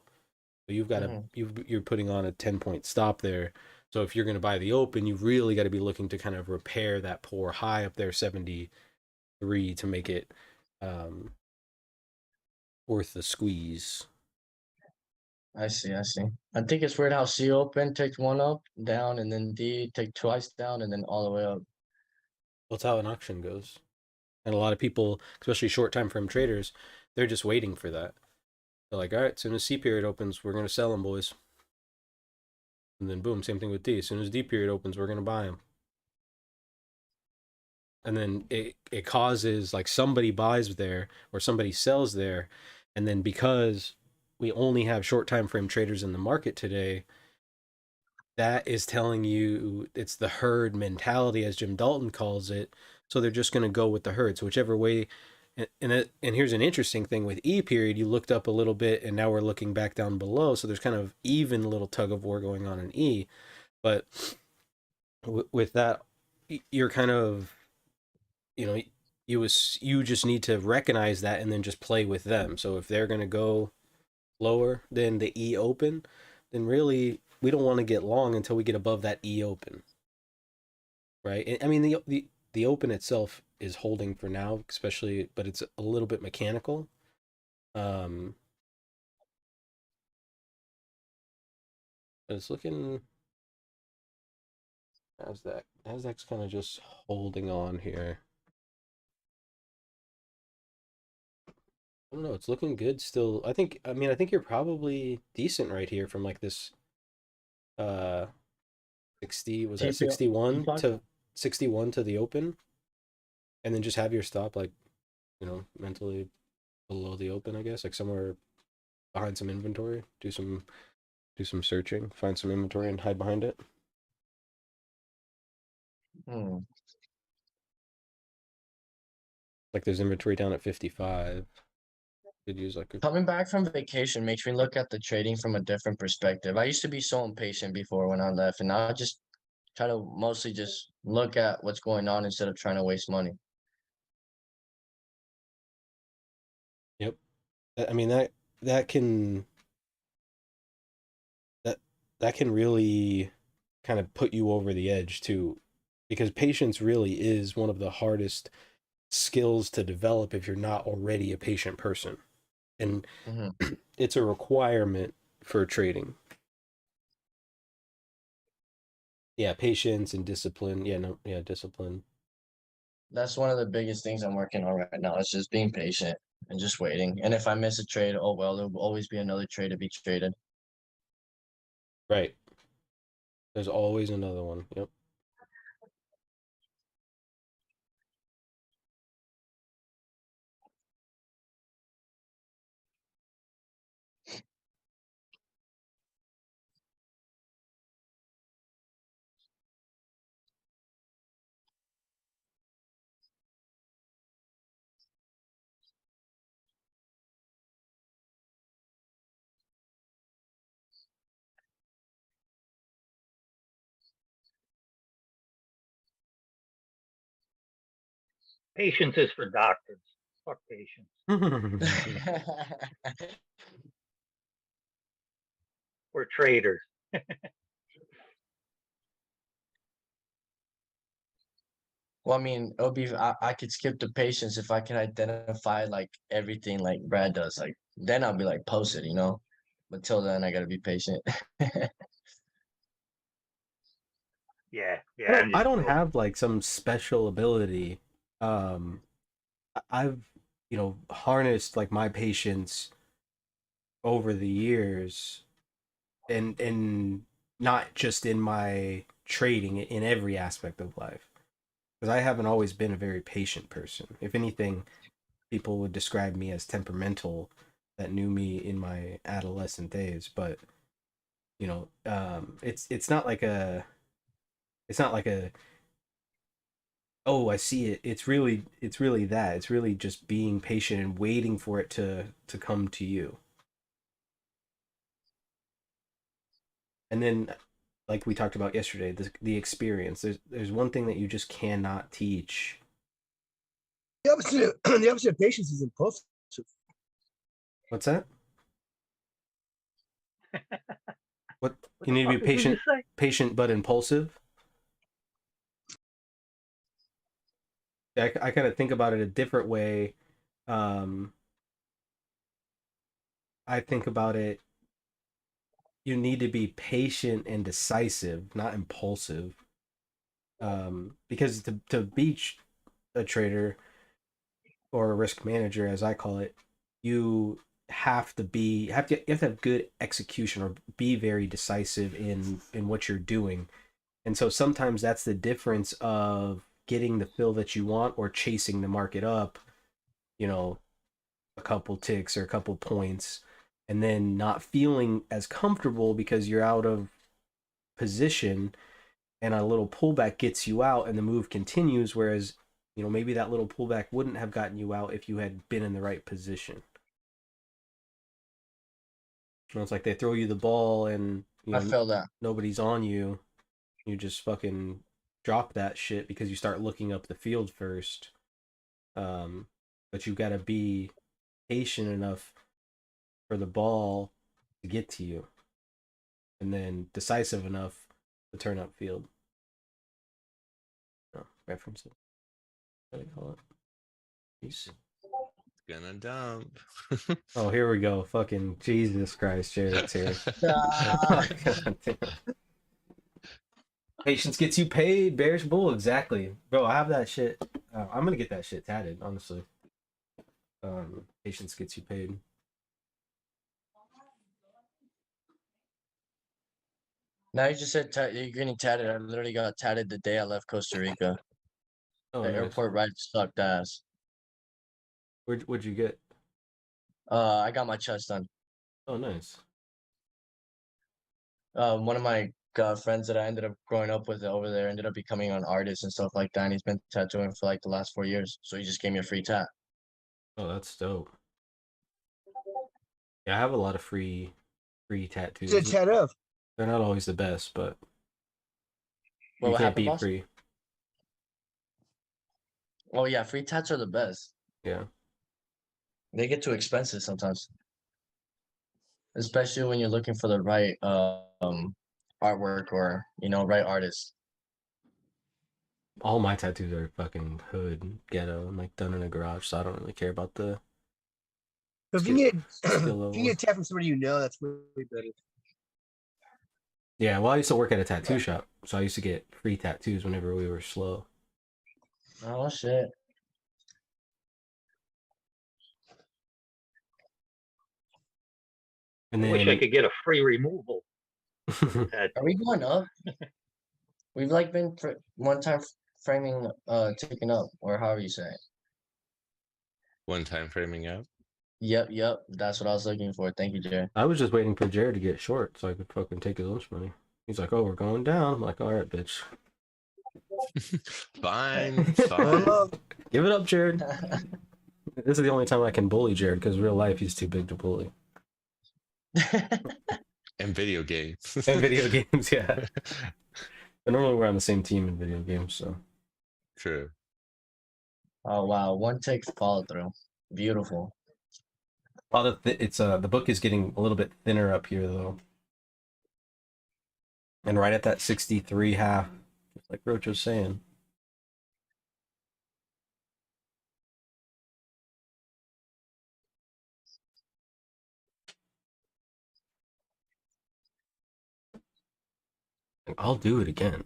So you've got to you're putting on a 10-point stop there. So if you're going to buy the open, you've really got to be looking to kind of repair that poor high up there 73 to make it worth the squeeze. I see, I see. I think it's weird how C open takes one up, down, and then D take twice down, and then all the way up. That's how an auction goes. And a lot of people, especially short time frame traders, they're just waiting for that. They're like, all right, as soon as C period opens, we're going to sell them, boys. And then boom, same thing with D. As soon as D period opens, we're going to buy them. And then it causes like somebody buys there or somebody sells there. And then because we only have short time frame traders in the market today, that is telling you it's the herd mentality, as Jim Dalton calls it. So they're just going to go with the herd. So whichever way. And here's an interesting thing with E period. You looked up a little bit, and now we're looking back down below. So there's kind of even little tug of war going on in E. But with that, you're kind of, you just need to recognize that and then just play with them. So if they're going to go lower than the E open, then really we don't want to get long until we get above that E open, right? I mean, the open itself is holding for now, especially, but it's a little bit mechanical. But it's looking Nasdaq's kind of just holding on here. I don't know. It's looking good still. I think you're probably decent right here from like this 60, was that 61 to 61 to the open, and then just have your stop like, mentally below the open, I guess, like somewhere behind some inventory. Do some searching, find some inventory and hide behind it. Hmm. Like there's inventory down at 55. Could use like a Coming back from vacation makes me look at the trading from a different perspective. I used to be so impatient before when I left, and now I just try to mostly just look at what's going on instead of trying to waste money. Yep. I mean that can that can really kind of put you over the edge too, because patience really is one of the hardest skills to develop if you're not already a patient person, and Hmm. it's a requirement for trading. Yeah, patience and discipline. Discipline. That's one of the biggest things I'm working on right now. It's just being patient and just waiting. And if I miss a trade, oh well, there will always be another trade to be traded. Right. There's always another one. Yep. Patience is for doctors. Fuck patience. We're traders. Well, I mean, it'll be I could skip the patience if I can identify like everything like Brad does. Like then I'll be like posted, you know. But till then, I gotta be patient. Yeah, I yeah. don't I'm I just don't joking. have like some special ability. I've harnessed like my patience over the years, and not just in my trading, in every aspect of life, because I haven't always been a very patient person. If anything, people would describe me as temperamental that knew me in my adolescent days. But it's not like a, oh, I see it. It's really that. It's really just being patient and waiting for it to come to you. And then, like we talked about yesterday, the experience. There's one thing that you just cannot teach. The opposite of, the opposite of patience is impulsive. What's that? What, What you the need to be fuck did you just say? patient but impulsive. I kind of think about it a different way. Um, I think about it you need to be patient and decisive, not impulsive. Because to beat a trader or a risk manager, as I call it, you have to have good execution or be very decisive in what you're doing. And so sometimes that's the difference of getting the fill that you want or chasing the market up, you know, a couple ticks or a couple points, and then not feeling as comfortable because you're out of position, and a little pullback gets you out and the move continues, whereas maybe that little pullback wouldn't have gotten you out if you had been in the right position. It's like they throw you the ball and I feel that. nobody's on you. You just fucking drop that shit because you start looking up the field first. But you've got to be patient enough for the ball to get to you, and then decisive enough to turn up field. References. What do they call it? Peace. Gonna dump. Oh, here we go. Fucking Jesus Christ, Jared's here. Patience gets you paid. Bearish bull, exactly, bro. I have that shit. I'm gonna get that shit tatted, honestly. Patience gets you paid. Now you just said you're getting tatted. I literally got tatted the day I left Costa Rica. Oh, The nice. airport ride sucked ass. What'd you get? I got my chest done. Oh, nice. One of my friends that I ended up growing up with over there ended up becoming an artist and stuff like that. And he's been tattooing for like the last 4 years. So he just gave me a free tat. Oh, that's dope. Yeah, I have a lot of free tattoos. It's a tat of. They're not always the best, but Well, you what can't happened, beat boss? free. Oh yeah, free tats are the best. Yeah. They get too expensive sometimes. Especially when you're looking for the right artwork or right artist. All my tattoos are fucking hood, ghetto, and like done in a garage, so I don't really care about the If you get skill if you level. get a tat from somebody that's way better. Yeah, well, I used to work at a tattoo shop, so I used to get free tattoos whenever we were slow. Oh shit. And I wish I then could get a free removal. Are we going up? We've like been one time framing ticking up, or however you say it. One time framing up. Yep. That's what I was looking for. Thank you, Jay. I was just waiting for Jared to get short so I could fucking take his lunch money. He's like, "Oh, we're going down." I'm like, "All right, bitch." Fine, fine. Give it up, Jared. This is the only time I can bully Jared because real life he's too big to bully. And video games. And video games, yeah. But normally we're on the same team in video games, so. True. Oh wow, one tick follow through. Beautiful. The book is getting a little bit thinner up here though. And right at that 63 half, just like Roach was saying. I'll do it again.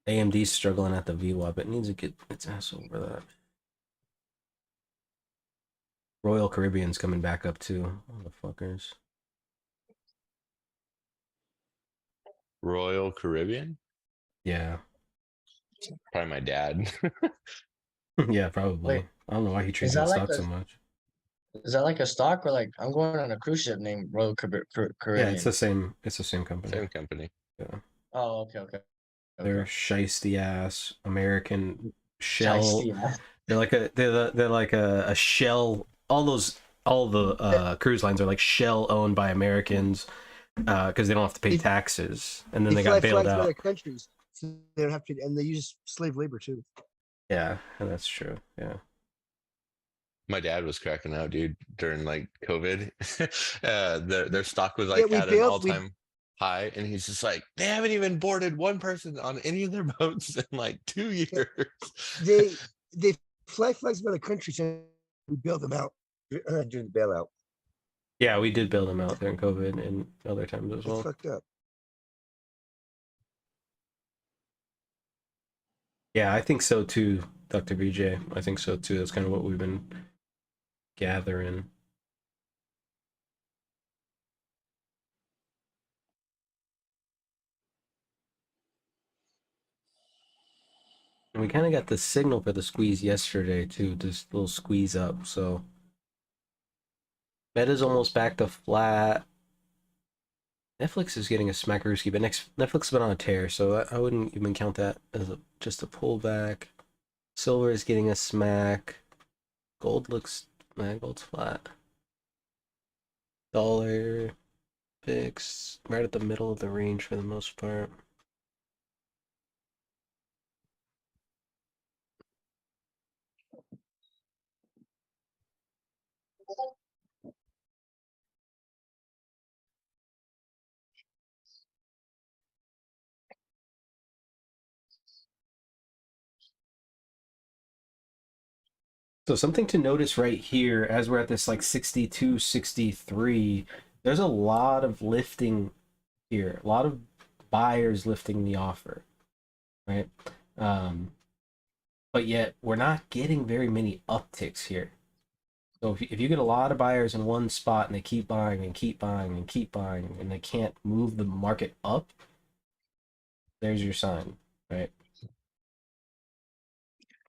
AMD's struggling at the VWAP. It needs to get its ass over that. Royal Caribbean's coming back up too. Motherfuckers. Royal Caribbean? Yeah. Probably my dad. Yeah, probably. Wait, I don't know why he treats that that like stock so much. Is that like a stock or like I'm going on a cruise ship named Royal Caribbean? Yeah, it's the same company. Same company. Yeah. Oh, okay. They're shiesty ass American shell. Shiesty, yeah. They're like a shell. All the cruise lines are like shell owned by Americans because they don't have to pay taxes, and then they got bailed by out. other countries, so they don't have to, and they use slave labor too. Yeah, and that's true. Yeah. My dad was cracking out, dude, during like COVID. Their stock was like we at an bailed. all-time. high, and he's just like, they haven't even boarded one person on any of their boats in like 2 years. They fly flags by the country saying we bailed them out during the bailout. Yeah, we did bail them out during COVID and other times as It's well. fucked up. Yeah, I think so too, Dr. BJ. I think so too. That's kind of what we've been gathering. And we kind of got the signal for the squeeze yesterday too, just little squeeze up. So Meta's almost back to flat. Netflix is getting a smackerooski, but Netflix has been on a tear, so I wouldn't even count that as just a pullback. Silver is getting a smack. Gold looks, man, gold's flat. Dollar fixed right at the middle of the range for the most part. So something to notice right here, as we're at this like 62, 63, there's a lot of lifting here. A lot of buyers lifting the offer, right? But yet we're not getting very many upticks here. So if you get a lot of buyers in one spot and they keep buying and keep buying and keep buying and they can't move the market up, there's your sign, right?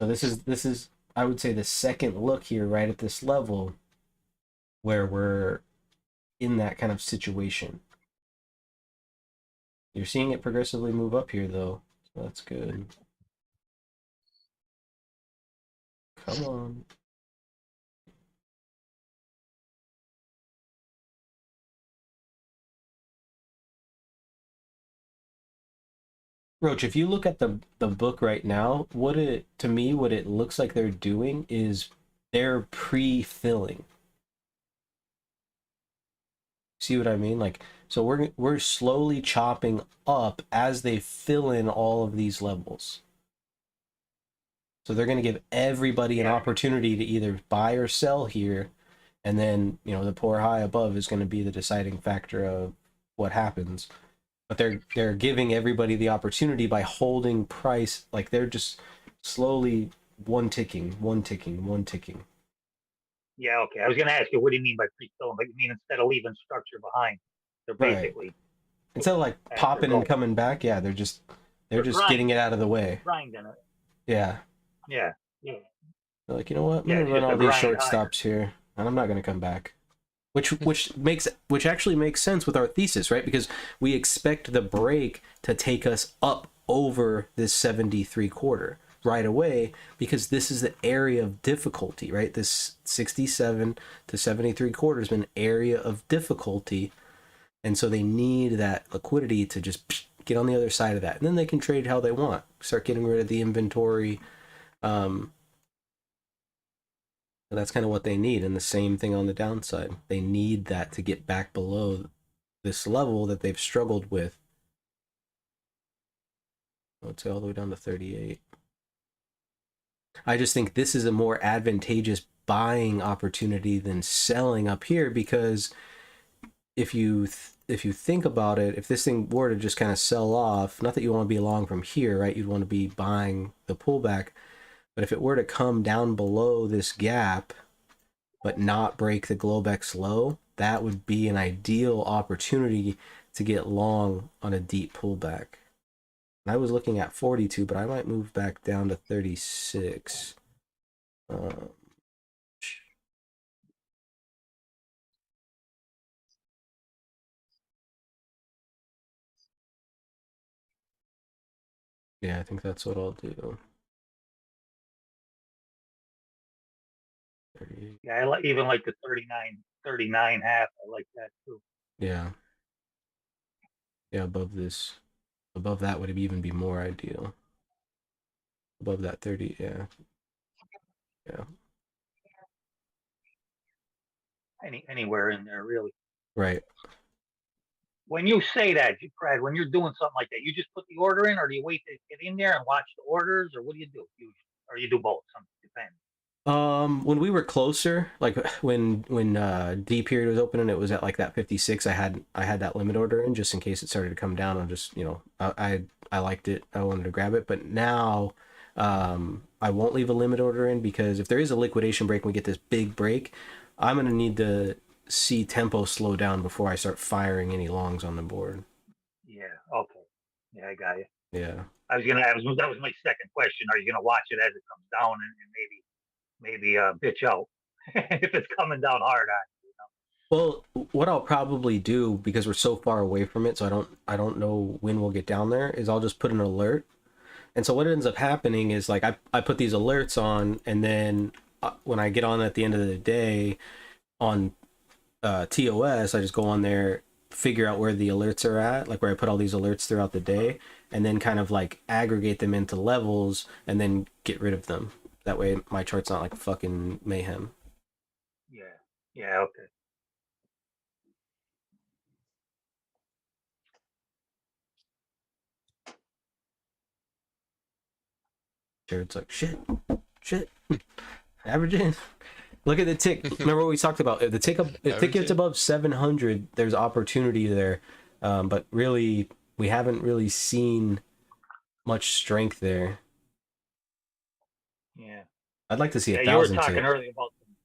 So this is I would say the second look here right at this level where we're in that kind of situation. You're seeing it progressively move up here though. So that's good. Come on. Roach, if you look at the book right now, what it looks like they're doing is they're pre-filling. See what I mean? Like, so we're slowly chopping up as they fill in all of these levels. So they're going to give everybody an opportunity to either buy or sell here, and then, you know, the poor high above is going to be the deciding factor of what happens. But they're giving everybody the opportunity by holding price, like they're just slowly one ticking. Yeah, okay. I was gonna ask you, what do you mean by pre-filling? But you mean instead of leaving structure behind, they're Right. basically Instead of like as popping they're and going. coming back, yeah, they're just They're getting it out of the way. grinding it. Yeah. Yeah, They're like, you know what? I'm yeah. gonna It's run just a all these grind short higher. stops here, and I'm not gonna come back. Which actually makes sense with our thesis, right? Because we expect the break to take us up over this 73 quarter right away, because this is the area of difficulty, right? This 67 to 73 quarter has been an area of difficulty, and so they need that liquidity to just get on the other side of that, and then they can trade how they want, start getting rid of the inventory. And that's kind of what they need. And the same thing on the downside. They need that to get back below this level that they've struggled with. Let's say all the way down to 38. I just think this is a more advantageous buying opportunity than selling up here, because if you think about it, if this thing were to just kind of sell off, not that you want to be along from here, right? You'd want to be buying the pullback. But if it were to come down below this gap, but not break the Globex low, that would be an ideal opportunity to get long on a deep pullback. And I was looking at 42, but I might move back down to 36. Yeah, I think that's what I'll do. 38. Yeah, I even like the 39 half. I like that too. Yeah. Yeah, above that would even be more ideal. Above that 30, yeah. Yeah. Anywhere in there, really. Right. When you say that, Fred, when you're doing something like that, you just put the order in, or do you wait to get in there and watch the orders, or what do you do usually? Or you do both? Some depends. When we were closer, like when D period was open and it was at like that 56, I had that limit order in just in case it started to come down. I'll just, I liked it. I wanted to grab it, but now I won't leave a limit order in because if there is a liquidation break and we get this big break, I'm gonna need to see tempo slow down before I start firing any longs on the board. Yeah. Okay. Yeah, I got you. Yeah. That was my second question. Are you gonna watch it as it comes down and maybe bitch out if it's coming down hard on you? Well, what I'll probably do because we're so far away from it, so I don't know when we'll get down there, is I'll just put an alert. And so what ends up happening is like I put these alerts on, and then when I get on at the end of the day on TOS, I just go on there, figure out where the alerts are at, like where I put all these alerts throughout the day, and then kind of like aggregate them into levels and then get rid of them. That way my chart's not like fucking mayhem. Yeah. Yeah. Okay. Jared's like, shit, average in. Look at the tick. Remember what we talked about? If the tick gets above 700, there's opportunity there. But really, we haven't really seen much strength there. Yeah. I'd like to see Yeah. 1,000 You were talking tick. earlier about them.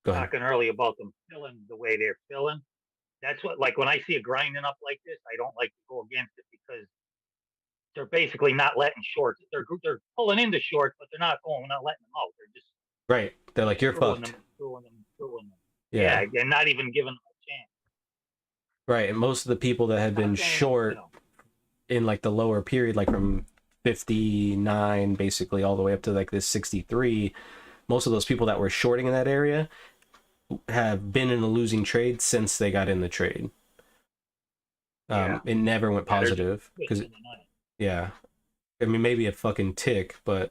Go ahead. Talking earlier about them filling the way they're filling. That's what, like, when I see it grinding up like this, I don't like to go against it because they're basically not letting shorts. They're pulling into shorts, but they're not letting them out. They're just Right. They're like, you're fucked. screwing them. Yeah. Yeah, and not even giving them a chance. Right. And most of the people that had been Not saying, short in like the lower period, like from 59 basically all the way up to like this 63, most of those people that were shorting in that area have been in a losing trade since they got in the trade. Yeah. It never went Yeah, they're just positive because twisting the money. yeah, I mean maybe a fucking tick, but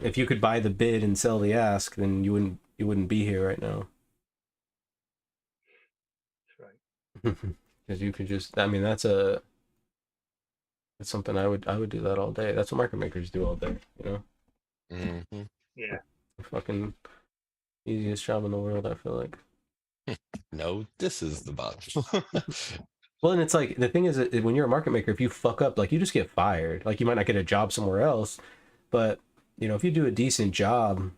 if you could buy the bid and sell the ask, then you wouldn't be here right now. That's right. Because you could just, I mean, that's something I would do that all day. That's what market makers do all day, Mm-hmm. Yeah. The fucking easiest job in the world, I feel like. No, this is the bottom. Well, and it's like the thing is that when you're a market maker, if you fuck up, like you just get fired. Like you might not get a job somewhere else, but if you do a decent job,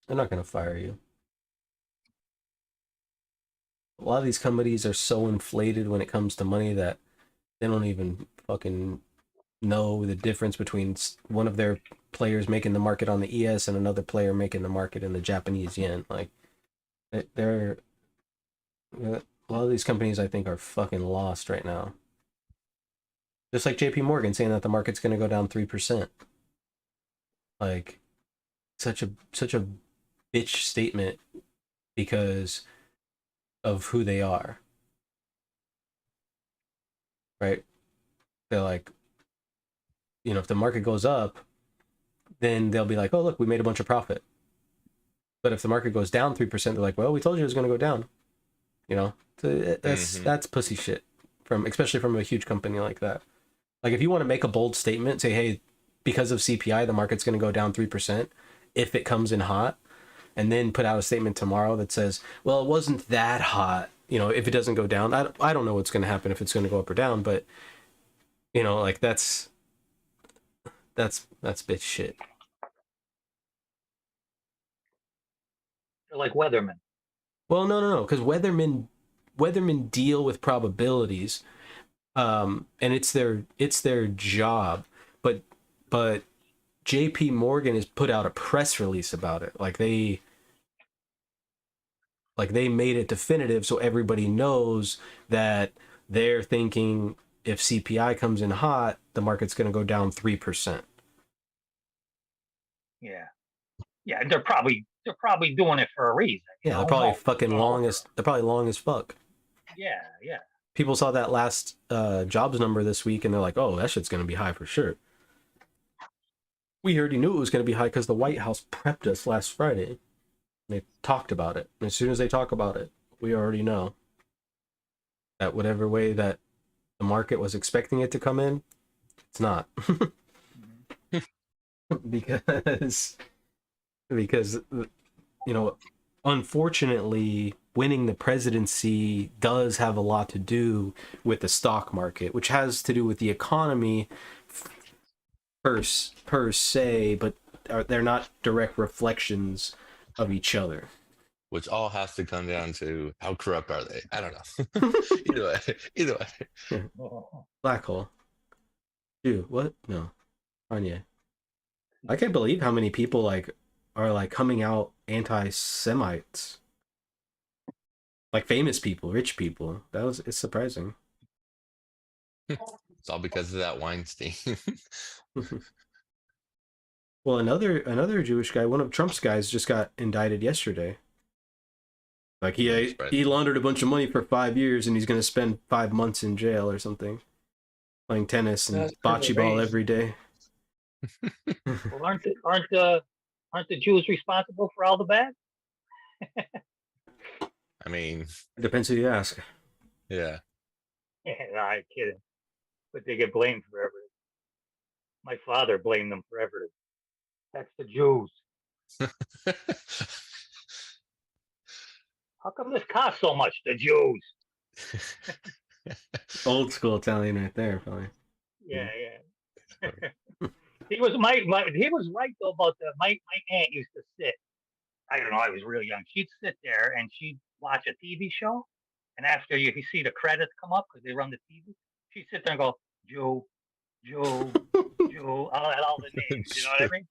they're not gonna fire you. A lot of these companies are so inflated when it comes to money that they don't even fucking know the difference between one of their players making the market on the ES and another player making the market in the Japanese yen. Like they're a lot of these companies I think are fucking lost right now. Just like JP Morgan saying that the market's going to go down 3%. Like such a bitch statement because of who they are. Right? They're like, if the market goes up, then they'll be like, oh, look, we made a bunch of profit. But if the market goes down 3%, they're like, well, we told you it was going to go down. So that's pussy shit, especially from a huge company like that. Like if you want to make a bold statement, say, hey, because of CPI, the market's going to go down 3% if it comes in hot, and then put out a statement tomorrow that says, well, it wasn't that hot. If it doesn't go down, I don't know what's going to happen if it's going to go up or down, but like that's bitch shit. They're like weathermen. Well, no, because weathermen deal with probabilities, and it's their job. But JP Morgan has put out a press release about it, like they made it definitive, so everybody knows that they're thinking if CPI comes in hot, the market's going to go down 3%. Yeah. Yeah, they're probably doing it for a reason. Yeah, they're probably fucking they're probably long as fuck. Yeah. People saw that last jobs number this week and they're like, oh, that shit's going to be high for sure. We already knew it was going to be high because the White House prepped us last Friday. They talked about it. And as soon as they talk about it, we already know. that whatever way that the market was expecting it to come in, it's not. because you know, unfortunately, winning the presidency does have a lot to do with the stock market, which has to do with the economy per se, but they're not direct reflections of each other. Which all has to come down to how corrupt are they? I don't know. Either way. Black hole. Dude, what? No. Kanye. I can't believe how many people like are like coming out anti-Semites. Like famous people, rich people. It's surprising. It's all because of that Weinstein. Well, another Jewish guy, one of Trump's guys, just got indicted yesterday. Like he laundered a bunch of money for 5 years, and he's gonna spend 5 months in jail or something, playing tennis and That's bocce ball crazy. every day. Well, aren't the Jews responsible for all the bad? I mean, It depends who you ask. yeah. Yeah, no, I'm kidding. But they get blamed for everything. My father blamed them for everything. That's the Jews. How come this costs so much? The Jews. Old school Italian right there, probably. Yeah. He was he was right though about my aunt used to sit. I don't know, I was real young. She'd sit there and she'd watch a TV show, and after you see the credits come up because they run the TV, she'd sit there and go, Jew, Jew, Jew, all the names. You know what I mean?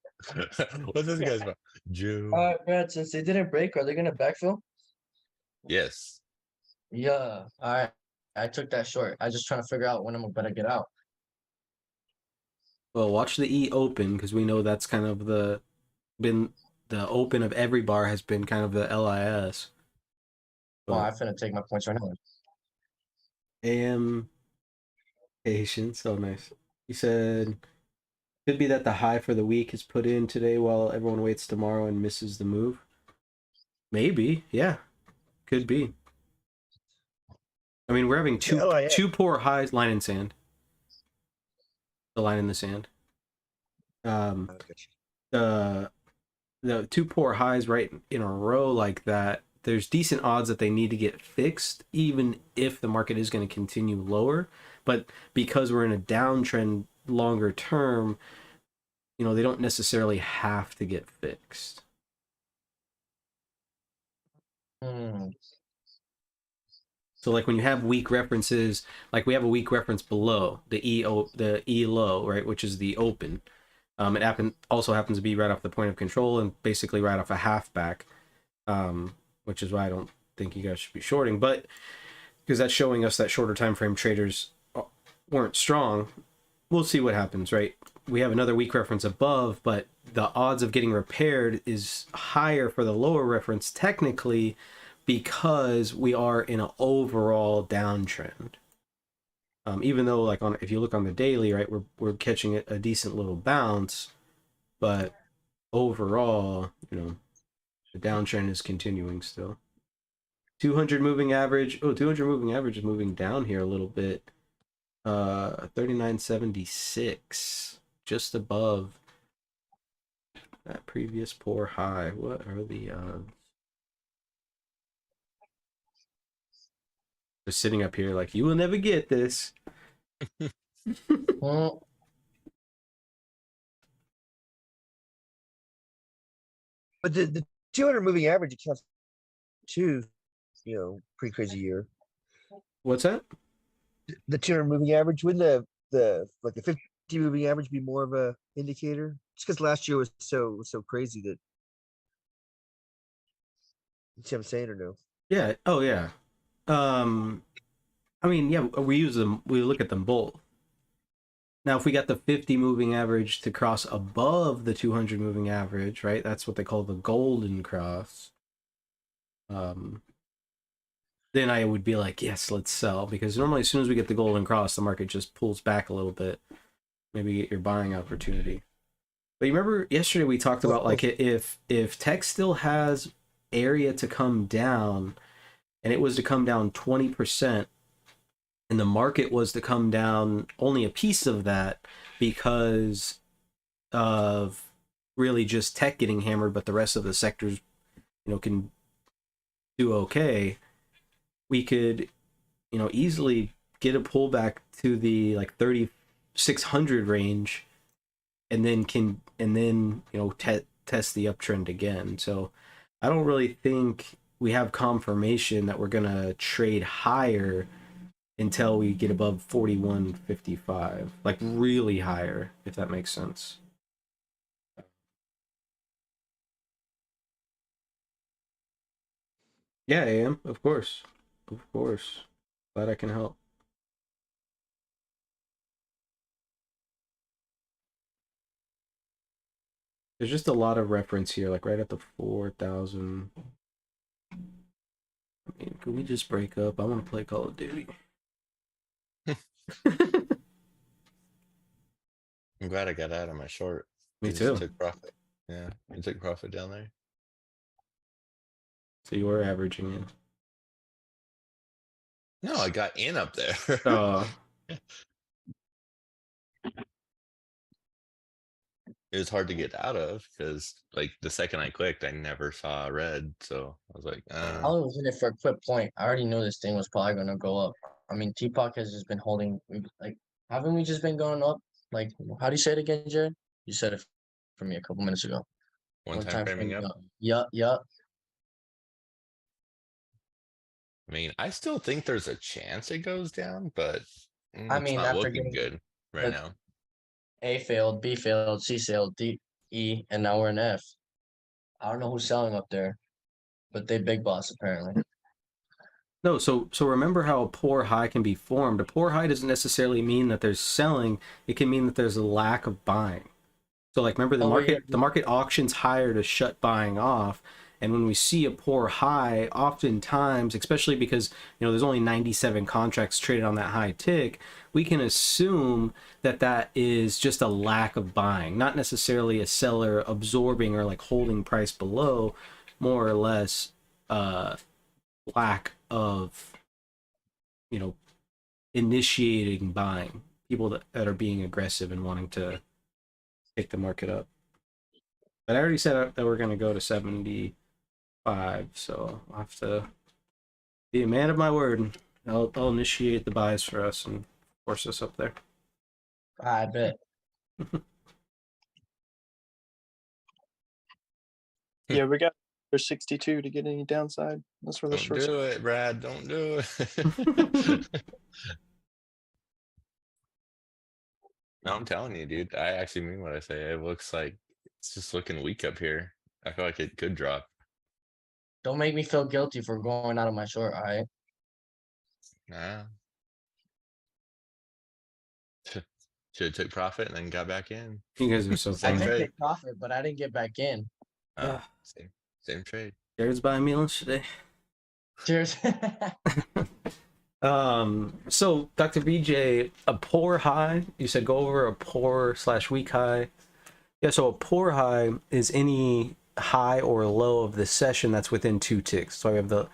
What's this guy's about? Jew. Brad, since they didn't break, are they gonna backfill? Yes. Yeah. All right. I took that short. I just trying to figure out when I'm gonna get out. Well, watch the E open because we know that's kind of the open of every bar has been kind of the LIS. Well, I'm finna take my points right now. AM patience. Oh, nice. He said, could be that the high for the week is put in today while everyone waits tomorrow and misses the move. Maybe, yeah, could be. I mean, we're having two poor highs. Line in sand. The line in the sand. The two poor highs right in a row like that. There's decent odds that they need to get fixed, even if the market is going to continue lower. But because we're in a downtrend longer term, you know, they don't necessarily have to get fixed. So like when you have weak references, like we have a weak reference below the E low, right, which is the open. It also happens to be right off the point of control and basically right off a halfback, which is why I don't think you guys should be shorting. But because that's showing us that shorter time frame traders weren't strong. We'll see what happens, right? We have another weak reference above, but the odds of getting repaired is higher for the lower reference technically because we are in an overall downtrend. Even though, like if you look on the daily, right, we're catching a decent little bounce, but overall, you know, the downtrend is continuing still. 200 moving average. Oh, 200 moving average is moving down here a little bit. 39.76, just above that previous poor high. What are the odds? Just sitting up here like, you will never get this. Well, But the 200 moving average accounts too, pretty crazy year. What's that? The 200 moving average, wouldn't the 50 moving average be more of a indicator? Just because last year was so crazy that. You see what I'm saying or no? Yeah. Oh yeah. I mean, yeah, we look at them both. Now, if we got the 50 moving average to cross above the 200 moving average, right? That's what they call the golden cross. Then I would be like, yes, let's sell, because normally as soon as we get the golden cross, the market just pulls back a little bit. Maybe get your buying opportunity. But you remember yesterday we talked about like if tech still has area to come down, and it was to come down 20%, and the market was to come down only a piece of that because of really just tech getting hammered, but the rest of the sectors, can do okay, we could, easily get a pullback to the like 3,600 range, and then test the uptrend again. So I don't really think we have confirmation that we're gonna trade higher until we get above 41.55, like really higher, if that makes sense. Yeah, AM, of course. Of course. Glad I can help. There's just a lot of reference here, like right at the 4,000. I mean, can we just break up? I want to play Call of Duty. I'm glad I got out of my short. Me 'Cause too. Took profit. Yeah, I took profit down there. So you were averaging in. No, I got in up there. It was hard to get out of because, like, the second I clicked, I never saw red. So I was like, I only was in it for a quick point. I already knew this thing was probably gonna go up. I mean, Teapot has just been holding. Like, haven't we just been going up? Like, how do you say it again, Jared? You said it for me a couple minutes ago. one time framing up. Yup. I mean, I still think there's a chance it goes down, but I it's mean, not after looking getting good right the now. A failed, B failed, C failed, D, E, and now we're in F. I don't know who's selling up there, but they big boss apparently. No, so remember how a poor high can be formed. A poor high doesn't necessarily mean that there's selling. It can mean that there's a lack of buying. So like remember the market auctions higher to shut buying off. And when we see a poor high, oftentimes, especially because there's only 97 contracts traded on that high tick, we can assume that that is just a lack of buying, not necessarily a seller absorbing or like holding price below, more or less lack of initiating buying, people that are being aggressive and wanting to pick the market up. But I already said that we're going to go to 75, so I'll have to be a man of my word. I'll initiate the buys for us and force us up there. I bet. Yeah, we got there's 62 to get any downside. That's where the Don't shorts. do it, Brad. Don't do it. No, I'm telling you, dude. I actually mean what I say. It looks like it's just looking weak up here. I feel like it could drop. Don't make me feel guilty for going out of my short, all right? Nah. Should have took profit and then got back in. You guys are so I Same funny. did trade. take profit, but I didn't get back in. Same trade. Jared's buying me lunch today. Cheers. So Dr. BJ, a poor high, you said go over a poor / weak high. Yeah, so a poor high is any high or low of the session that's within 2 ticks. So I have the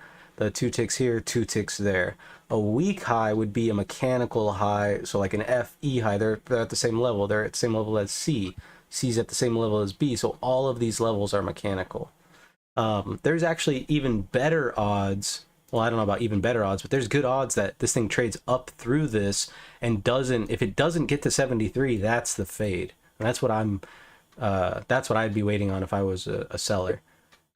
2 ticks here, 2 ticks there. A weak high would be a mechanical high, so like an FE high. They're at the same level. They're at the same level as C. C's at the same level as B. So all of these levels are mechanical. There's actually even better odds. Well, I don't know about even better odds, but there's good odds that this thing trades up through this and doesn't. If it doesn't get to 73, that's the fade. And that's what I'd be waiting on if I was a seller.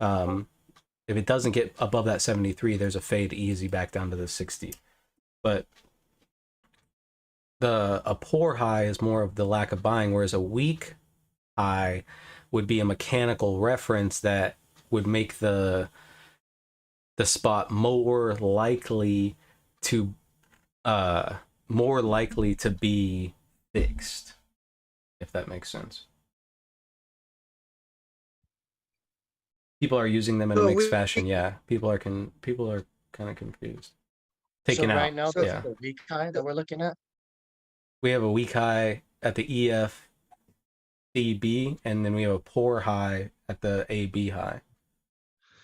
If it doesn't get above that 73, there's a fade easy back down to the 60. But a poor high is more of the lack of buying, whereas a weak high would be a mechanical reference that would make the spot more likely to be fixed, if that makes sense. People are using them in a mixed fashion. Yeah, people are kind of confused. Taken so out. right now, So, this yeah, is the weak high that we're looking at. we have a weak high at the EF CB, and then we have a poor high at the AB high.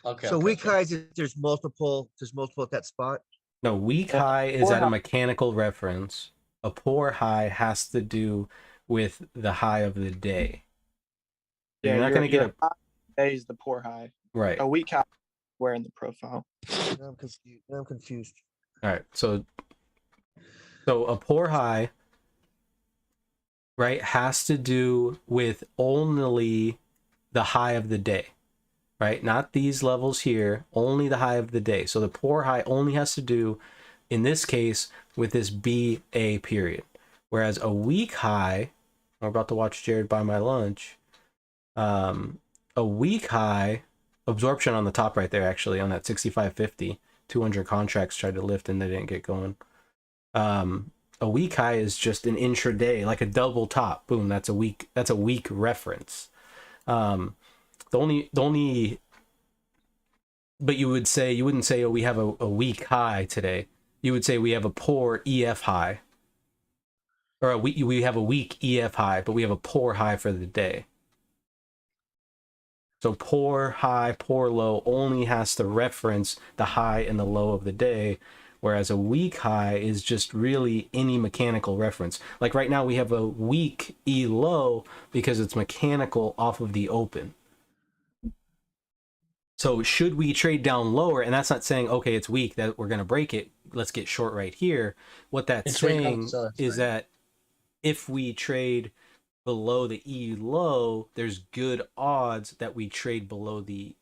Okay. So okay, weak okay. highs, if there's multiple at that spot. No, weak Yeah, high is poor at a high- mechanical reference. A poor high has to do with the high of the day. So Yeah, you're not going to get your a high today is the poor high. right. A weak high where in the profile. Now I'm confused. Now I'm confused. All right. So a poor high, right, has to do with only the high of the day, right? Not these levels here, only the high of the day. So the poor high only has to do, in this case, with this BA period. Whereas a weak high, we're about to watch Jared buy my lunch. A weak high, absorption on the top right there, actually, on that 65.50, 200 contracts tried to lift and they didn't get going. A weak high is just an intraday, like a double top. Boom, that's a weak reference. The only but you wouldn't say, oh, we have a weak high today. You would say we have a poor EF high. Or we have a weak EF high, but we have a poor high for the day. So poor high, poor low only has to reference the high and the low of the day, whereas a weak high is just really any mechanical reference. Like right now we have a weak E low because it's mechanical off of the open. So should we trade down lower? And that's not saying, okay, it's weak, that we're going to break it. Let's get short right here. What that's It's weak on the saying sell is side. that if we trade below the E low, there's good odds that we trade below the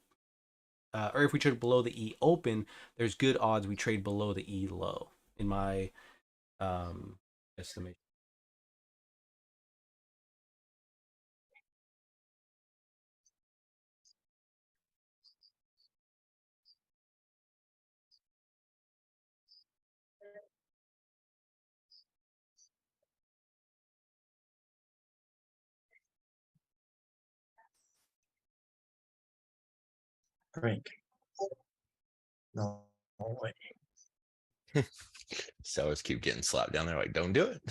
or if we trade below the E open, there's good odds we trade below the E low, in my estimation. Break. No way. Sellers keep getting slapped down there like, don't do it.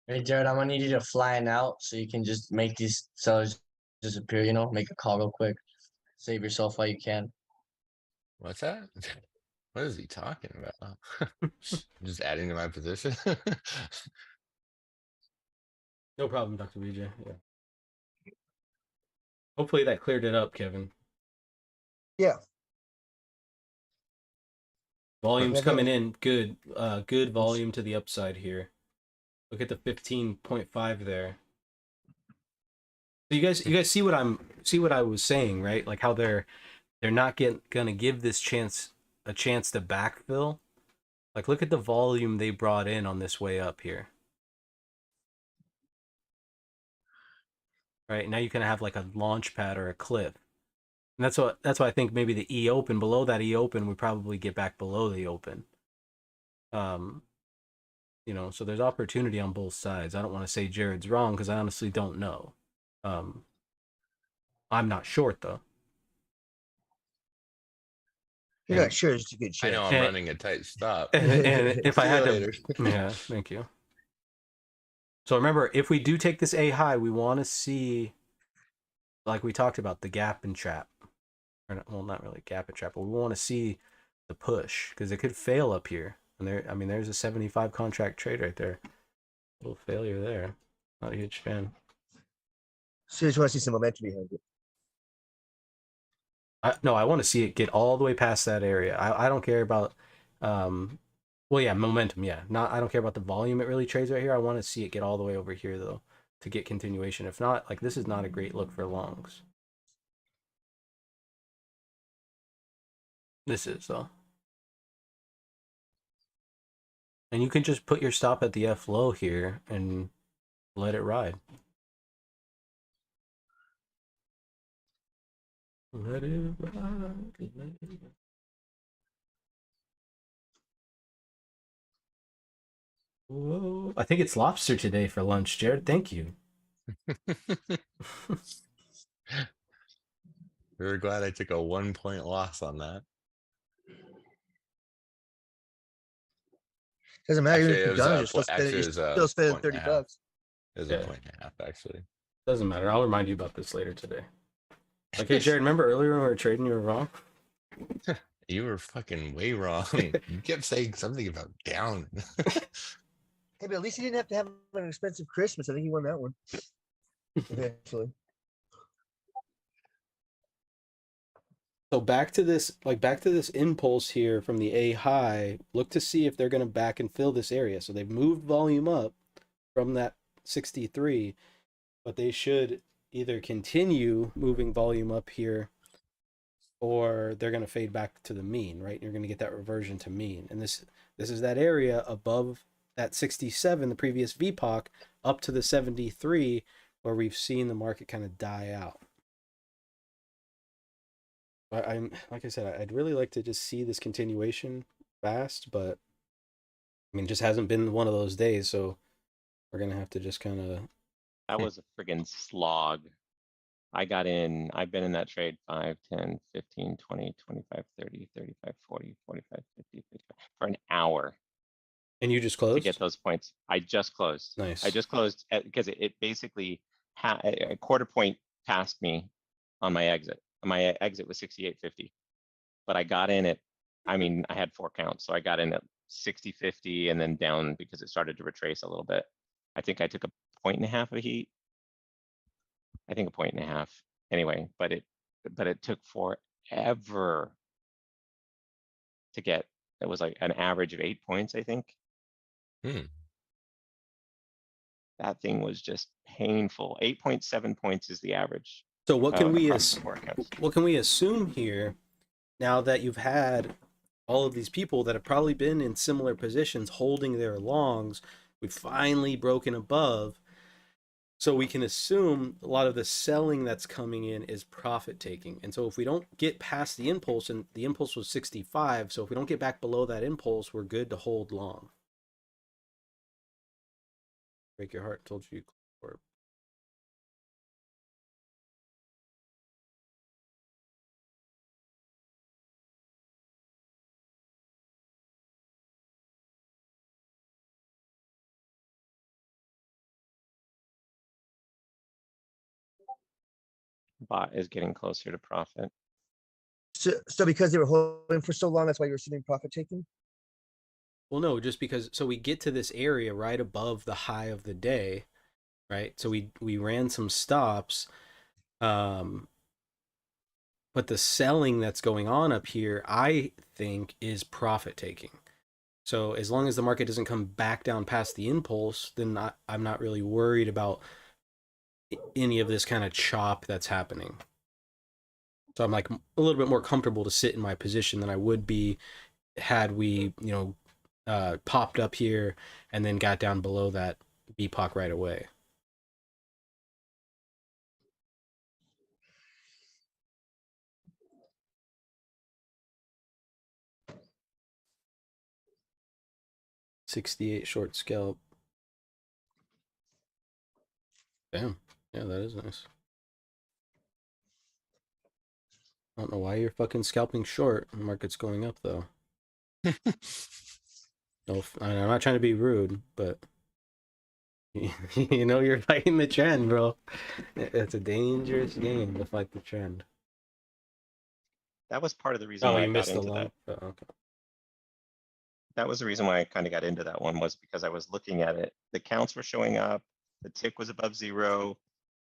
Hey Jared, I'm gonna need you to flying out so you can just make these sellers disappear, you know, make a call real quick. Save yourself while you can. What's that? What is he talking about? Just adding to my position. No problem, Dr. BJ. Yeah. Hopefully that cleared it up, Kevin. Yeah. Volume's Yeah, coming no. in good. Good volume to the upside here. Look at the 15.5 there. So you guys see what I was saying, right? Like how they're not gonna give this a chance to backfill. Like look at the volume they brought in on this way up here. Right? Now you can have like a launch pad or a cliff. And that's why I think maybe the E open, below that E open, we probably get back below the open. You know, so there's opportunity on both sides. I don't want to say Jared's wrong because I honestly don't know. I'm not short though. You're And- not sure it's a good I know chance. I'm And- running a tight stop. and if I See you had to, later. yeah, thank you. So remember, if we do take this A high, we want to see, like we talked about, the gap and trap. Or not, well, not really gap and trap, but we want to see the push because it could fail up here. And there, I mean, there's a 75 contract trade right there. Little failure there. Not a huge fan. So you just want to see some momentum behind it. No, I want to see it get all the way past that area. I don't care about, well, yeah, momentum. Yeah, I don't care about the volume it really trades right here. I want to see it get all the way over here though to get continuation. If not, like this is not a great look for longs. This is though. And you can just put your stop at the F low here and let it ride. Let it ride. Let it ride. Whoa. I think it's lobster today for lunch, Jared. Thank you. We're glad I took a 1-point loss on that. Doesn't matter. Actually, Even it if was McDonald's, a you're still actually, spending, it was a still spending point and a 30 half. bucks. It was Yeah. a 1.5, actually. Doesn't matter. I'll remind you about this later today. Like, hey, Jared, remember earlier when we were trading, you were wrong? You were fucking way wrong. You kept saying something about down. Hey, but at least he didn't have to have an expensive Christmas. I think he won that one. Eventually. So back to this, back to this impulse here from the A high. Look to see if they're going to back and fill this area. So they've moved volume up from that 63, but they should either continue moving volume up here, or they're going to fade back to the mean, right? You're going to get that reversion to mean. And this is that area above that 67, the previous VPOC, up to the 73, where we've seen the market kind of die out. But I'm, like I said, I'd really like to just see this continuation fast, but I mean, it just hasn't been one of those days, so we're going to have to just kind of... That was a friggin' slog. I got in, I've been in that trade 5, 10, 15, 20, 25, 30, 35, 40, 45, 50, 55 for an hour And you just to closed? get those points. I just closed. Nice. I just closed because it basically had a quarter point past me on my exit. My exit was 68.50, but I got in at, I mean, I had 4 counts, so I got in at 60.50 and then down because it started to retrace a little bit. I think I took a 1.5 of heat. I think a 1.5 anyway, but it took forever to get. It was like an average of 8 points, I think. Hmm. That thing was just painful. 8.7 points is the average. So what can we across the 4 accounts. what can we assume here, now that you've had all of these people that have probably been in similar positions holding their longs? We've finally broken above. So we can assume a lot of the selling that's coming in is profit taking. And so if we don't get past the impulse, and the impulse was 65, so if we don't get back below that impulse, we're good to hold long. Break your heart, told you. Or Bot is getting closer to profit. So because they were holding for so long, that's why you're assuming profit taking? well, no, just because, so we get to this area right above the high of the day, right? So we ran some stops, but the selling that's going on up here, I think, is profit taking. So as long as the market doesn't come back down past the impulse, then I'm not really worried about any of this kind of chop that's happening. So I'm like a little bit more comfortable to sit in my position than I would be had we, popped up here and then got down below that BPOC right away. $68 short scalp. Damn. Yeah, that is nice. I don't know why you're fucking scalping short. The market's going up though. No, I'm not trying to be rude, but you're fighting the trend, bro. It's a dangerous game to fight the trend. That was part of the reason Oh, why you I got missed the into that. lump. Oh, okay. That was the reason why I kind of got into that one, was because I was looking at it. The counts were showing up. The tick was above 0.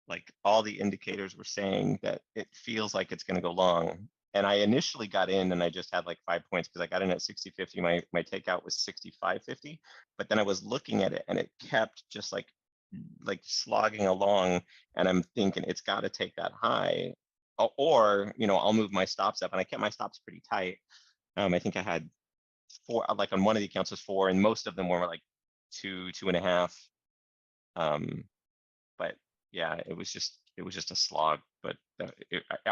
Like all the indicators were saying that it feels like it's going to go long. And I initially got in and I just had like 5 points because I got in at 60.50. My takeout was 65.50. But then I was looking at it and it kept just like slogging along. And I'm thinking it's got to take that high, or I'll move my stops up. And I kept my stops pretty tight. I think I had 4, like on one of the accounts was 4, and most of them were like 2, 2.5. But yeah, it was just a slog. But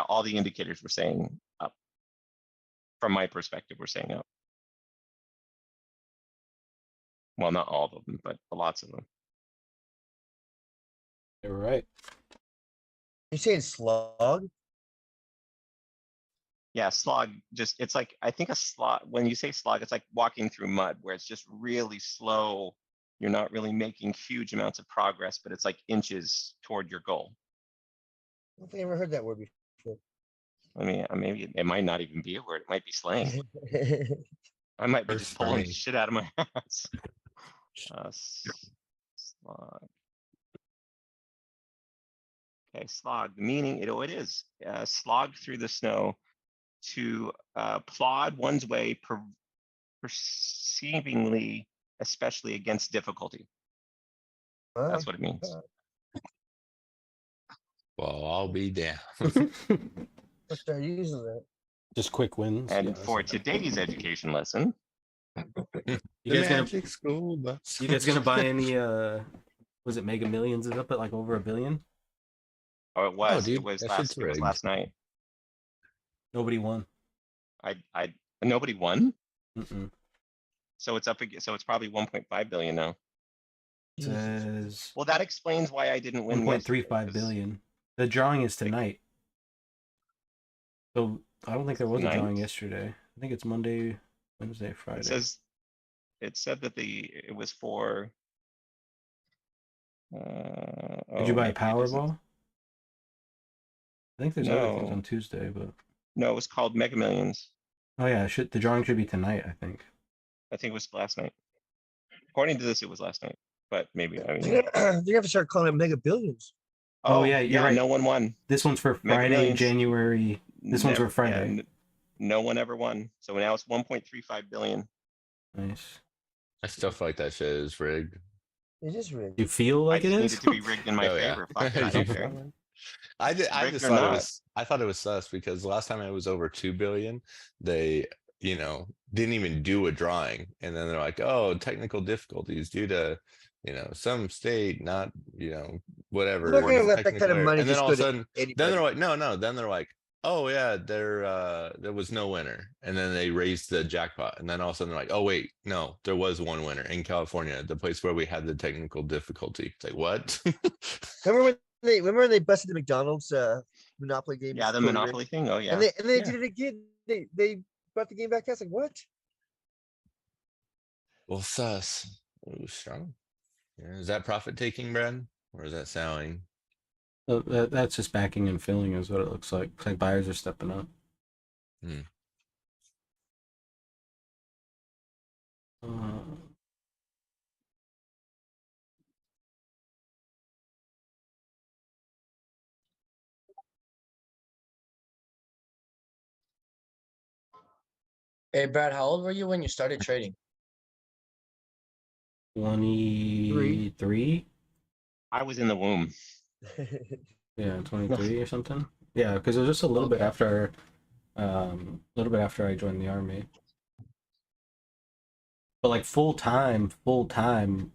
all the indicators were saying up. From my perspective, we're saying up. Well, not all of them, but lots of them. You're right. You're saying slog? Yeah, slog, it's like, I think a slog, when you say slog, it's like walking through mud where it's just really slow. You're not really making huge amounts of progress, but it's like inches toward your goal. I don't think I ever heard that word before. I mean, maybe it might not even be a word. It might be slang. I might be Or just pulling spring. shit out of my ass. Slog. Okay, slog. The meaning, it is slogged through the snow to plod one's way perceivingly, especially against difficulty. That's what it means. Well, I'll be down. I'll start using that. Just quick wins. And Yeah, for today's education lesson, you The guys gonna magic school bus. you guys gonna buy any was it Mega Millions is up at like over $1 billion? oh, it was dude, that shit's rigged. last night. Nobody won. Nobody won. Mm-mm. So it's up again. So it's probably 1.5 billion now. It says Well, that explains why I didn't win. yesterday, 1.35 'cause billion. The drawing is tonight. So I don't think there was a drawing Tonight? yesterday. I think it's Monday, Wednesday, Friday. It said that it was for. Did you buy maybe it isn't. Powerball? I think there's other things No. on Tuesday, but No, it was called Mega Millions. oh yeah, the drawing should be tonight, I think. I think it was last night. According to this, it was last night, but maybe I mean. You have to start calling it Mega Billions. Oh, yeah, you're right. No one won. This one's for Mega Friday, Millions. January. This one's for Friday. No one ever won. So now it's 1.35 billion. Nice. I still feel like that shit is rigged. It is rigged. You feel like I it just is? need it to be rigged in my Oh, yeah. favor. Fuck it, I don't care. I Rigged just or thought not. I thought it was sus because last time it was over 2 billion, they, didn't even do a drawing. And then they're like, oh, technical difficulties due to, some state, not, whatever. They're not gonna let that technical kind of error." money And then just all go of a to sudden, anybody. then they're like, no, then they're like, oh yeah, there was no winner. And then they raised the jackpot. And then all of a sudden they're like, oh wait, no, there was one winner in California, the place where we had the technical difficulty. It's like, what? Remember when they busted the McDonald's Monopoly game? Yeah, the totally Monopoly thing. Oh yeah. rigged? And they Yeah. did it again. They brought the game back. I was like, what? Well, sus. Ooh, strong. Yeah, is that profit taking, Brad? Or is that selling? That's just backing and filling is what it looks like. It's like buyers are stepping up. Hmm. Hey, Brad, how old were you when you started trading? 23? I was in the womb. Yeah, 23 or something. Yeah, because it was just a little bit after I joined the army. But like full time,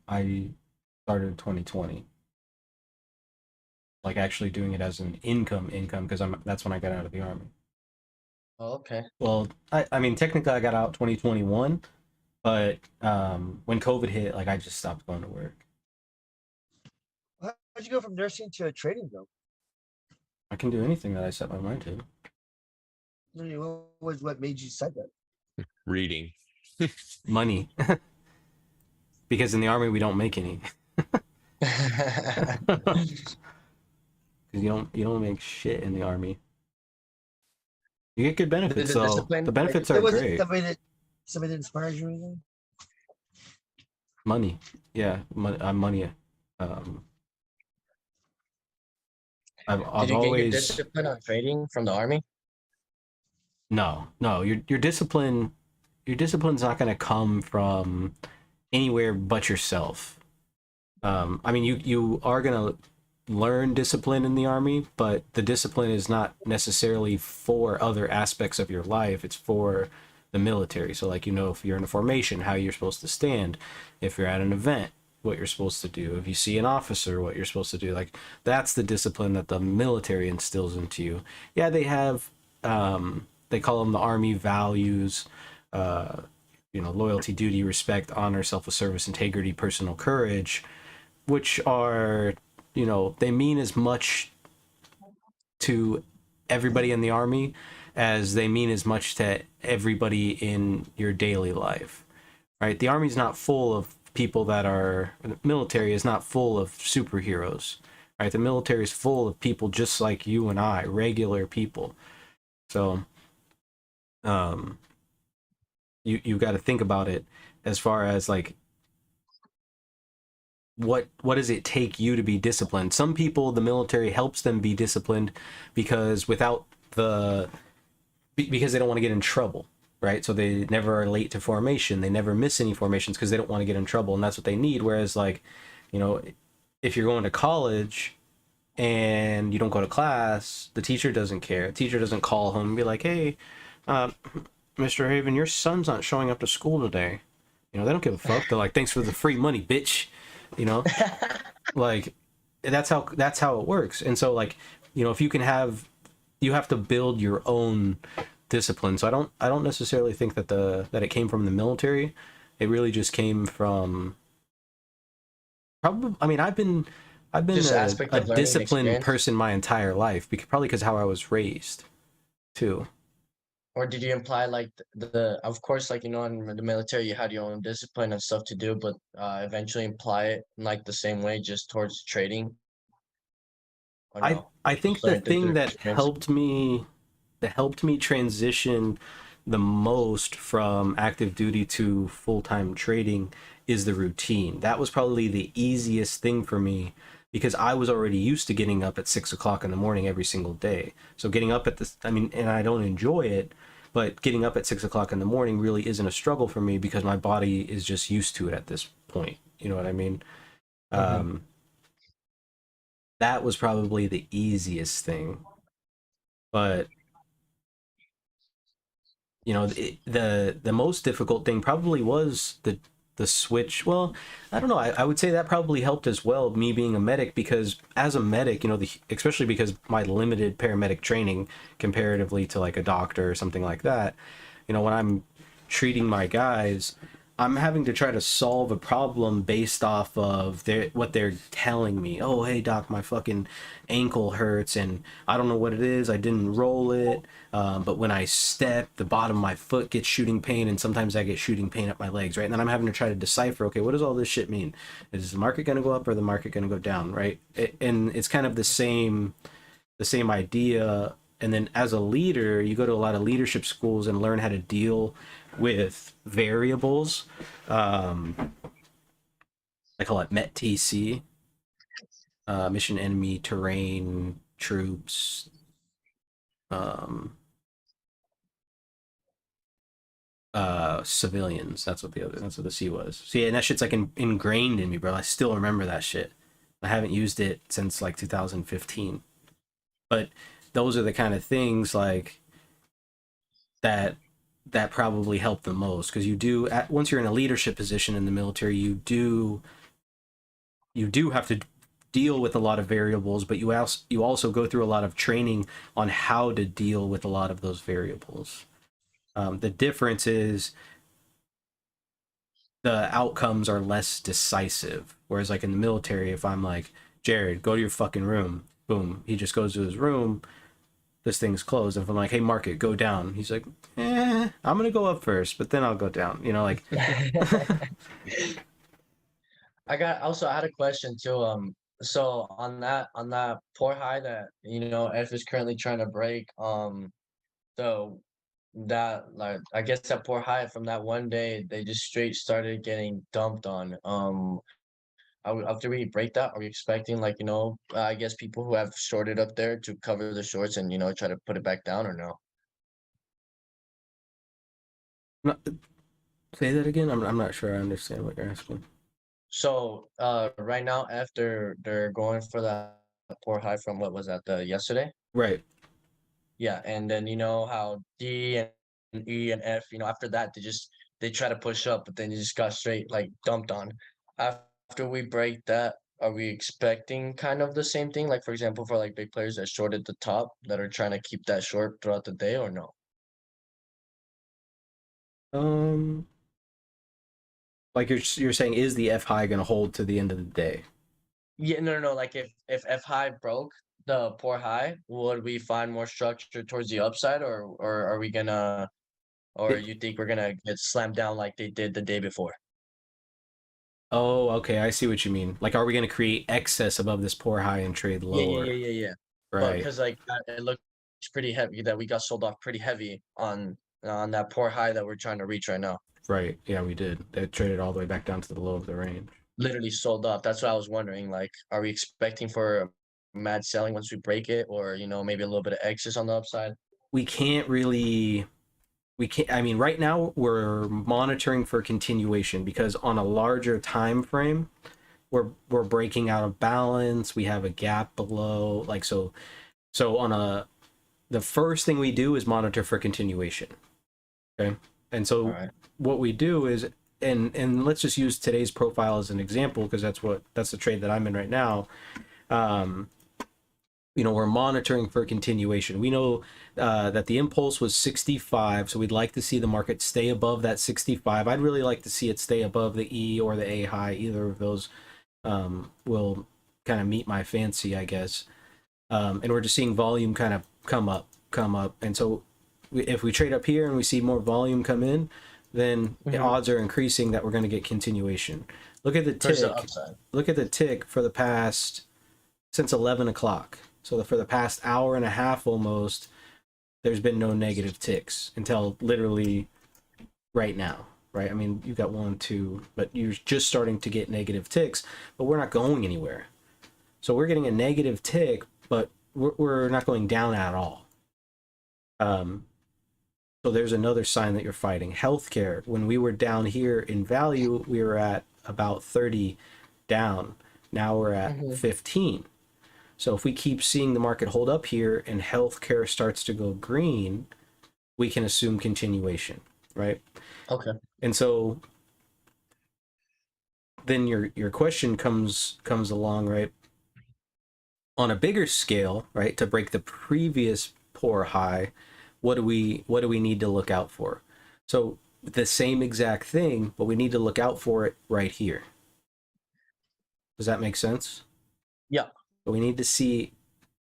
I started 2020. Like actually doing it as an income because that's when I got out of the army. Oh, okay. Well, I mean technically I got out 2021, but when COVID hit, like I just stopped going to work. How'd you go from nursing to trading though? I can do anything that I set my mind to. What made you decide that? Reading. Money. Because in the army we don't make any. Because you don't make shit in the army. You get good benefits though. discipline, The benefits There are wasn't great. somebody that inspires you or anything? Money. Yeah, I'm money. I've Did you get your always discipline on trading from the army? no. Your discipline's not going to come from anywhere but yourself. I mean, you are going to learn discipline in the army, but the discipline is not necessarily for other aspects of your life. It's for the military. So like, if you're in a formation, how you're supposed to stand, if you're at an event, what you're supposed to do, if you see an officer, what you're supposed to do. Like that's the discipline that the military instills into you. Yeah, they have they call them the army values, loyalty, duty, respect, honor, self-service, integrity, personal courage, which are, they mean as much to everybody in the army as they mean as much to everybody in your daily life, right? The army's not full of people the military is not full of superheroes, right? The military is full of people just like you and I, regular people. So, um, you got to think about it as far as like what does it take you to be disciplined? Some people, the military helps them be disciplined because because they don't want to get in trouble, right? So they never are late to formation. They never miss any formations because they don't want to get in trouble, and that's what they need. Whereas, like, you know, if you're going to college and you don't go to class, the teacher doesn't care. The teacher doesn't call home and be like, "Hey, uh, Mr. Haven, your son's not showing up to school today." You know, they don't give a fuck. They're like, "Thanks for the free money, bitch." You know, like that's how it works. And so, like, you know, if you have to build your own discipline. So I don't necessarily think that that it came from the military. It really just came from probably. I mean, I've been Just aspect a of learning disciplined experience. person my entire life, because probably because how I was raised, too. Or did you imply like of course, like, you know, in the military you had your own discipline and stuff to do, but eventually imply it in like the same way just towards trading or no? I You think just the learned through thing experience. that helped me transition the most from active duty to full-time trading is the routine. That was probably the easiest thing for me because I was already used to getting up at 6 o'clock in the morning every single day. So getting up at this, I mean, and I don't enjoy it, but getting up at 6 o'clock in the morning really isn't a struggle for me because my body is just used to it at this point. You know what I mean? Mhm. Um, that was probably the easiest thing. But you know, the most difficult thing probably was the switch. Well, I don't know. I would say that probably helped as well, me being a medic, because as a medic, you know, especially because my limited paramedic training comparatively to like a doctor or something like that, you know, when I'm treating my guys, I'm having to try to solve a problem based off of what they're telling me. Oh, hey doc, my fucking ankle hurts and I don't know what it is. I didn't roll it, but when I step, the bottom of my foot gets shooting pain, and sometimes I get shooting pain at my legs, right? And then I'm having to try to decipher, okay, what does all this shit mean? Is the market going to go up or the market going to go down, right? And it's kind of the same idea. And then as a leader, you go to a lot of leadership schools and learn how to deal with variables. I call it MET-TC, mission, enemy, terrain, troops, um, civilians. That's what the C was. See, and that shit's like ingrained in me, bro. I still remember that shit. I haven't used it since like 2015. But those are the kind of things like that probably help the most, because once you're in a leadership position in the military, you do have to deal with a lot of variables, but you also go through a lot of training on how to deal with a lot of those variables. The difference is the outcomes are less decisive, whereas like in the military, if I'm like, Jared, go to your fucking room, boom, he just goes to his room, this thing's closed. And if I'm like, hey, market, go down, he's like, I'm gonna go up first, but then I'll go down. You know, like I had a question too. So on that poor high that, you know, F is currently trying to break, so that, like, I guess that poor high from that one day, they just straight started getting dumped on. After we break that, are we expecting, like, you know, I guess people who have shorted up there to cover the shorts and, you know, try to put it back down or no? say that again. I'm not sure I understand what you're asking. So right now, after they're going for that poor high from, what was that, the yesterday? Right. Yeah, and then you know how D and E and F, you know, after that they try to push up, but then you just got straight like dumped on. After we break that, are we expecting kind of the same thing? Like, for example, for like big players that shorted the top that are trying to keep that short throughout the day, or no? Um, like you're saying, is the F high going to hold to the end of the day? Yeah, no. Like, if F high broke the poor high, would we find more structure towards the upside, or are we gonna, or It, you think we're gonna get slammed down like they did the day before? oh, okay, I see what you mean. Like, are we going to create excess above this poor high and trade Yeah, yeah, lower? yeah, yeah, yeah. But Right. because like it looks pretty heavy, that we got sold off pretty heavy on that poor high that we're trying to reach right now. Right. Yeah, we did. They traded all the way back down to the low of the range. Literally sold off. That's what I was wondering. Like, are we expecting for mad selling once we break it, or maybe a little bit of excess on the upside? We can't really. We can't. I mean, right now we're monitoring for continuation because on a larger time frame, we're breaking out of balance. We have a gap below. Like so on a. The first thing we do is monitor for continuation. Okay, and so Alright. what we do is, and let's just use today's profile as an example because that's the trade that I'm in right now. We're monitoring for continuation. We know that the impulse was 65, so we'd like to see the market stay above that 65. I'd really like to see it stay above the E or the A high. Either of those will kind of meet my fancy, I guess. And we're just seeing volume kind of come up. And so if we trade up here and we see more volume come in, then the odds are increasing that we're going to get continuation. Look at the tick. Look at the tick for the past, since 11 o'clock. So for the past hour and a half almost, there's been no negative ticks until literally right now, right? I mean, you've got 1, 2, but you're just starting to get negative ticks, but we're not going anywhere. So we're getting a negative tick, but we're not going down at all. So there's another sign that you're fighting. Healthcare, when we were down here in value, we were at about 30 down. Now we're at 15. So if we keep seeing the market hold up here and healthcare starts to go green, we can assume continuation, right? Okay. And so then your question comes along, right? On a bigger scale, right, to break the previous poor high, what do we need to look out for? So the same exact thing, but we need to look out for it right here. Does that make sense? Yeah. But we need to see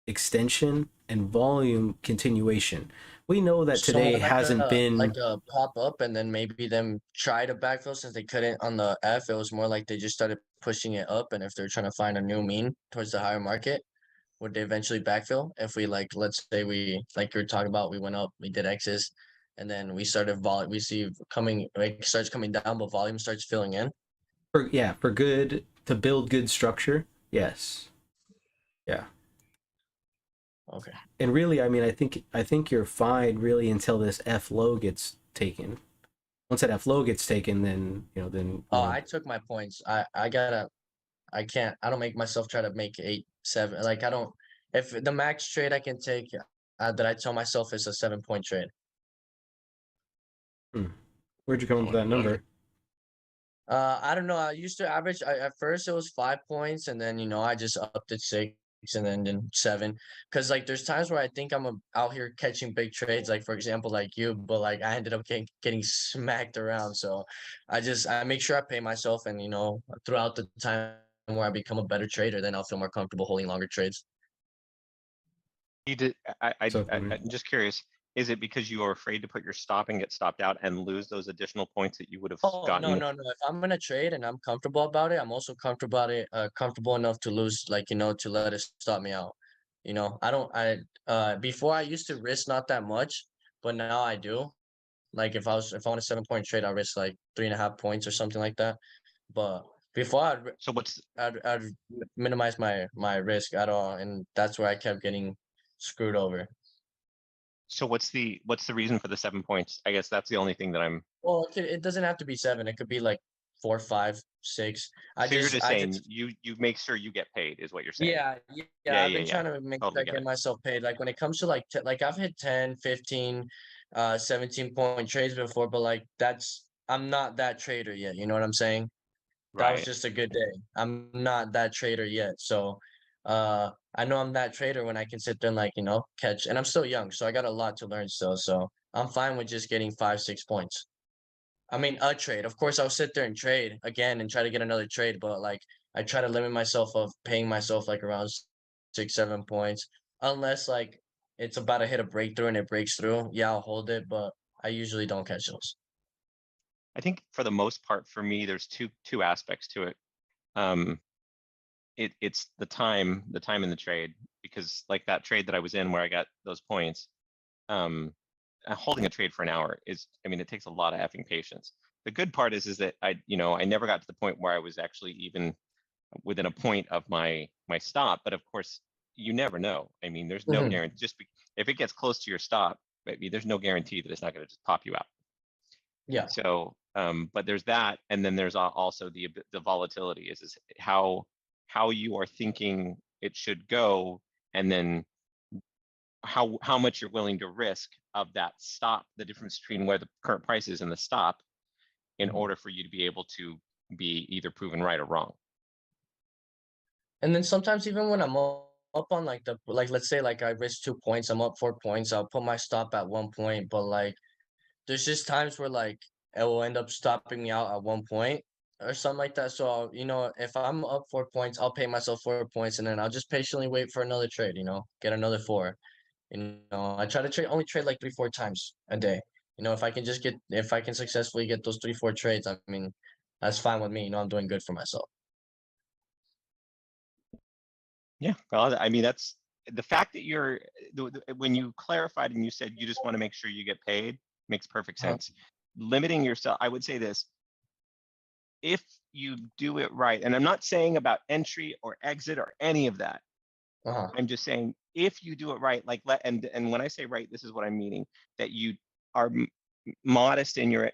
extension and volume continuation. We know that today hasn't been like a pop up and then maybe them try to backfill since they couldn't on the F. It was more like they just started pushing it up, and if they're trying to find a new mean towards the higher market, would they eventually backfill? If we let's say we, like you're talking about, we went up, we did X's, and then we started we see it starts coming down, but volume starts filling in. For good, to build good structure. Yes. Yeah. Okay. And really, I mean, I think you're fine really until this F low gets taken. Once that F low gets taken, then I took my points. I don't make myself try to make 8, 7. Like I don't. If the max trade I can take that I tell myself is a 7-point trade. Where'd you come up with that number? I don't know. I used to average. At first it was 5 points, and then I just upped it 6, and then 7. Because like there's times where I think I'm out here catching big trades, like for example like you, but like I ended up getting smacked around. So I make sure I pay myself, and throughout the time where I become a better trader, then I'll feel more comfortable holding longer trades. You did. I'm just curious. Is it because you are afraid to put your stop and get stopped out and lose those additional points that you would have gotten? No. If I'm gonna trade and I'm comfortable about it, I'm also comfortable enough to lose, to let it stop me out. Before I used to risk not that much, but now I do. Like if I want a 7-point trade, I risk like 3.5 points or something like that. But before I'd minimize my risk at all, and that's where I kept getting screwed over. So what's the reason for the 7 points? I guess that's the only thing that I'm. Well, it doesn't have to be 7. It could be like 4, 5, 6. You're just saying you make sure you get paid is what you're saying. Yeah. I've been trying to make sure I get myself paid. Like when it comes to like I've hit 10, 15, 17-point trades before, but like I'm not that trader yet. You know what I'm saying? That was just a good day. I'm not that trader yet. So I know I'm that trader when I can sit there and catch, and I'm still young, so I got a lot to learn still. So I'm fine with just getting 5, 6 points. I mean, a trade. Of course, I'll sit there and trade again and try to get another trade, but like I try to limit myself of paying myself like around 6, 7 points, unless like it's about to hit a breakthrough and it breaks through. Yeah, I'll hold it, but I usually don't catch those. I think for the most part, for me, there's two aspects to it. it's the time in the trade, because like that trade that I was in where I got those points, holding a trade for an hour is, I mean, it takes a lot of effing patience. The good part is that I never got to the point where I was actually even within a point of my stop. But of course, you never know. I mean, there's no Mhm. guarantee. If it gets close to your stop, maybe there's no guarantee that it's not going to just pop you out. Yeah. So, but there's that, and then there's also the volatility is how you are thinking it should go, and then how much you're willing to risk of that stop, the difference between where the current price is and the stop, in Mhm. order for you to be able to be either proven right or wrong. And then sometimes even when I'm up on like let's say like I risk 2 points, I'm up 4 points, I'll put my stop at 1 point, but like there's just times where like it will end up stopping me out at 1 point or something like that. So if I'm up 4 points, I'll pay myself 4 points, and then I'll just patiently wait for another trade, get another four. I try to only trade like 3-4 times a day. If I can successfully get those 3-4 trades, I mean, that's fine with me. I'm doing good for myself. Yeah, well, I mean, that's the fact that when you clarified and you said you just want to make sure you get paid, makes perfect Uh-huh. sense. Limiting yourself, I would say this: if you do it right, and I'm not saying about entry or exit or any of that. Uh-huh. I'm just saying if you do it right, like and when I say right, this is what I'm meaning: that you are modest in your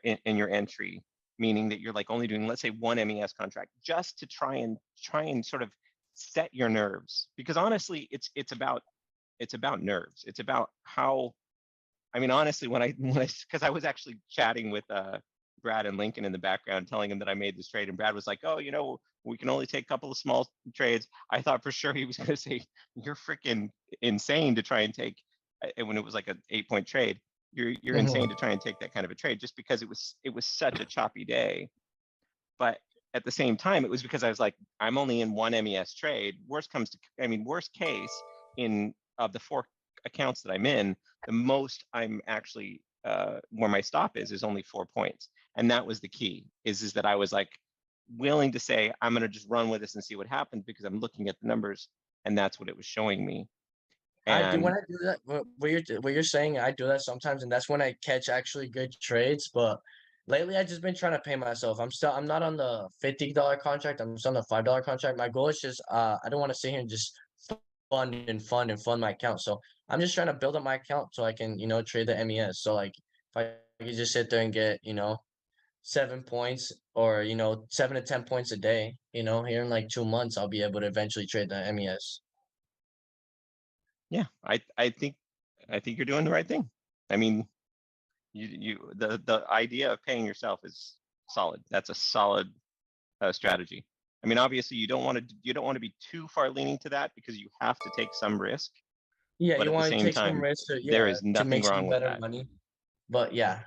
entry, meaning that you're like only doing, let's say, one MES contract, just to try and sort of set your nerves. Because honestly, it's about nerves. It's about how, I mean, honestly, because I was actually chatting with Brad and Lincoln in the background, telling him that I made this trade, and Brad was like, "Oh, we can only take a couple of small trades." I thought for sure he was going to say, "You're freaking insane to try and take," when it was like an 8-point trade. You're insane to try and take that kind of a trade, just because it was such a choppy day. But at the same time, it was because I was like, I'm only in one MES trade. Worst case, in of the 4 accounts that I'm in, the most I'm actually where my stop is only 4 points. And that was the key, is that I was like willing to say, I'm going to just run with this and see what happens, because I'm looking at the numbers, and that's what it was showing me. I do when And I do that. What you're saying, I do that sometimes, and that's when I catch actually good trades. But lately, I've just been trying to pay myself. I'm not on the $50 contract. I'm just on the $5 contract. My goal is just I don't want to sit here and just fund my account. So I'm just trying to build up my account so I can trade the MES. So like if I could just sit there and get 7 points, or 7 to 10 points a day, here in like 2 months, I'll be able to eventually trade the MES. yeah, I think you're doing the right thing. I mean, the idea of paying yourself is solid. That's a solid strategy. I mean, obviously, you don't want to be too far leaning to that, because you have to take some risk. Yeah, But you at the want to same take some time, risks there is to nothing make wrong some with better that. money. But yeah,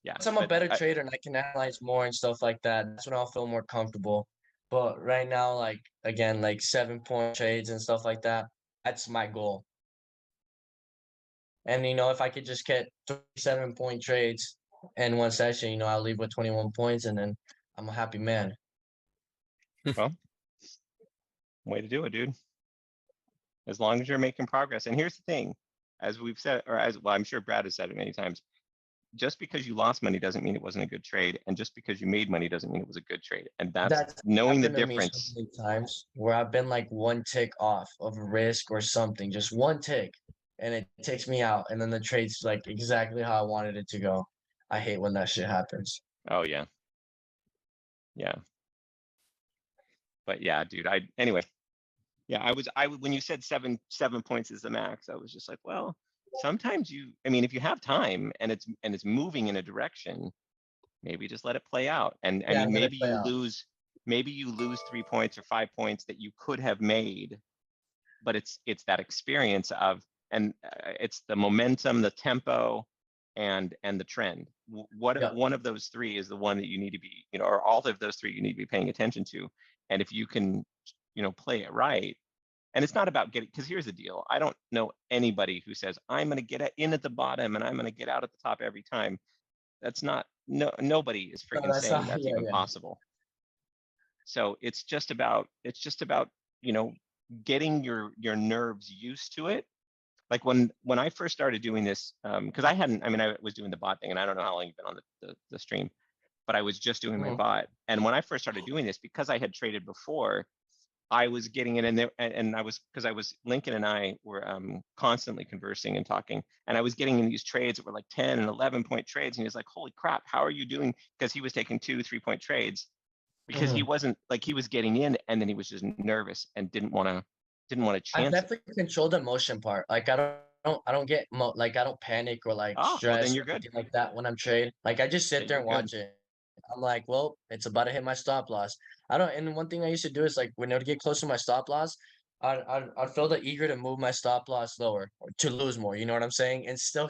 Yeah, once I'm a but better trader and I can analyze more and stuff like that, that's when I'll feel more comfortable. But right now, like again, like 7-point trades and stuff like that, that's my goal. And if I could just get 7-point trades in one session, I'll leave with 21 points, and then I'm a happy man. well, way to do it, dude. As long as you're making progress. And here's the thing, as we've said, or as well, I'm sure Brad has said it many times: just because you lost money doesn't mean it wasn't a good trade, and just because you made money doesn't mean it was a good trade. And that's That's knowing the happened to me so difference. many times where I've been like one tick off of risk or something, just one tick, and it takes me out, and then the trade's like exactly how I wanted it to go. I hate when that shit happens. Oh yeah, yeah. But yeah, dude. Anyway. Yeah, when you said 7 points is the max, I was just like, well, sometimes I mean, if you have time and it's moving in a direction, maybe just let it play out. And I Yeah, mean, let it play out. maybe you lose 3 points or 5 points that you could have made, but it's that experience of, and it's the momentum, the tempo, and the trend. Yeah. One of those three is the one that you need to be, or all of those three you need to be paying attention to. And if you can, play it right. And it's not about getting, because here's the deal: I don't know anybody who says, I'm going to get in at the bottom and I'm going to get out at the top every time. That's not, nobody is No, freaking that's saying not. that's Yeah, even yeah. possible. So it's just about, you know, getting your nerves used to it. Like when I first started doing this, because I was doing the bot thing, and I don't know how long you've been on the stream, but I was just doing my Mhm. bot. And when I first started doing this, because I had traded before, I was getting it in there, and Lincoln and I were constantly conversing and talking, and I was getting in these trades that were like 10 and 11-point trades, and he was like, "Holy crap, how are you doing?" Because he was taking 2-3-point trades, because he Mhm. wasn't like, he was getting in, and then he was just nervous and didn't want to I've chance it. definitely controlled the emotion part. Like I don't get like I don't panic or like Oh, well, then stress you're or good. anything like that when I'm trading. Like I just sit Then there you're and good. watch it. I'm like, well, it's about to hit my stop loss. I don't. And one thing I used to do is like when it would get close to my stop loss, I'd feel the eager to move my stop loss lower or to lose more. You know what I'm saying? And still,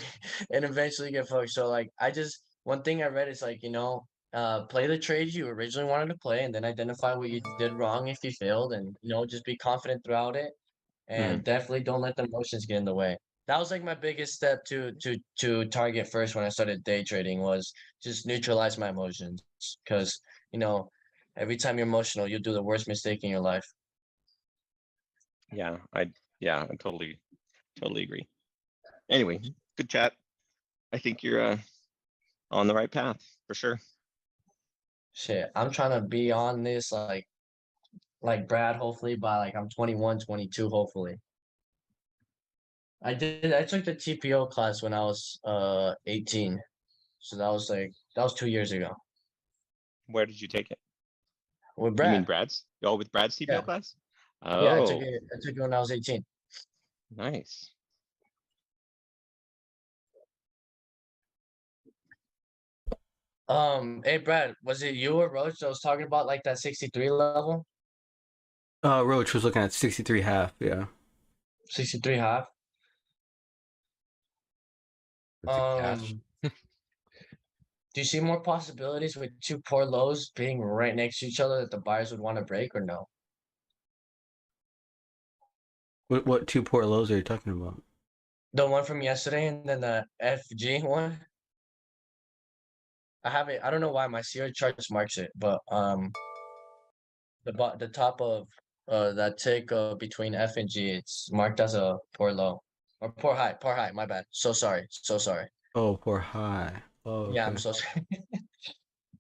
and eventually get fucked. So like I just one thing I read is like play the trades you originally wanted to play, and then identify what you did wrong if you failed, and just be confident throughout it, Hmm. and definitely don't let the emotions get in the way. That was like my biggest step to target first when I started day trading was just neutralize my emotions, because you know every time you're emotional, you'll do the worst mistake in your life. Yeah, I totally agree. Anyway, good chat. I think you're on the right path for sure. Shit, I'm trying to be on this like Brad, hopefully by like I'm 21, 22, hopefully. I took the TPO class when I was 18. So that was 2 years ago Where did you take it? with You mean Brad. Brad's? Oh, with Brad's TPO Yeah. class? Yeah, Oh, I took it when I was 18. nice. Hey Brad, was it you or Roach that was talking about like that 63 level? Roach was looking at 63 half. Yeah. 63 half? It's a cash. Um, do you see more possibilities with two poor lows being right next to each other that the buyers would want to break or no? What two poor lows are you talking about? The one from yesterday and then the FG one? I have it. I don't know why my Sierra chart just marks it, but the top of that tick between F and G, it's marked as a poor low or poor high. My bad. So sorry. So sorry. Oh, poor high. Oh, Yeah, I'm okay. so sorry.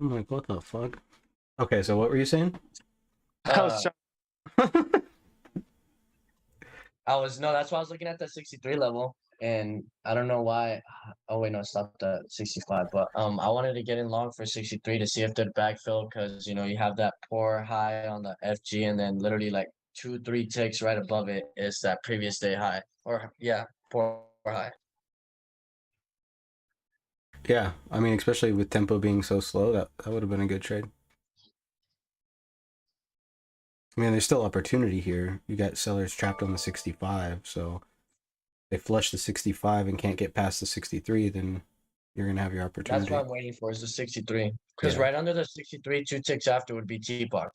I'm like, what the fuck? Okay, so what were you saying? I was Uh, trying, no, that's why I was looking at that 63 level, and I don't know why. Oh wait, no, it stopped at 65. But I wanted to get in long for 63 to see if they'd backfill, because you have that poor high on the FG, and then literally like 2, 3 ticks right above it is that previous day high, or yeah, poor high. Yeah, I mean, especially with tempo being so slow, that would have been a good trade. I mean, there's still opportunity here. You got sellers trapped on the 65, so they flush the 65 and can't get past the 63, then you're gonna have your That's what opportunity. I'm waiting for is the 63, because Yeah, right under the 63, 2 ticks after would be T-bar.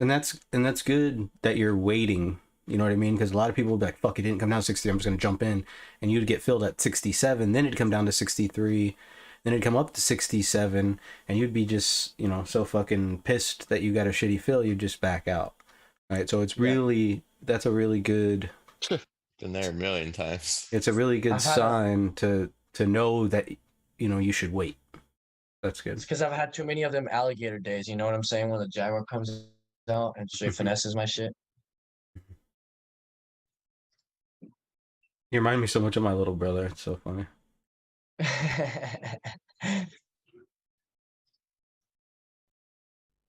and that's good that you're waiting. You know what I mean? Because a lot of people would be like, "Fuck, it didn't come down to 60. I'm just gonna jump in," and you'd get filled at 67. Then it'd come down to 63. Then it'd come up to 67, and you'd be just so fucking pissed that you got a shitty fill. You'd just back out. Right? So it's Yeah, really that's a really good. Been there a million times. It's a really good I've had a. sign to know that you should wait. That's It's good. because I've had too many of them alligator days. You know what I'm saying? When the Jaguar comes out and straight finesses my shit. You remind me so much of my little brother. It's so funny.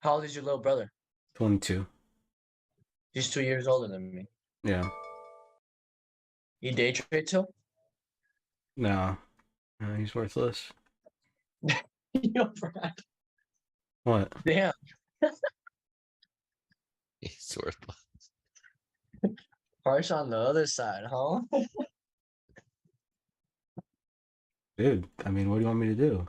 How old is your little brother? 22. He's 2 years older than me. Yeah. He day trade too? No, he's worthless. Yo, Brad. What? Damn. It's worthless. Harsh on the other side, huh? Dude, I mean, what do you want me to do?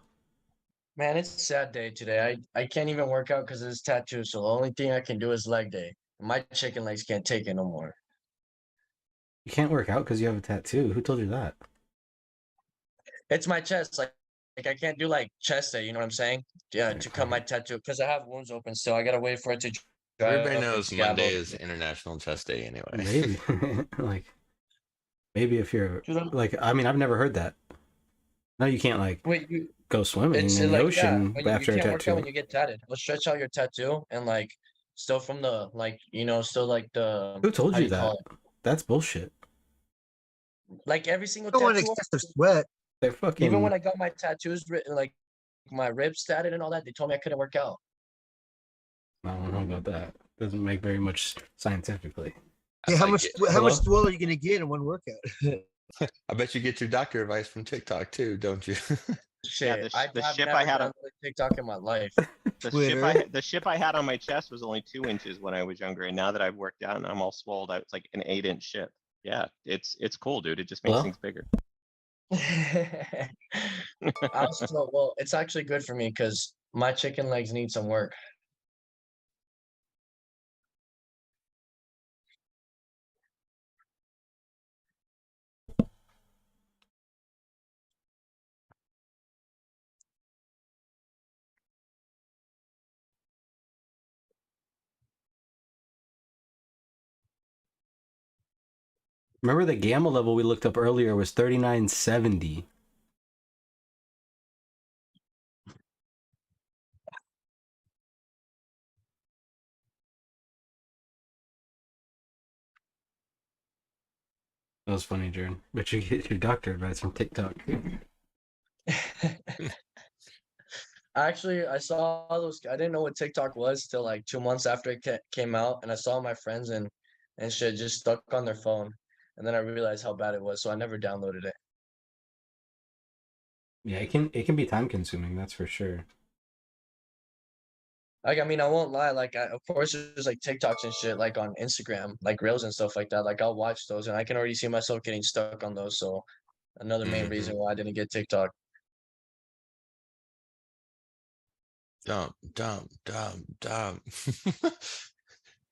Man, it's a sad day today. I can't even work out because of this tattoo. So the only thing I can do is leg day. My chicken legs can't take it no more. You can't work out because you have a tattoo. Who told you that? It's my chest. Like I can't do like chest day, you know what I'm saying? Yeah, to cut my tattoo because I have wounds open still. I gotta wait for it to dry Everybody up and knows scab Monday up. is International Chest Day anyway. Maybe. Like, maybe if you're Dude, like, I mean, I've never heard that. No, you can't like wait, you go swimming it's in the like yeah, ocean when you after a can't work out when tattoo. you get tatted. It'll stretch out your tattoo and like still from the like still like the Who told how do you you call that? it? That's bullshit. Like every single Don't want tattoo excessive sweat. They're even when fucking. I got my tattoos written like my ribs tatted and all that, they told me I couldn't work out. I don't know about that. Doesn't make very much scientifically. Yeah, That's how like much it- how much Hello? swell are you gonna get in one workout? I bet you get your doctor advice from TikTok too, don't you? Yeah, Shit, the I've ship I never had done on TikTok in my life. Twitter. the ship I had on my chest was only 2 inches when I was younger, and now that I've worked out and I'm all swelled out, it's like an 8-inch ship. Yeah, it's cool, dude. It just makes Hello? things bigger. I also, well, it's actually good for me because my chicken legs need some work. Remember the gamma level we looked up earlier was 3970. That was funny, Jared. But you get your doctor advice from TikTok. Actually, I saw those. I didn't know what TikTok was till like 2 months after it came out, and I saw my friends and shit just stuck on their phone, and then I realized how bad it was, so I never downloaded it. Yeah, it can be time consuming, that's for sure. Like, I mean, I won't lie. Like, of course, there's like TikToks and shit, like on Instagram, like Reels and stuff like that. Like, I'll watch those, and I can already see myself getting stuck on those. So, another main reason Mhm. why I didn't get TikTok. Dump, dump, dump, dump.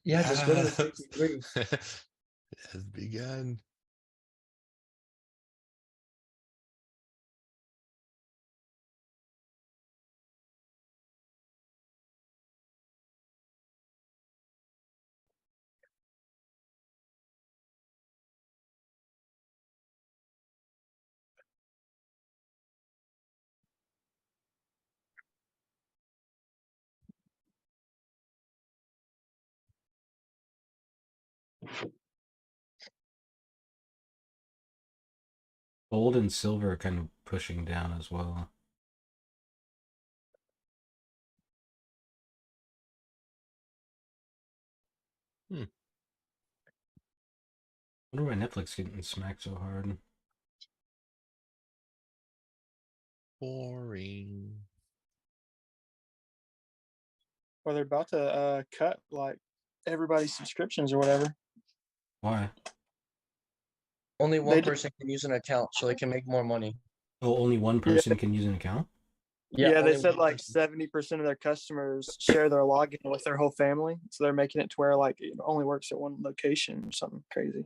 Yeah, just go to the Yes. 63. It has begun. Gold and silver are kind of pushing down as well. Hmm. I wonder why Netflix getting smacked so hard. Boring. Or they're about to cut like everybody's subscriptions or whatever. Why? Only They one d- person can use an account, so they can make more money. Oh, only one Yeah, person can use an account? Yeah, yeah, they only said one like person. 70% of their customers share their login with their whole family, so they're making it to where like it only works at one location or something crazy.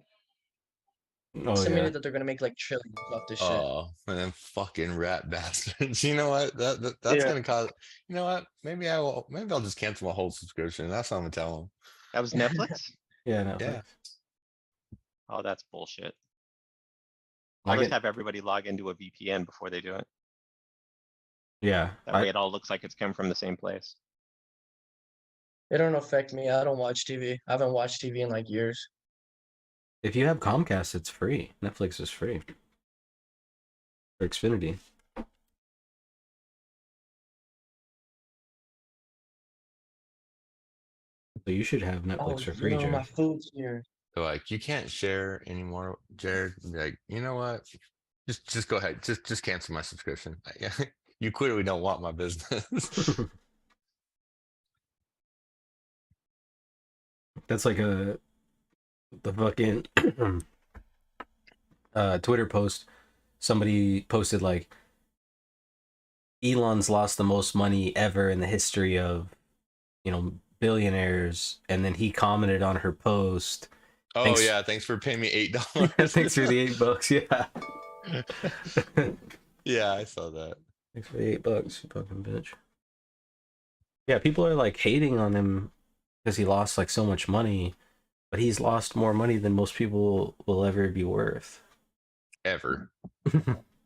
Oh, yeah. Estimated that they're gonna make like trillions off this shit. Oh, and then fucking rat bastards. You know what? That's Yeah, gonna cause. You know what? Maybe I will. Maybe I'll just cancel my whole subscription. That's what I'm gonna tell them. That was Netflix? Yeah, Netflix. Yeah. Oh, that's bullshit. I I'll just get, have everybody log into a VPN before they do it. yeah. That way it all looks like it's come from the same place. It don't affect me. I don't watch TV. I haven't watched TV in like years. If you have Comcast, it's free. Netflix is free. For Xfinity. So you should have Oh, Netflix for free, yo, my Jared. food's here. They're like, you can't share anymore, Jared. Be like, you know what? Just go ahead. Just cancel my subscription. You clearly don't want my business. That's like the fucking Twitter post. Somebody posted like Elon's lost the most money ever in the history of, billionaires, and then he commented on her post. Oh Thanks. yeah, thanks for paying me $8. Thanks for the $8. Yeah. Yeah, I saw that. Thanks for the $8, you fucking bitch. Yeah, people are like hating on him because he lost like so much money, but he's lost more money than most people will ever be worth. Ever.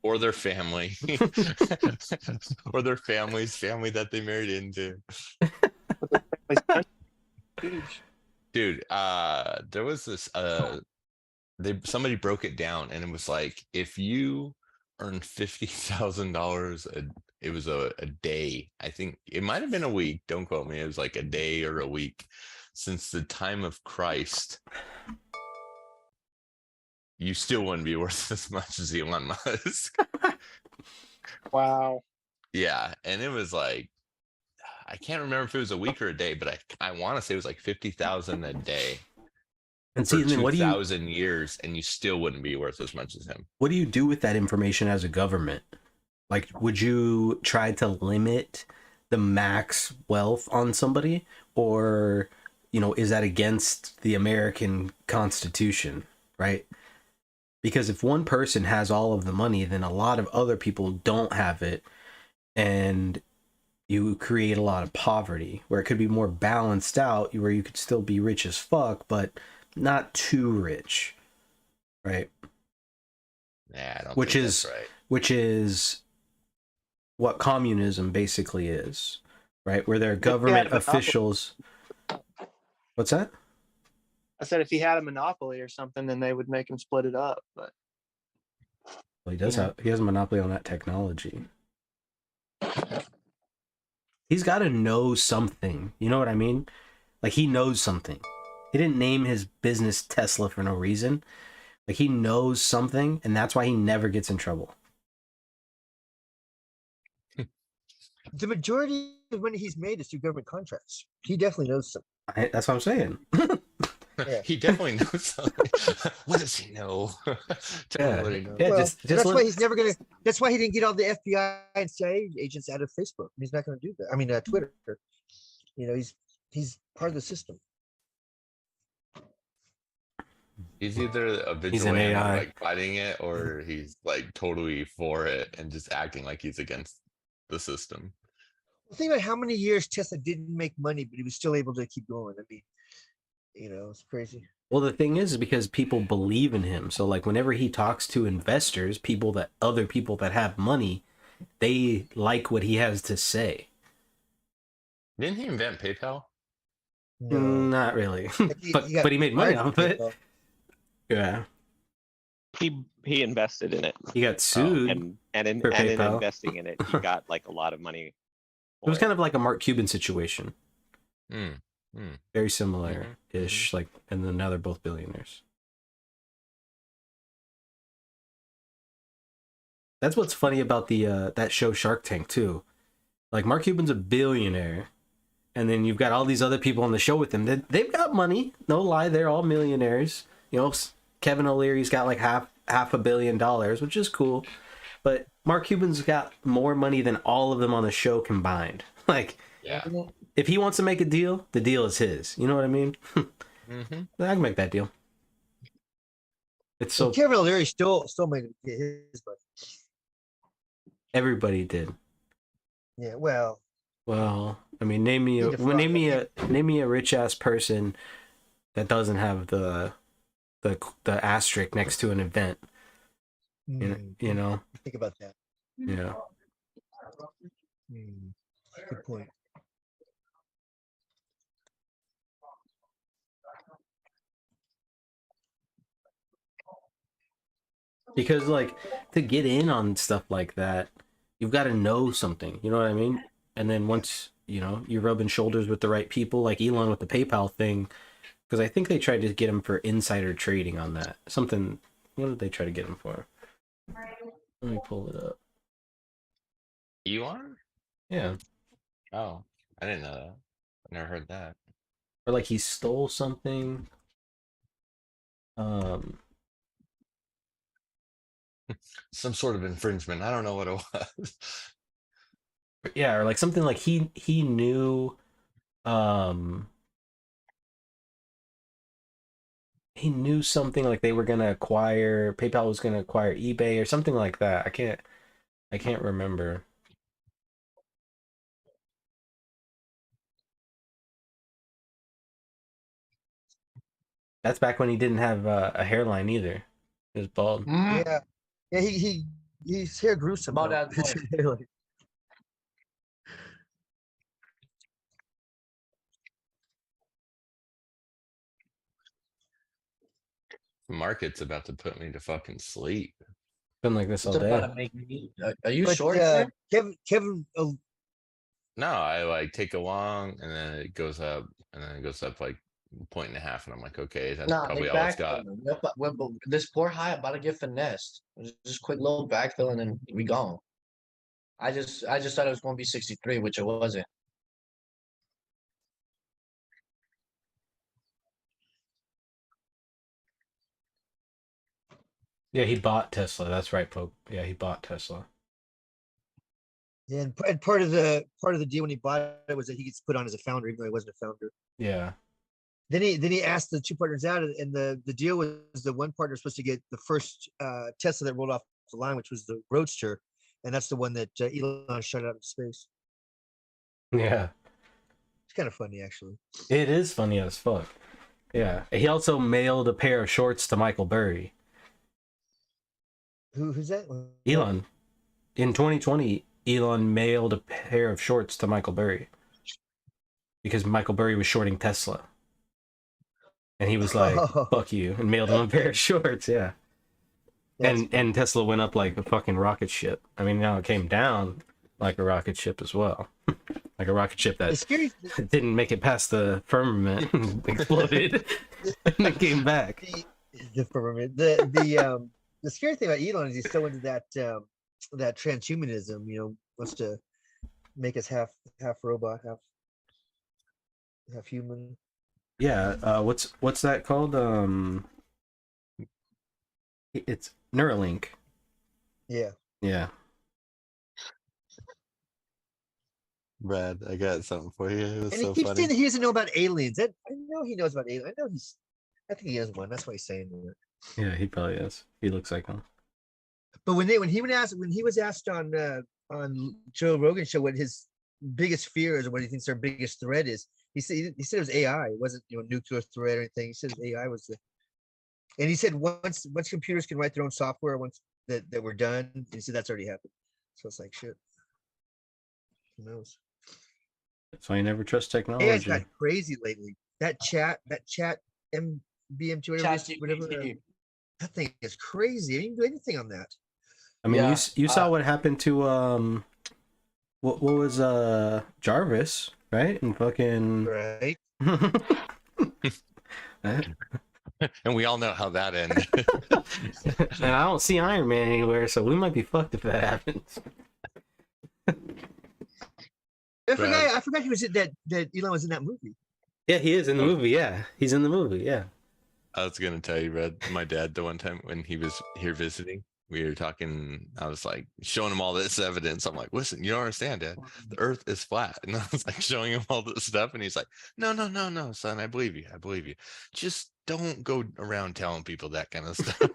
Or their family. Or their family that they married into. Huge. Dude, there was this somebody broke it down and it was like if you earn $50,000 it was a day. I think it might have been a week, don't quote me, it was like a day or a week since the time of Christ, you still wouldn't be worth as much as Elon Musk. Wow. Yeah, and it was like I can't remember if it was a week or a day, but I want to say it was like 50,000 a day And for see, and then what do you 2,000 years, and you still wouldn't be worth as much as him. what do you do with that information as a government? Like, would you try to limit the max wealth on somebody, or is that against the American Constitution, right? Because if one person has all of the money, then a lot of other people don't have it, and you create a lot of poverty where it could be more balanced out, where you could still be rich as fuck, but not too rich, right? Yeah, I don't Which think is that's right. which is what communism basically is, right? Where there are government a monopoly. officials. What's that? I said if he had a monopoly or something, then they would make him split it up. But Well, he does Yeah. have. He has a monopoly on that technology. He's got to know something. You know what I mean? Like, he knows something. He didn't name his business Tesla for no reason. Like, he knows something, and that's why he never gets in trouble. The majority of money he's made is through government contracts. He definitely knows something. That's what I'm saying. Yeah. He definitely knows something. What does he know? Tell me what he knows. Yeah, Well, just that's let- why he's never gonna. That's why he didn't get all the FBI and CIA agents out of Facebook. He's not gonna do that. I mean, Twitter. He's part of the system. He's either a He's an vigilante AI. like fighting it, or he's like totally for it and just acting like he's against the system. Think about how many years Tesla didn't make money, but he was still able to keep going. I mean, it's crazy. Well, the thing is because people believe in him. So, like, whenever he talks to investors, other people that have money, they like what he has to say. Didn't he invent PayPal? No. Not really, He but got he made money fired off from of it. PayPal. Yeah, He invested in it, he got sued. and for in PayPal. investing in it, he got like a lot of money. It was kind of like a Mark Cuban situation. Hmm. Very similar-ish, like, and then now they're both billionaires. That's what's funny about the that show Shark Tank too. Like, Mark Cuban's a billionaire, and then you've got all these other people on the show with him. They've got money, no lie. They're all millionaires. Kevin O'Leary's got like half $500 million, which is cool. But Mark Cuban's got more money than all of them on the show combined. Like, Yeah. if he wants to make a deal, the deal is his. You know what I mean? Mm-hmm. I can make that deal. It's so Kevin O'Leary still made his, but everybody did. yeah, well, Well, I mean, name me a rich ass person that doesn't have the asterisk next to an event. You know? think about that. Yeah. Good point. Because, like, to get in on stuff like that, you've got to know something. You know what I mean? And then once you're rubbing shoulders with the right people, like Elon with the PayPal thing, because I think they tried to get him for insider trading on that. Something. What did they try to get him for? Let me pull it up. Elon? Yeah. Oh, I didn't know that. I never heard that. Or like he stole something. Some sort of infringement. I don't know what it was. Yeah, or like something like he knew he knew something like they were gonna acquire PayPal was gonna acquire eBay or something like that. I can't remember. That's back when he didn't have a hairline either. He was bald. Mm, Yeah. Yeah, his hair grew somehow. About that boy. His hairline. The market's about to put me to fucking sleep. Been like this all It's about day. to make me. Are you But short, sir? Kevin, No, I like take a long and then it goes up and then it goes up like 1.5 and I'm like, okay, that's Nah, probably they all it's got. backfilling. This poor high about to get finessed. Just quick little backfill and then we gone. I just thought it was gonna be 63, which it wasn't. Yeah, he bought Tesla. That's right, Pope. Yeah, he bought Tesla. yeah, and part of the deal when he bought it was that he gets put on as a founder, even though he wasn't a founder. Yeah. Then he asked the two partners out, and the deal was the one partner was supposed to get the first Tesla that rolled off the line, which was the Roadster, and that's the one that Elon shot out into space. Yeah. It's kind of funny, actually. It is funny as fuck. Yeah. He also mailed a pair of shorts to Michael Burry. Who's that? Elon. In 2020, Elon mailed a pair of shorts to Michael Burry because Michael Burry was shorting Tesla. And he was like, fuck you, and mailed him a pair of shorts, yeah. And Tesla went up like a fucking rocket ship. I mean, now it came down like a rocket ship as well. Like a rocket ship that didn't make it past the firmament and exploded and then came back. The firmament. The scary thing about Elon is he's so into that transhumanism, wants to make us half robot, half human. Yeah, what's that called? It's Neuralink. Yeah. Yeah. Brad, I got something for you. It was And so he keeps funny. saying that he doesn't know about aliens. I know he knows about aliens. I think he has one. That's why he's saying that. Yeah, he probably is. He looks like him. But when he was asked on Joe Rogan's show what his biggest fear is or what he thinks their biggest threat is, he said it was AI. It wasn't nuclear threat or anything. He said AI was and he said once computers can write their own software, once that we're done, he said that's already happened. So it's like shit. Who knows? That's why you never trust AI's technology. got crazy lately. That chat MBM2 whatever. That thing is crazy. I didn't do anything on that. I mean, Yeah, you saw what happened to what was Jarvis, right? And fucking Right. And we all know how that ended. And I don't see Iron Man anywhere, so we might be fucked if that happens. I forgot he was in that Elon was in that movie. Yeah, he is in the movie. Yeah, he's in the movie. Yeah. I was gonna tell you, Brad, my dad, the one time when he was here visiting, we were talking, I was like showing him all this evidence. I'm like, listen, you don't understand, Dad. The earth is flat. And I was like showing him all this stuff. And he's like, no, son, I believe you. Just don't go around telling people that kind of stuff.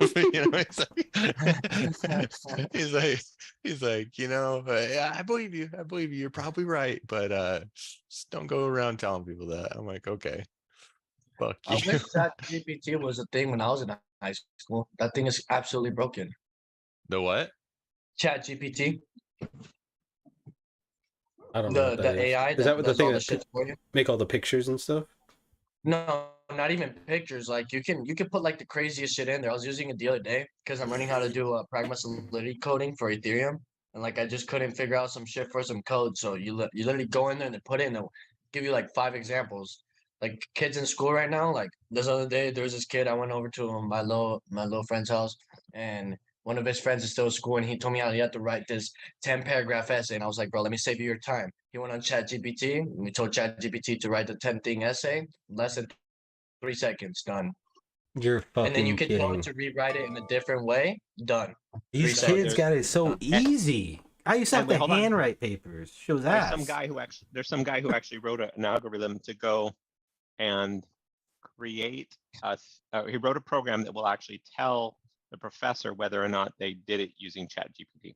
He's like, I believe you. You're probably right. But just don't go around telling people that. I'm like, okay. Fuck I you. wish ChatGPT was a thing when I was in high school. That thing is absolutely broken. The what? ChatGPT, I don't know. the AI is that what the does thing all the that shit for you. make all the pictures and stuff? No, not even pictures. Like you can put like the craziest shit in there. I was using it the other day because I'm learning how to do pragma solidity coding for Ethereum, and like I just couldn't figure out some shit for some code. So you literally go in there and then put in, and give you like 5 examples. Like kids in school right now, like this other day, there was this kid. I went over to my little friend's house, and one of his friends is still at school, and he told me how he had to write this 10-paragraph essay. And I was like, bro, let me save you your time. He went on ChatGPT, and we told ChatGPT to write the 10-thing essay, less than 3 seconds, done. You're fucking And then you can tell kidding. it to rewrite it in a different way, done. These 3 kids seconds. got it so easy. I used to have wait, to hold on. handwrite papers. Shows There's ass. some guy who actually wrote an algorithm to go and create he wrote a program that will actually tell the professor whether or not they did it using ChatGPT.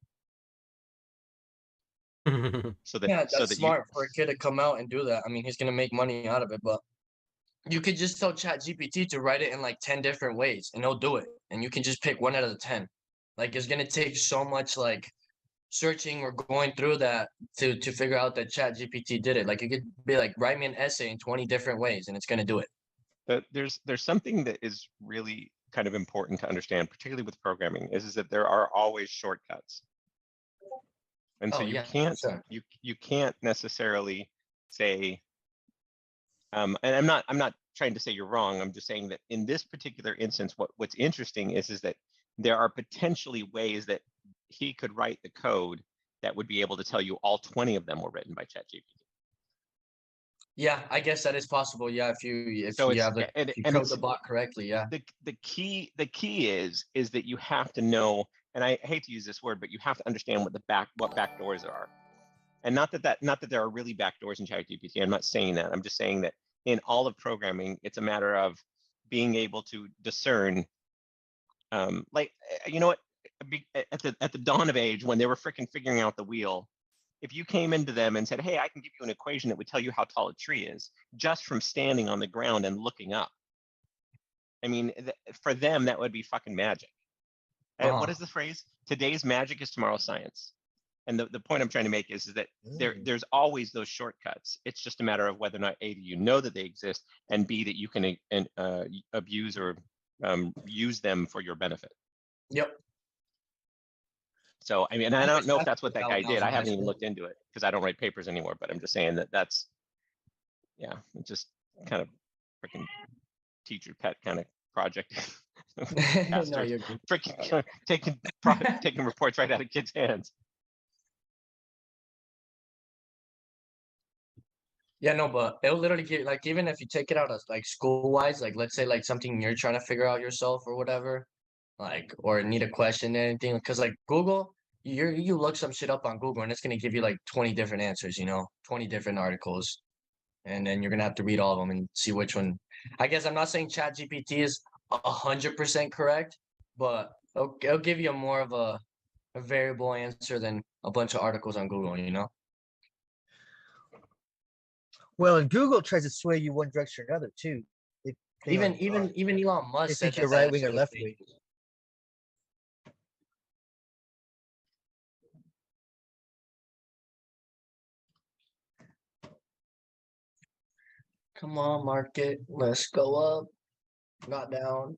So that Yeah, so that's that smart for a kid to come out and do that. I mean, he's gonna make money out of it, but you could just tell Chat GPT to write it in like 10 different ways and it'll do it. And you can just pick one out of the 10. Like it's gonna take so much like searching or going through that to figure out that Chat GPT did it. Like you could be like, write me an essay in 20 different ways and it's gonna do it. There's something that is really kind of important to understand, particularly with programming, is that there are always shortcuts. And so Oh you yeah, can't sure. you can't necessarily say, and I'm not trying to say you're wrong. I'm just saying that in this particular instance, what's interesting is that there are potentially ways that he could write the code that would be able to tell you all 20 of them were written by ChatGPT. Yeah, I guess that is possible. Yeah, if you So it's have the and, if you and code it's the bot correctly, yeah. the key is that you have to know, and I hate to use this word, but you have to understand what back doors are. And not that there are really backdoors in ChatGPT. I'm not saying that. I'm just saying that in all of programming, it's a matter of being able to discern. Like, you know what? At the dawn of age, when they were freaking figuring out the wheel, if you came into them and said, "Hey, I can give you an equation that would tell you how tall a tree is," just from standing on the ground and looking up. I mean, for them, that would be fucking magic. And what is the phrase? Today's magic is tomorrow's science. And the point I'm trying to make is that there's always those shortcuts. It's just a matter of whether or not A, you know that they exist, and B, that you can abuse or use them for your benefit. Yep. So, I mean, I don't know if that's what that guy That was did. I in high haven't even school. looked into it because I don't write papers anymore, but I'm just saying that's, yeah, it's just kind of freaking teacher pet kind of project. No, Bastards. you're good. Freaking taking reports right out of kids' hands. Yeah, no, but it'll literally give like even if you take it out as like school wise, like let's say like something you're trying to figure out yourself or whatever, like or need a question or anything, because like Google, you look some shit up on Google and it's gonna give you like 20 different answers, 20 different articles, and then you're gonna have to read all of them and see which one. I guess I'm not saying Chat GPT is 100% correct, but it'll give you a more of a variable answer than a bunch of articles on Google. Well, and Google tries to sway you one direction or another too. Even Elon they Musk said think you're that right wing or shit was left fake. wing. Come on, market. Let's go up, not down.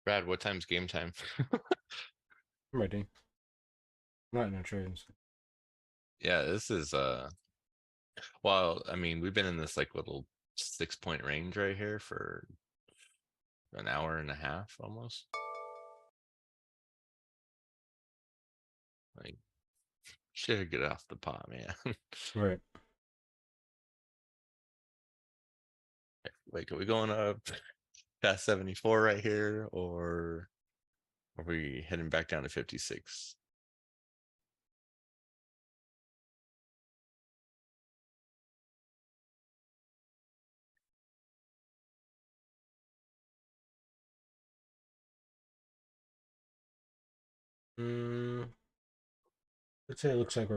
Brad, what time's game time? I'm ready. I'm not in no trades. Yeah, this is well, I mean, we've been in this like little 6-point range right here for an hour and a half almost. Like, should get off the pot, man. Right. Like, are we going up past 74 right here, or are we heading back down to 56? Let's say it looks like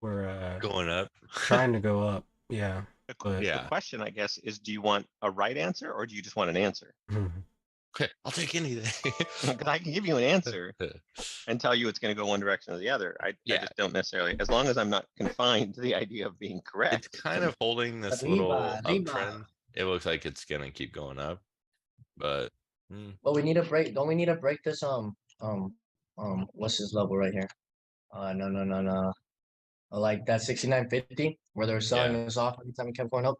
we're Going up. trying to go up. Yeah. But The Yeah. question, I guess, is do you want a right answer or do you just want an answer? Okay, I'll take anything. Because I can give you an answer and tell you it's going to go one direction or the other. I Yeah. just don't necessarily, as long as I'm not confined to the idea of being correct. It's kind of holding this little uptrend. It looks like it's gonna keep going up, but Well, we need a break. Don't we need to break this? What's this level right here? No. Like that 69.50 where they're selling Yeah. us off every time we kept going up.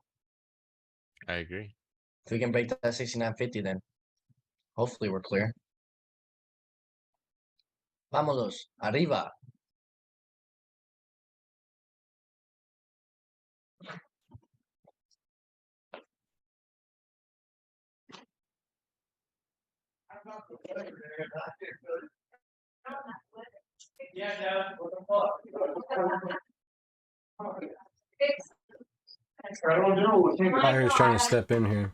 I agree. If we can break that 69.50, then hopefully we're clear. Vámonos, arriba. Buyer's trying to step in here.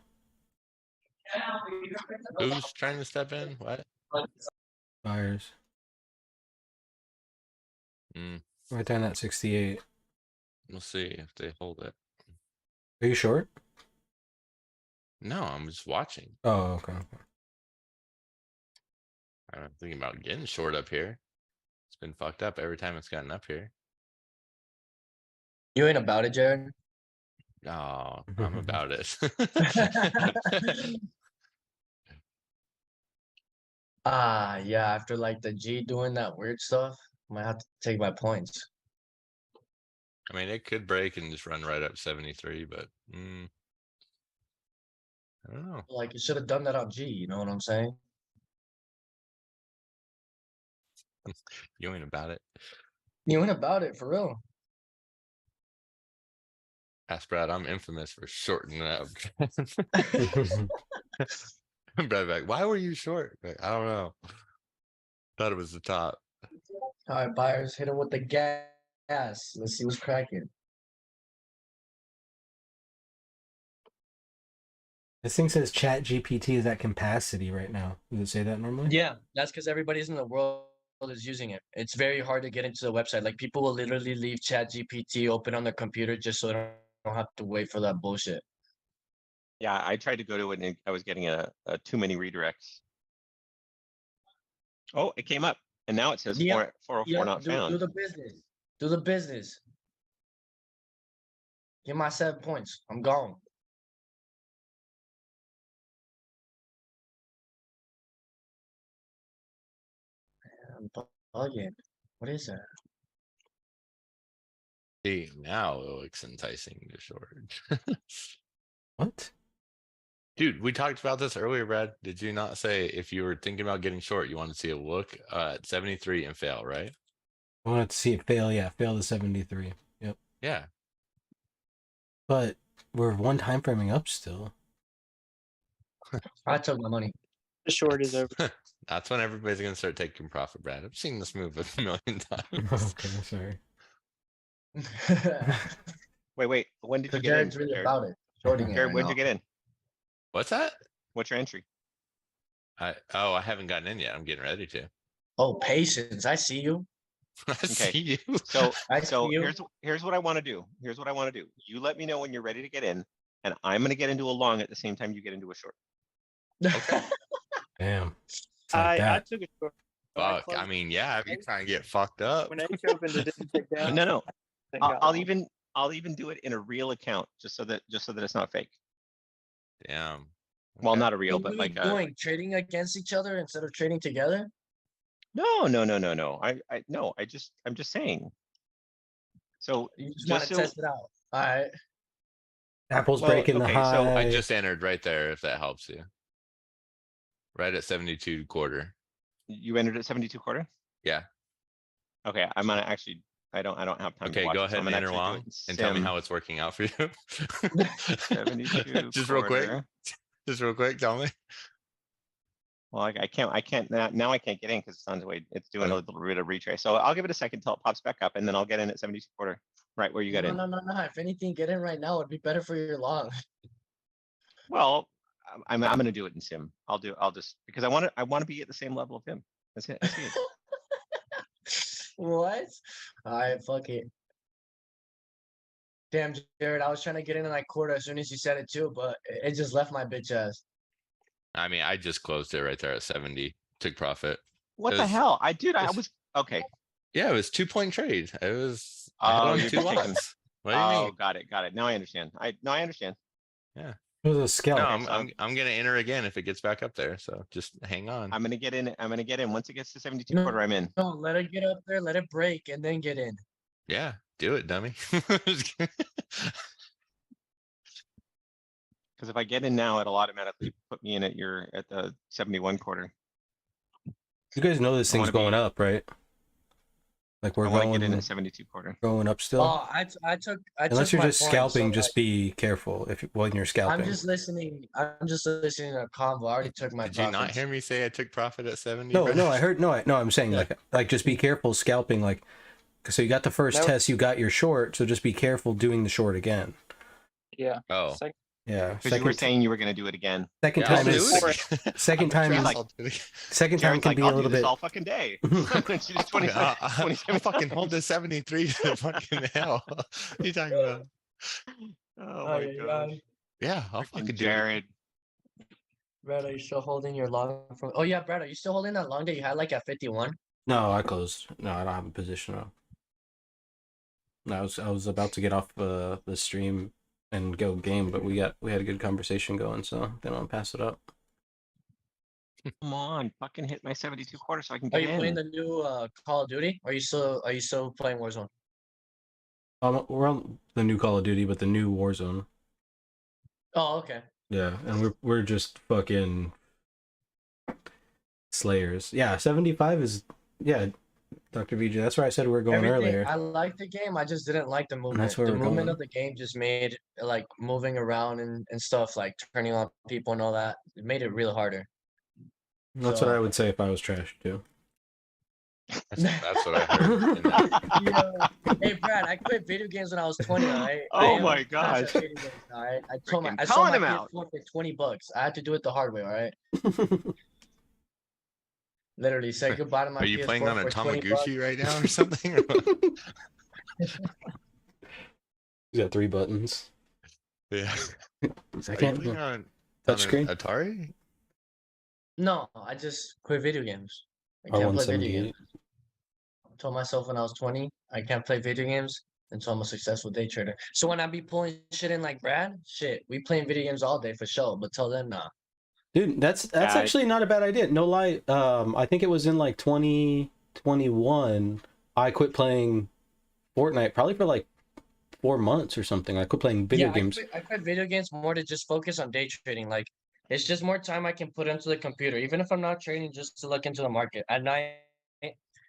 Who's trying to step in? What? Buyers. Mm, Right down at 68. we'll see if they hold it. Are you short? No, I'm just watching. Oh, okay. I'm thinking about getting short up here. It's been fucked up every time it's gotten up here. You ain't about it, Jared. Oh, I'm about it. Yeah, after like the G doing that weird stuff, might have to take my points. I mean, it could break and just run right up 73, but I don't know. Like you should have done that on G, you know what I'm saying? You ain't about it. You ain't about it for real. Ask Brad, I'm infamous for shorting up. Brad back, why were you short? Like, I don't know. Thought it was the top. All right, buyers, hit him with the gas. Let's see what's cracking. This thing says Chat GPT is at capacity right now. Does it say that normally? Yeah, that's because everybody's in the world is using it. It's very hard to get into the website. Like people will literally leave Chat GPT open on their computer just so they don't have to wait for that bullshit. Yeah, I tried to go to it and I was getting a too many redirects. Oh, it came up and now it says Yeah, 404 not do found. the business. Do the business. Get my 7 points. I'm gone. I'm bugging. What is that? See, now it looks enticing to short. What? Dude, we talked about this earlier, Brad. Did you not say if you were thinking about getting short, you wanted to see a look at 73 and fail, right? I wanted to see it fail. Yeah, fail the 73. Yep. Yeah. But we're one time framing up still. I took my money. The short is over. That's when everybody's gonna start taking profit, Brad. I've seen this move a million times. Okay, sorry. Wait. When did you Because get in? Jared's really Jared? about it. Shorting it Jared, right when'd now. you get in? What's that? What's your entry? I haven't gotten in yet. I'm getting ready to. Oh, patience. I see you. I see you. So I see you. here's what I want to do. Here's what I want to do. You let me know when you're ready to get in, and I'm gonna get into a long at the same time you get into a short. Okay. Damn. It's like I that. took a short. Fuck. I mean, yeah, if you're trying to get fucked up. When H opened, it didn't take down. No. Thing I'll, got I'll long. even do it in a real account just so that it's not fake. Damn. Well, Okay. not a real, What but are you like doing? Trading against each other instead of trading together? no. I'm just saying. So You just want just to so test it out. All right. Apple's well, breaking the okay, so high. I just entered right there, if that helps you. Right at 72 quarter. you entered at 72 quarter. Yeah. Okay, I'm gonna actually. I don't have time to Okay, watch go it, so ahead I'm and gonna enter actually do long it in and tell me sim. how it's working out for you. 72 Just real quick. quarter. Just real quick, tell me. Well, I can't now I can't get in because it's on the way. It's doing a Okay. little bit of retrace. So I'll give it a second till it pops back up, and then I'll get in at 72 quarter. Right where you got in. No. If anything, get in right now. It'd be better for your long. Well, I'm gonna do it in sim. I'll just because I want to be at the same level of him. That's it. What? All right, fuck it. Damn, Jared, I was trying to get in that quarter as soon as you said it too, but it just left my bitch ass. I mean, I just closed it right there at 70. Took profit. What It the was- hell? I it's- was okay. Yeah, it was 2-point trade. It was I had Oh, on you're 2 just taking- lots. What do you Oh, mean? got it. Now I understand. I understand. It was a scalp. No, Okay, I'm gonna enter again if it gets back up there. So just hang on. I'm gonna get in. Once it gets to 72 No. quarter, I'm in. No, let it get up there, let it break, and then get in. Yeah, do it, dummy. Because if I get in now, it'll automatically put me in at the 71 quarter. You guys know this I thing's wanna going be- up, right? Like I we're wanna get in going at 72 quarter. going up still. Oh, I Unless took you're my just point. So scalping, like, just be careful if when you're I'm scalping. just listening. I'm just listening to a convo. I already took my Did you not profits. hear me say I took profit at 70? No, Brad? no, I heard no, I'm saying Yeah. like just be careful scalping. Like, so you got the first Nope. test, you got your short, so just be careful doing the short again. Yeah. Oh. Yeah, Cause you were saying you were gonna do it again. second Yeah, I'll time do is it again. second I'm time sure is I'll do it again. second time Jared's can like, be a I'll do little this bit. all fucking day. It's just 27 I'll 27 fucking hold times. this 73 to the fucking hell. What are you talking about? Oh Oh my yeah, gosh. Yeah, I'll Freaking fucking do it. Jared. Brad, are you still holding your long from? Oh yeah, Brad, are you still holding that long that you had like at 51? No, I closed. No, I don't have a position now. No, I was about to get off the stream and go game, but we had a good conversation going, so didn't want to pass it up. Come on, fucking hit my 72 quarter so I can Are get you playing in. the new Call of Duty? Or are you still playing Warzone? We're on the new Call of Duty, but the new Warzone. Oh, okay. Yeah, and we're just fucking slayers. Yeah, 75 is Dr. VJ. That's where I said we were going Everything, earlier. I like the game. I just didn't like the movement. that's where The we're movement going. of the game just made like moving around and stuff, like turning on people and all that. It made it real harder. That's what I would say if I was trash too. That's what I heard. in that. Yeah. Hey Brad, I quit video games when I was 20, alright? Oh my trash at gosh. video games, alright? Freaking I sold calling my him out. PS4 for $20. I had to do it the hard way, alright? Literally said goodbye to my Are you PS4 playing on a for $20. Tamagotchi right now or something? Or what? He's got 3 buttons. Yeah. I Are you can't. playing on Touchscreen? an Atari? No, I just quit video games. I can't play video games. R178. I told myself when I was 20, I can't play video games until I'm a successful day trader. So when I be pulling shit in like Brad, shit, we playing video games all day for sure. But till then, nah. Dude, that's Yeah, actually not a bad idea. No lie. I think it was in like 2021. I quit playing Fortnite probably for like 4 months or something. I quit playing video games. I quit video games more to just focus on day trading. Like it's just more time I can put into the computer, even if I'm not trading, just to look into the market. At night,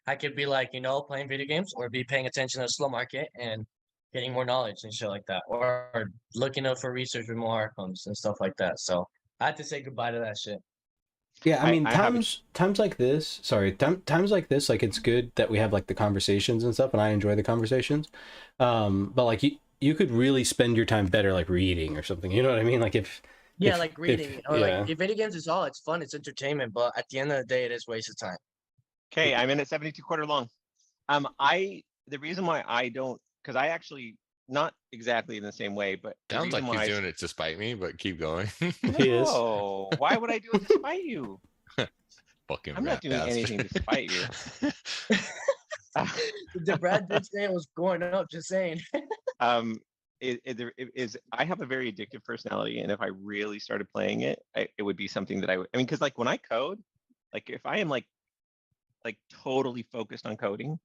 I could be like, playing video games or be paying attention to the slow market and getting more knowledge and shit like that, or looking up for research with more outcomes and stuff like that. So I had to say goodbye to that shit. Yeah, I mean, I have times like this. Sorry, times like this. Like it's good that we have like the conversations and stuff, and I enjoy the conversations. But like you could really spend your time better like reading or something. You know what I mean? Like if Like reading or like if video games is all, it's fun, it's entertainment, but at the end of the day, it is waste of time. Okay, I'm in at 72 quarter long. The reason why I don't, because I actually not exactly in the same way, but the Sounds like reason he's why doing it to spite me, but keep going. He is. No, why would I do it to spite you? Fucking I'm not rat doing anything to spite you. The Brad did say it was going up, just saying. It is I have a very addictive personality, and if I really started playing it, it would be something that I mean, because like when I code, like if I am like totally focused on coding,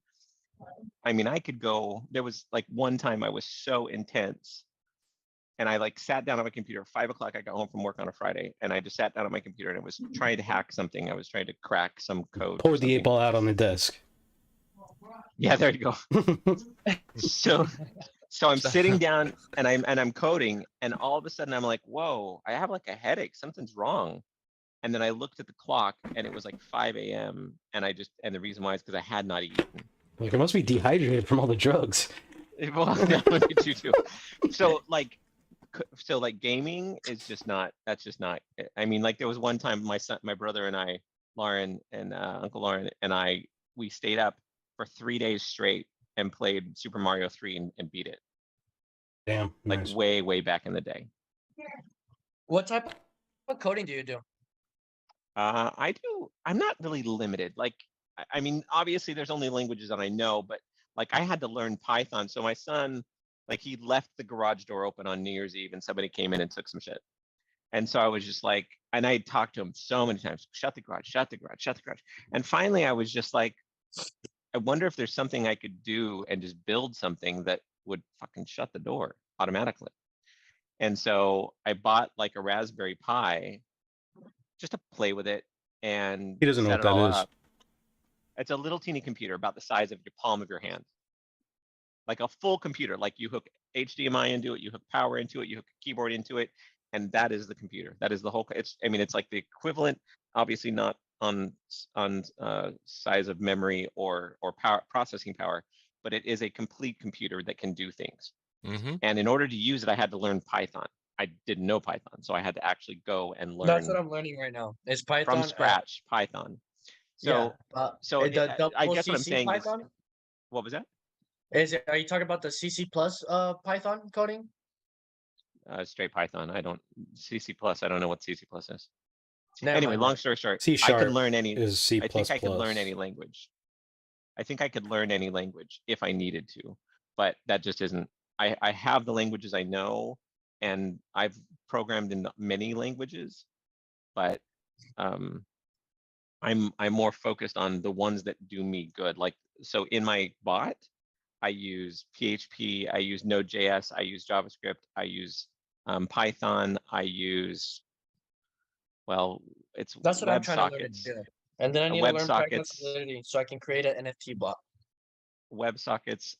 I mean, I could go. There was like one time I was so intense, and I like sat down on my computer. 5 o'clock, I got home from work on a Friday, and I just sat down on my computer and I was trying to hack something. I was trying to crack some code. or pour the 8 something. ball out on the desk. Yeah, there you go. So I'm sitting down and I'm coding, and all of a sudden I'm like, whoa, I have like a headache. Something's wrong. And then I looked at the clock and it was like 5 a.m. And the reason why is because I had not eaten. Like I must be dehydrated from all the drugs. Well, that would be too. So like gaming is just not, that's just not, I mean, like there was one time my brother and I, Lauren and Uncle Lauren and we stayed up for 3 days straight and played Super Mario 3 and beat it. Damn. Like Nice. way back in the day. What type of coding do you do? I'm not really limited. Like, I mean, obviously there's only languages that I know, but like I had to learn Python. So my son, like he left the garage door open on New Year's Eve and somebody came in and took some shit. And so I was just like, and I talked to him so many times, shut the garage, shut the garage, shut the garage. And finally I was just like, I wonder if there's something I could do and just build something that would fucking shut the door automatically. And so I bought like a Raspberry Pi just to play with it and He doesn't know set what it all that is. up. It's a little teeny computer about the size of your palm of your hand. Like a full computer, like you hook HDMI into it, you hook power into it, you hook a keyboard into it, and that is the computer. That is the whole, I mean, it's like the equivalent, obviously not on size of memory or power processing power, but it is a complete computer that can do things. Mm-hmm. And in order to use it, I had to learn Python. I didn't know Python, so I had to actually go and That's what learn I'm learning right now. Is Python from scratch Python. yeah, So the I double guess what I'm CC saying is, Python? what was that? Are you talking about the CC plus Python coding? Straight Python. I don't CC plus. I don't know what CC plus is. Never Anyway, mind, long never- story short, C I could sharp learn any. is C++. I think I could learn any language. I think I could learn any language if I needed to, but that just isn't. I have the languages I know, and I've programmed in many languages, but I'm more focused on the ones that do me good. Like, so in my bot, I use PHP, I use Node.js, I use JavaScript, I use Python, I use, well, it's That's what I'm trying to learn to WebSockets. do. And then I need to learn WebSockets, Solidity so I can create an NFT bot. WebSockets,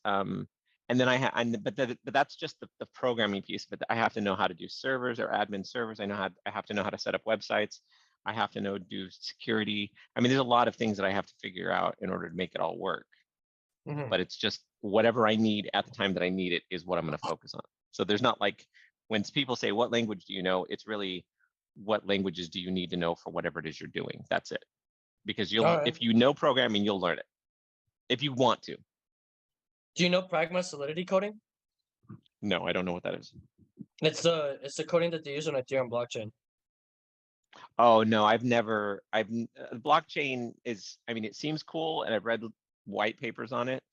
and then but that's just the programming piece. But I have to know how to do servers or admin servers. I have to know how to set up websites. I have to do security. I mean, there's a lot of things that I have to figure out in order to make it all work. Mhm. But it's just whatever I need at the time that I need it is what I'm going to focus on. So there's not like when people say, what language do you know? It's really what languages do you need to know for whatever it is you're doing. That's it. Because Alright. if you know programming, you'll learn it. If you want to. Do you know Pragma Solidity coding? No, I don't know what that is. It's the coding that they use on Ethereum blockchain. Oh no, blockchain is, I mean, it seems cool and I've read white papers on it,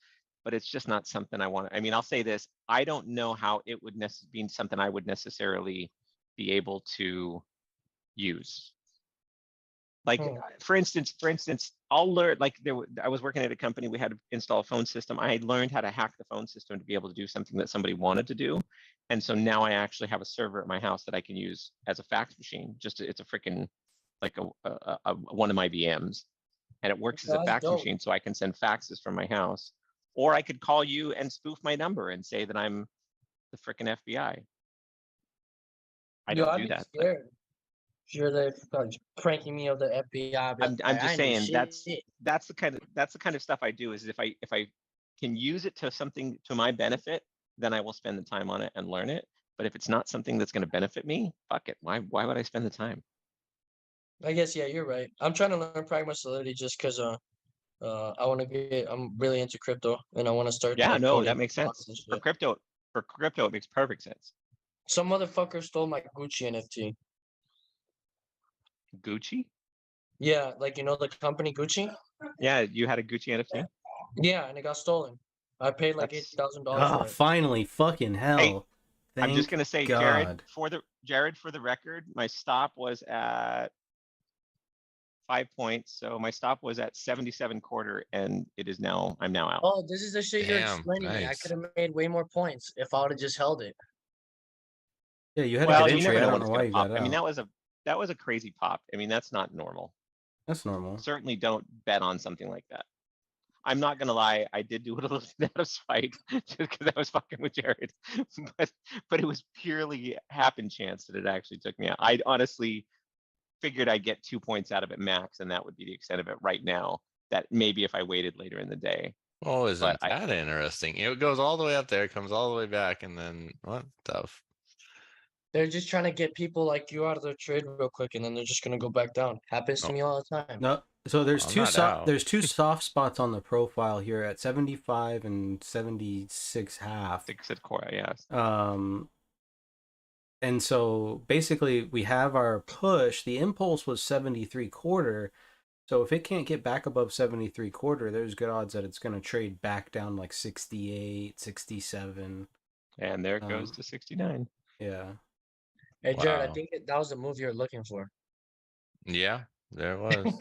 but it's just not something I want. I mean, I'll say this, I don't know how it would be something I would necessarily be able to use. Like, for instance, I'll learn, like I was working at a company, we had to install a phone system. I learned how to hack the phone system to be able to do something that somebody wanted to do. And so now I actually have a server at my house that I can use as a fax machine. It's a freaking, like one of my VMs. And it works as a That's fax dope. machine, so I can send faxes from my house. Or I could call you and spoof my number and say that I'm the freaking FBI. I Yo, don't I'd do be that. But scared. Sure, they're pranking me of the FBI. I'd be I'm like, just I know saying shit. that's the kind of stuff I do. Is if I can use it to something to my benefit, then I will spend the time on it and learn it. But if it's not something that's going to benefit me, fuck it. Why would I spend the time? I guess yeah, you're right. I'm trying to learn Pragma Solidity just because I'm really into crypto and I want to start Yeah, like no, coding that makes blocks sense. and For shit. crypto, it makes perfect sense. Some motherfucker stole my Gucci NFT. Gucci? Yeah, like you know the company Gucci? Yeah, you had a Gucci NFT? Yeah, and it got stolen. I paid like That's- $8,000 Oh, for it. finally, fucking hell. I'm just Thank gonna say, God. Jared, for the record, my stop was at 5 points. So my stop was at 77.25, and I'm now out. Oh, this is the shit you're Damn, explaining me. I nice. could have made way more points if I would have just held it. Yeah, you had Well, a good you entry. never I know don't when know it's why gonna you pop. got I mean, out. that was a crazy pop. I mean, that's not normal. That's normal. Certainly don't bet on something like that. I'm not gonna lie, I did do it a little bit out of spite just because I was fucking with Jared, but it was purely happen chance that it actually took me out. I honestly figured I'd get 2 points out of it max, and that would be the extent of it right now. That maybe if I waited later in the day. Oh, isn't But that interesting? It goes all the way up there, comes all the way back, and then what? Tough. They're just trying to get people like you out of their trade real quick, and then they're just gonna go back down. Happens to Oh. me all the time. No, so there's I'm two not out. there's two soft spots on the profile here at 75 and 76 half. 6 at core, yes. And so basically we have our push. The impulse was 73.25. So if it can't get back above 73.25, there's good odds that it's going to trade back down like 68, 67. And there it goes to 69. Yeah. Hey Jared, I Wow. think that was the move you're looking for. Yeah, there it was.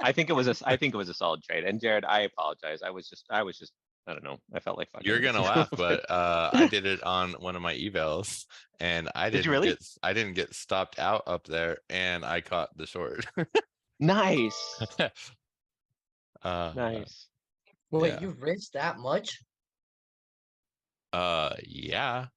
I think it was a solid trade. And Jared, I apologize. I was just I don't know. I felt like fucking. You're gonna laugh, but I did it on one of my evals, and Did you really? I didn't get stopped out up there, and I caught the short. Nice. Nice. Wait, yeah. you rinsed that much? Yeah.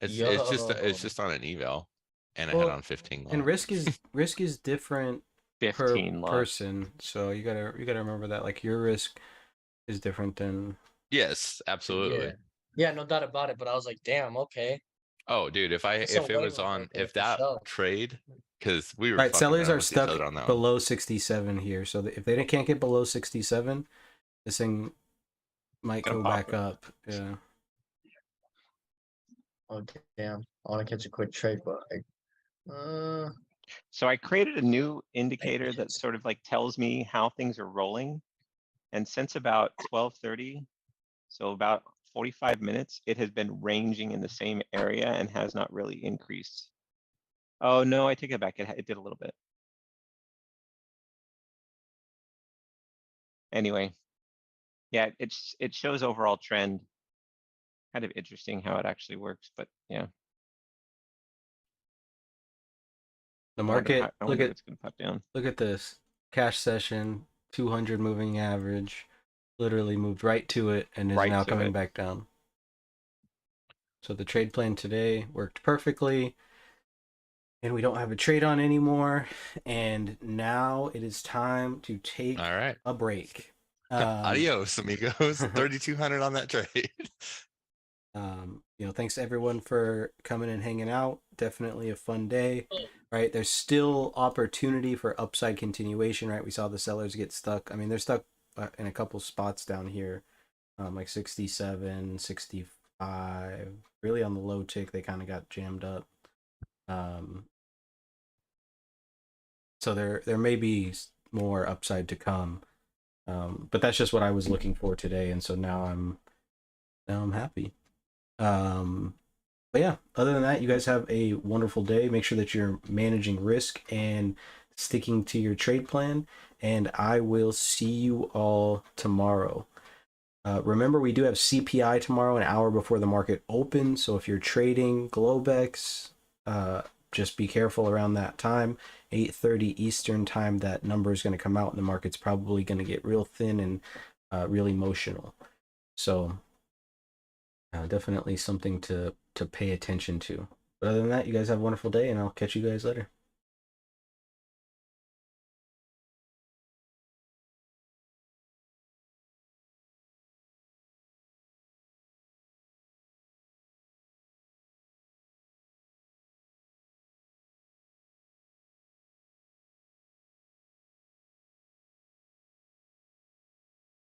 It's Yo. just on an eval, and I had Well, on 15 and lots. risk is different per 15 lots. person, so you gotta remember that. Like your risk is different than. Yes, absolutely. Yeah. Yeah, no doubt about it. But I was like, damn, okay. Oh, dude, That's a if it white was line right on there if for that sure. trade, because we were Right, fucking sellers around are with each stuck other on that one. below 67 here, so if they can't get below 67, this thing might Gonna go pop back it. up. Yeah. Oh damn. I want to catch a quick trade, but So I created a new indicator that sort of like tells me how things are rolling. And since about 12:30, so about 45 minutes, it has been ranging in the same area and has not really increased. Oh, no, I take it back. It did a little bit. Anyway, yeah, it shows overall trend. Kind of interesting how it actually works, but yeah, The I wonder how, market, I look wonder if at it's gonna pop down. look at this. Cash session, 200 moving average, literally moved right to it and is Right now to coming it. back down. So the trade plan today worked perfectly, and we don't have a trade on anymore. And now it is time to take All right. a break. Adios, amigos. 3,200 on that trade. Thanks to everyone for coming and hanging out. Definitely a fun day, right? There's still opportunity for upside continuation, right? We saw the sellers get stuck. I mean, they're stuck in a couple spots down here, like 67, 65. Really on the low tick, they kind of got jammed up. So there may be more upside to come, but that's just what I was looking for today, and so now I'm happy. But yeah, other than that, you guys have a wonderful day. Make sure that you're managing risk and sticking to your trade plan. And I will see you all tomorrow. Remember, we do have CPI tomorrow, an hour before the market opens. So if you're trading Globex, just be careful around that time. 8:30 Eastern time, that number is going to come out, and the market's probably going to get real thin and real emotional. So definitely something to pay attention to. But other than that, you guys have a wonderful day, and I'll catch you guys later.